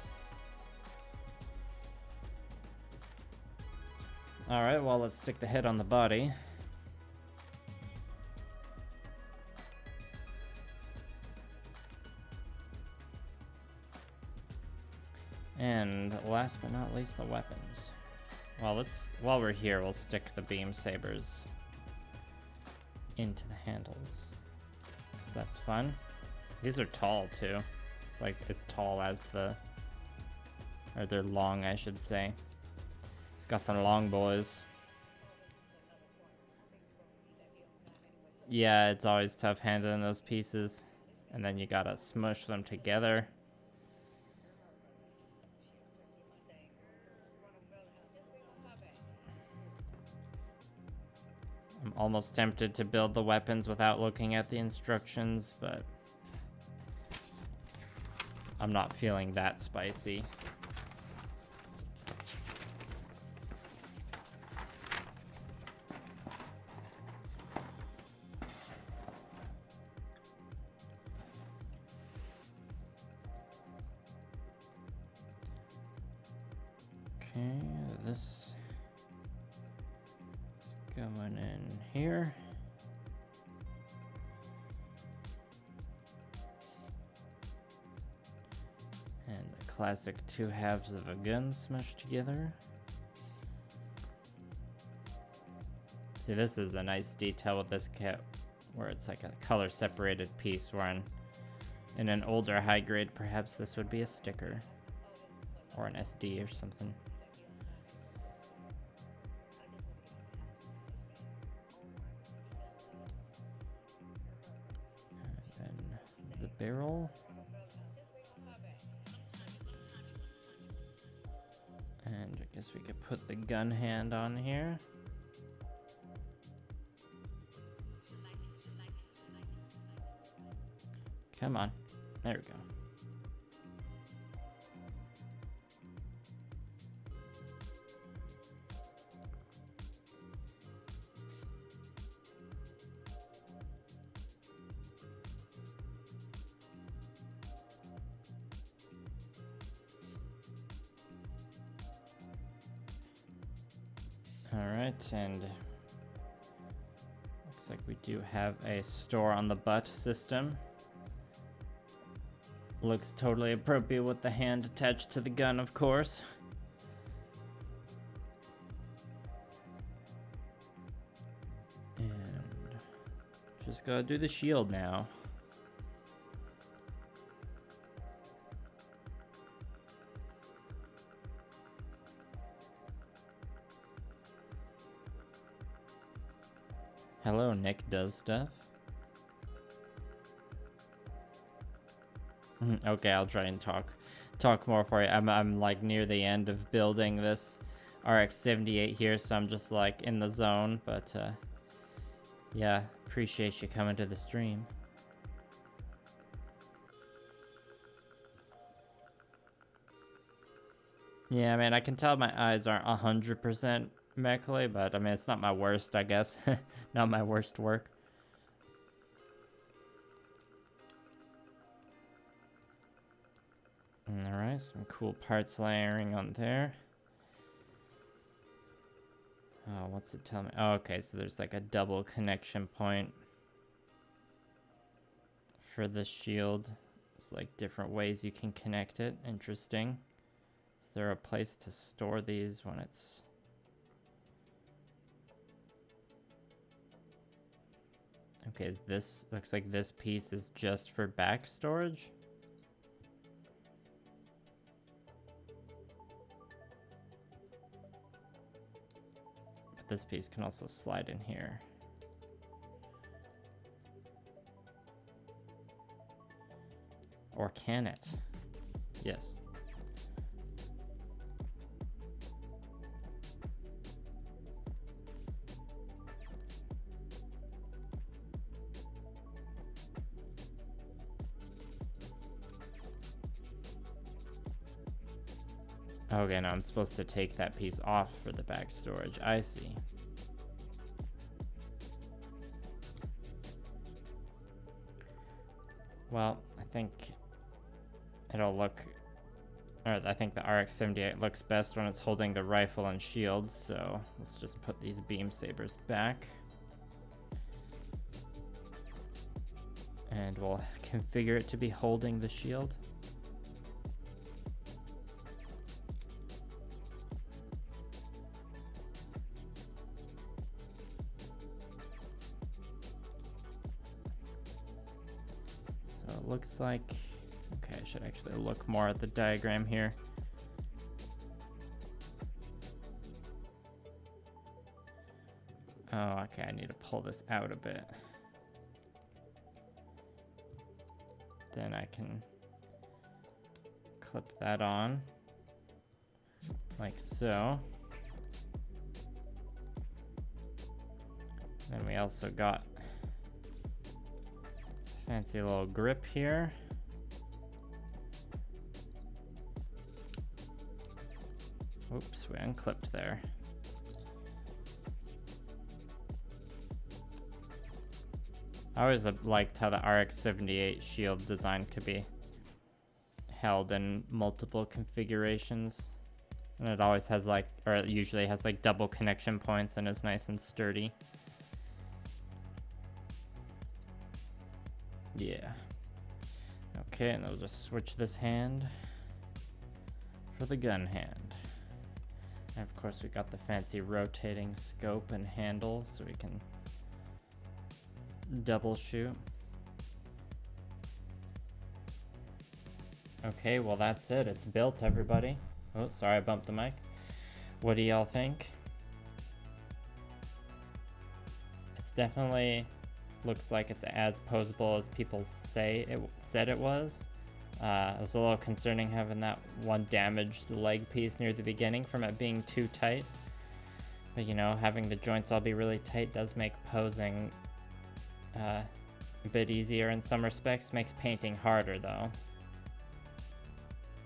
[SPEAKER 1] Alright, well, let's stick the head on the body. And last but not least, the weapons. Well, while we're here, we'll stick the beam sabers into the handles, because that's fun. These are tall too. It's like as tall as the Or they're long, I should say. He's got some long boys. Yeah, it's always tough handling those pieces. And then you gotta smush them together. I'm almost tempted to build the weapons without looking at the instructions, but I'm not feeling that spicy. Okay, this is going in here. And the classic 2 halves of a gun smushed together. See, this is a nice detail with this kit, where it's like a color separated piece, where in an older high grade, perhaps this would be a sticker or an SD or something. And then the barrel. And I guess we could put the gun hand on here. Come on. There we go. All right, and looks like we do have a store on the butt system. Looks totally appropriate with the hand attached to the gun, of course. And just gotta do the shield now. Hello, Nick does stuff. Okay, I'll try and talk more for you. I'm like near the end of building this RX-78 here, so I'm just like in the zone, but yeah, appreciate you coming to the stream. Yeah, I mean, I can tell my eyes aren't 100% mechly, but I mean, it's not my worst, I guess. Not my worst work. Alright, some cool parts layering on there. Oh, what's it tell me? Oh, okay, so there's like a double connection point for the shield. It's like different ways you can connect it. Interesting. Is there a place to store these when it's... Okay, is this... Looks like this piece is just for back storage? But this piece can also slide in here. Or can it? Yes. Okay, now I'm supposed to take that piece off for the back storage. I see. Well, I think it'll look... Or I think the RX-78 looks best when it's holding the rifle and shield, so let's just put these beam sabers back. And we'll configure it to be holding the shield. Looks like, okay, I should actually look more at the diagram here. Oh, okay, I need to pull this out a bit. Then I can clip that on, like so. Then we also got fancy little grip here. Oops, we unclipped there. I always liked how the RX-78 shield design could be held in multiple configurations. And it always has like, or it usually has like double connection points and is nice and sturdy. Yeah. Okay, and I'll just switch this hand for the gun hand. And of course we got the fancy rotating scope and handle so we can double shoot. Okay, well that's it. It's built, everybody. Oh, sorry, I bumped the mic. What do y'all think? It's definitely looks like it's as posable as people said it was. It was a little concerning having that one damaged leg piece near the beginning from it being too tight. But you know, having the joints all be really tight does make posing a bit easier in some respects. Makes painting harder though.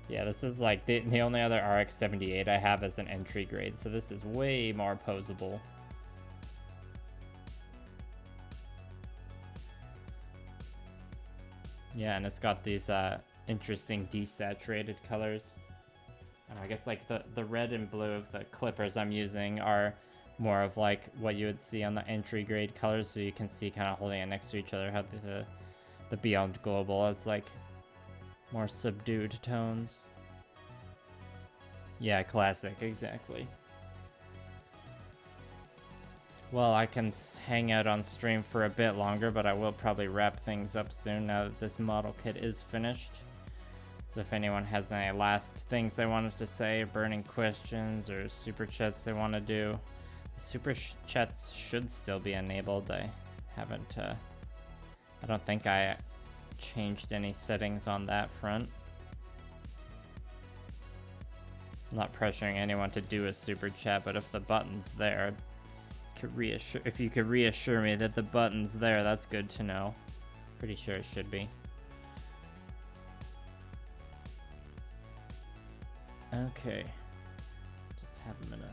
[SPEAKER 1] Yeah, this is like the only other RX-78 I have as an entry grade, so this is way more posable. Yeah, and it's got these interesting desaturated colors. And I guess like the red and blue of the clippers I'm using are more of like what you would see on the entry grade colors, so you can see kind of holding it next to each other how the Beyond Global is like more subdued tones. Yeah, classic, exactly. Well, I can hang out on stream for a bit longer, but I will probably wrap things up soon now that this model kit is finished. So if anyone has any last things they wanted to say, burning questions, or super chats they want to do, the super chats should still be enabled. I haven't, I don't think I changed any settings on that front. I'm not pressuring anyone to do a super chat, but if the button's there, if you could reassure me that the button's there, that's good to know. Pretty sure it should be. Okay. Just have them in a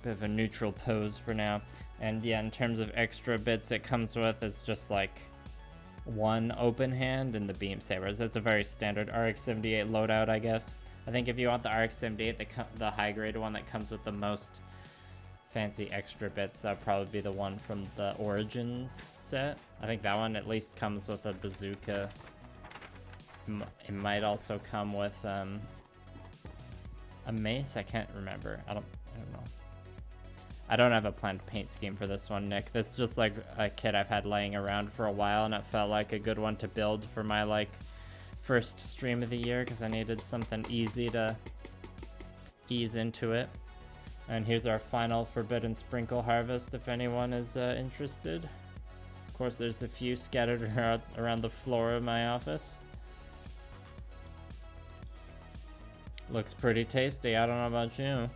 [SPEAKER 1] bit of a neutral pose for now. And yeah, in terms of extra bits it comes with, it's just like one open hand and the beam sabers. It's a very standard RX-78 loadout, I guess. I think if you want the RX-78, the high grade one that comes with the most fancy extra bits, that'd probably be the one from the Origins set. I think that one at least comes with a bazooka. It might also come with a mace. I can't remember. I don't know. I don't have a planned paint scheme for this one, Nick. This is just like a kit I've had laying around for a while, and it felt like a good one to build for my like first stream of the year because I needed something easy to ease into it. And here's our final Forbidden Sprinkle harvest if anyone is interested. Of course, there's a few scattered around the floor of my office. Looks pretty tasty. I don't know about you.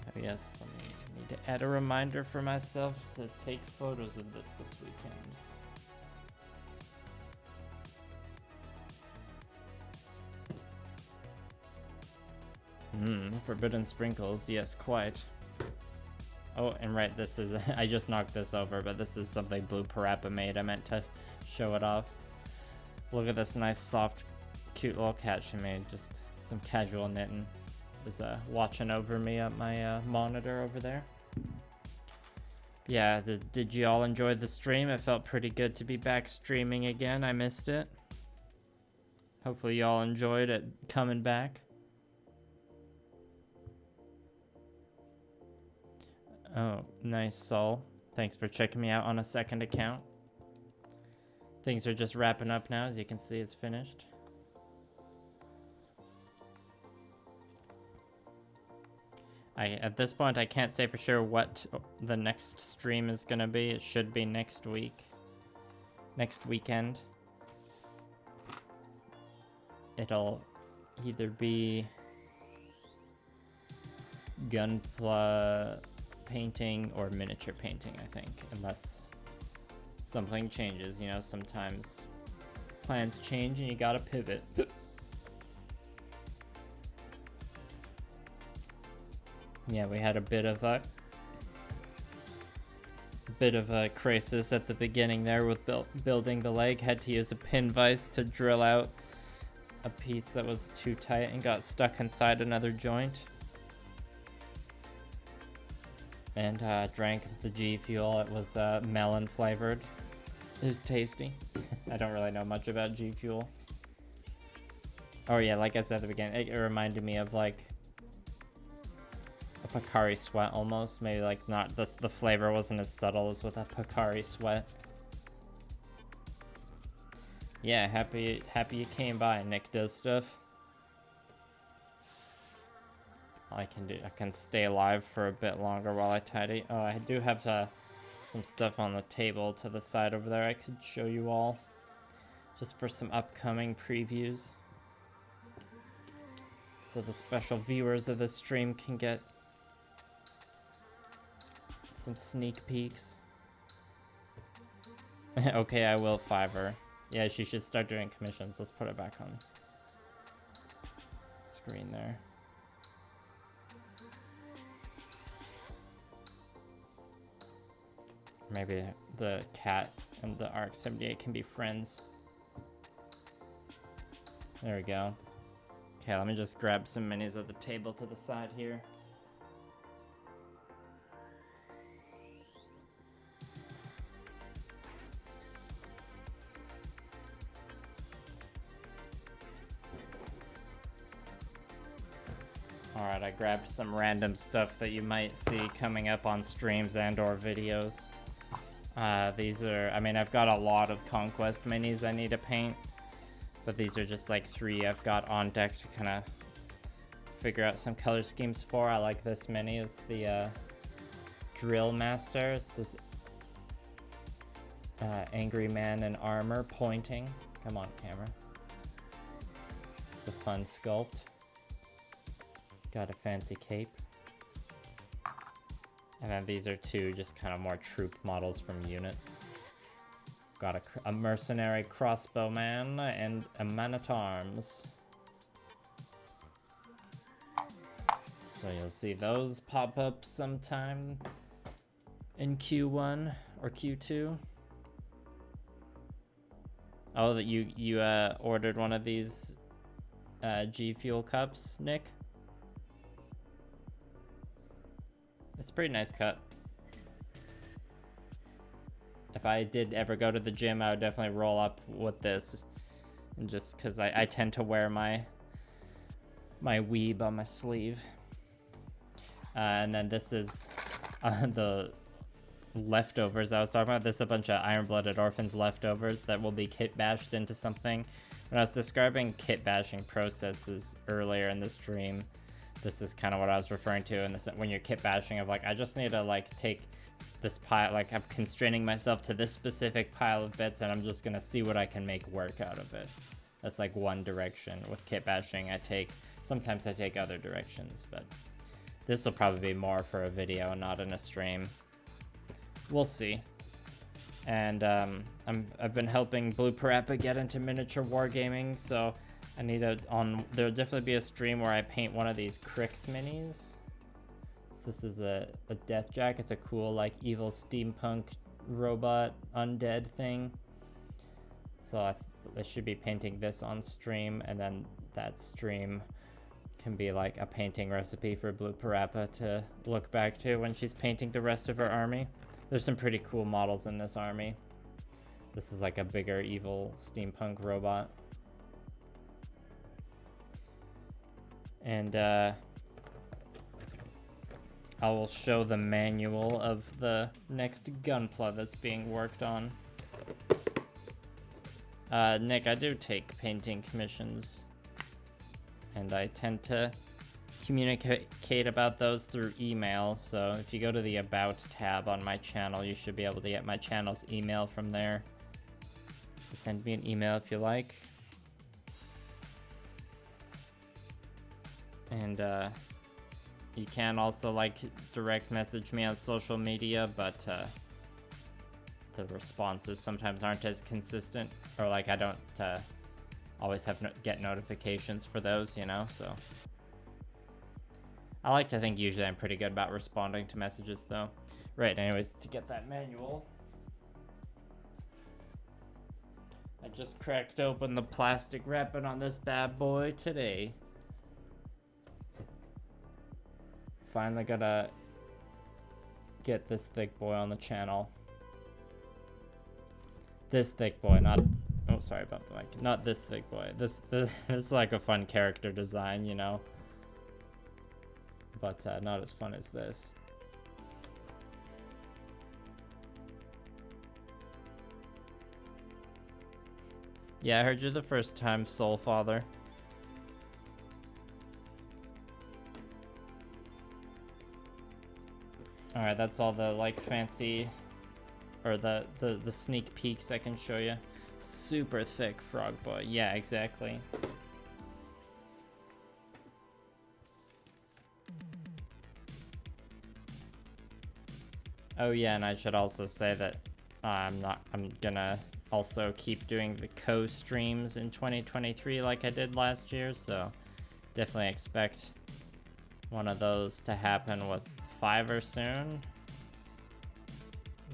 [SPEAKER 1] Oh, yes, let me need to add a reminder for myself to take photos of this weekend. Forbidden sprinkles, yes, quite. Oh, and right, this is, I just knocked this over, but this is something Blue Parappa made. I meant to show it off. Look at this nice, soft, cute little cat she made. Just some casual knitting. Was watching over me at my monitor over there. Yeah, did you all enjoy the stream? It felt pretty good to be back streaming again. I missed it. Hopefully y'all enjoyed it coming back. Oh, nice, Saul. Thanks for checking me out on a second account. Things are just wrapping up now. As you can see, it's finished. At this point, I can't say for sure what the next stream is gonna be. It should be next week. Next weekend. It'll either be gunpla painting or miniature painting, I think, unless something changes. You know, sometimes plans change and you gotta pivot. Yeah, we had a bit of a crisis at the beginning there with building the leg. Had to use a pin vise to drill out a piece that was too tight and got stuck inside another joint. And drank the G Fuel. It was melon flavored. It was tasty. I don't really know much about G Fuel. Oh yeah, like I said at the beginning, it reminded me of like a Pocari Sweat almost. Maybe like not the flavor wasn't as subtle as with a Pocari Sweat. Yeah, happy you came by. Nick does stuff. I can stay alive for a bit longer while I tidy. Oh, I do have some stuff on the table to the side over there I could show you all, just for some upcoming previews, so the special viewers of this stream can get some sneak peeks. Okay, I will Fiverr. Yeah, she should start doing commissions. Let's put it back on screen there. Maybe the cat and the RX-78 can be friends. There we go. Okay, let me just grab some minis at the table to the side here. Alright, I grabbed some random stuff that you might see coming up on streams and or videos. These are, I mean, I've got a lot of Conquest minis I need to paint, but these are just like 3 I've got on deck to kind of figure out some color schemes for. I like this mini. It's the Drill Master. It's this angry man in armor pointing. Come on, camera. It's a fun sculpt. Got a fancy cape. And then these are 2 just kind of more troop models from units. Got a mercenary crossbowman and a man-at-arms. So you'll see those pop up sometime in Q1 or Q2. Oh, that you ordered one of these G Fuel cups, Nick? It's a pretty nice cup. If I did ever go to the gym, I would definitely roll up with this. And just because I tend to wear my weeb on my sleeve. And then this is the leftovers I was talking about. This is a bunch of Iron-Blooded Orphans leftovers that will be kit bashed into something. When I was describing kit bashing processes earlier in the stream, this is kind of what I was referring to. And when you're kit bashing of like, I just need to like take this pile, like I'm constraining myself to this specific pile of bits and I'm just gonna see what I can make work out of it. That's like one direction. With kit bashing, sometimes I take other directions, but this will probably be more for a video, not in a stream. We'll see. And I've been helping Blue Parappa get into miniature wargaming, so I need there'll definitely be a stream where I paint one of these Crix minis. So this is a Deathjack. It's a cool like evil steampunk robot undead thing. So I should be painting this on stream, and then that stream can be like a painting recipe for Blue Parappa to look back to when she's painting the rest of her army. There's some pretty cool models in this army. This is like a bigger evil steampunk robot. And I will show the manual of the next gunpla that's being worked on. Nick, I do take painting commissions, and I tend to communicate about those through email. So if you go to the About tab on my channel, you should be able to get my channel's email from there. So send me an email if you like. And you can also like direct message me on social media, but the responses sometimes aren't as consistent, or like I don't always have get notifications for those, you know, so. I like to think usually I'm pretty good about responding to messages though. Right, anyways, to get that manual, I just cracked open the plastic wrapping on this bad boy today. Finally gotta get this thick boy on the channel. This thick boy, not, oh sorry about the mic, not this thick boy. This is like a fun character design, you know, but not as fun as this. Yeah, I heard you the first time, Soul Father. Alright, that's all the like fancy, or the sneak peeks I can show you. Super thick frog boy. Yeah, exactly. Oh yeah, and I should also say that I'm gonna also keep doing the co-streams in 2023 like I did last year, so definitely expect one of those to happen with Fiverr soon.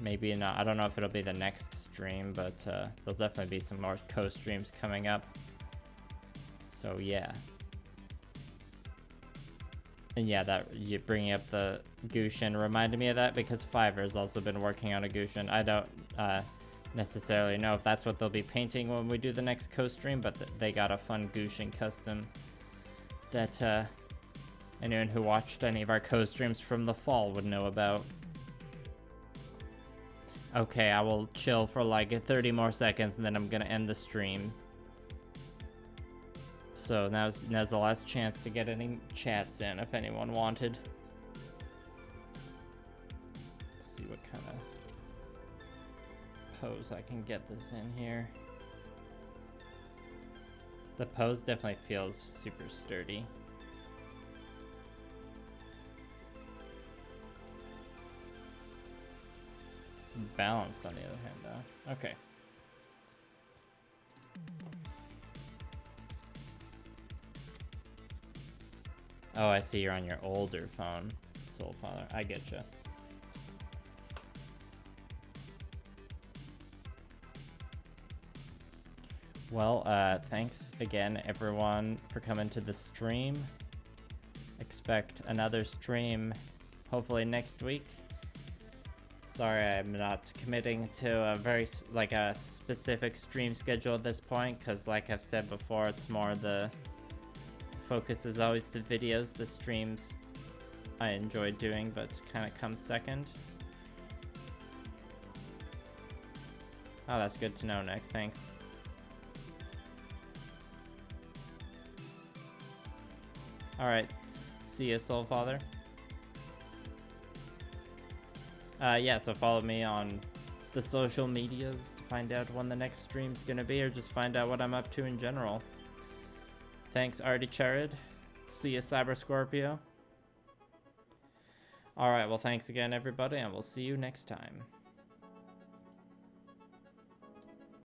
[SPEAKER 1] Maybe not, I don't know if it'll be the next stream, but there'll definitely be some more co-streams coming up. So yeah. And yeah, that you bringing up the Gushin reminded me of that, because Fiverr's also been working on a Gushin. I don't necessarily know if that's what they'll be painting when we do the next co-stream, but they got a fun Gushin custom that anyone who watched any of our co-streams from the fall would know about. Okay, I will chill for like 30 more seconds and then I'm gonna end the stream. So now's the last chance to get any chats in if anyone wanted. Let's see what kind of pose I can get this in here. The pose definitely feels super sturdy. Balanced on the other hand though. Okay. Oh, I see you're on your older phone, Soul Father. I getcha. Well, thanks again, everyone, for coming to the stream. Expect another stream, hopefully next week. Sorry, I'm not committing to a very, like, a specific stream schedule at this point, because like I've said before, it's more the focus is always the videos. The streams I enjoy doing, but kind of comes second. Oh, that's good to know, Nick. Thanks. Alright, see ya, Soul Father. Yeah, so follow me on the social medias to find out when the next stream's gonna be, or just find out what I'm up to in general. Thanks, Artie Charid. See ya, Cyber Scorpio. Alright, well, thanks again, everybody, and we'll see you next time.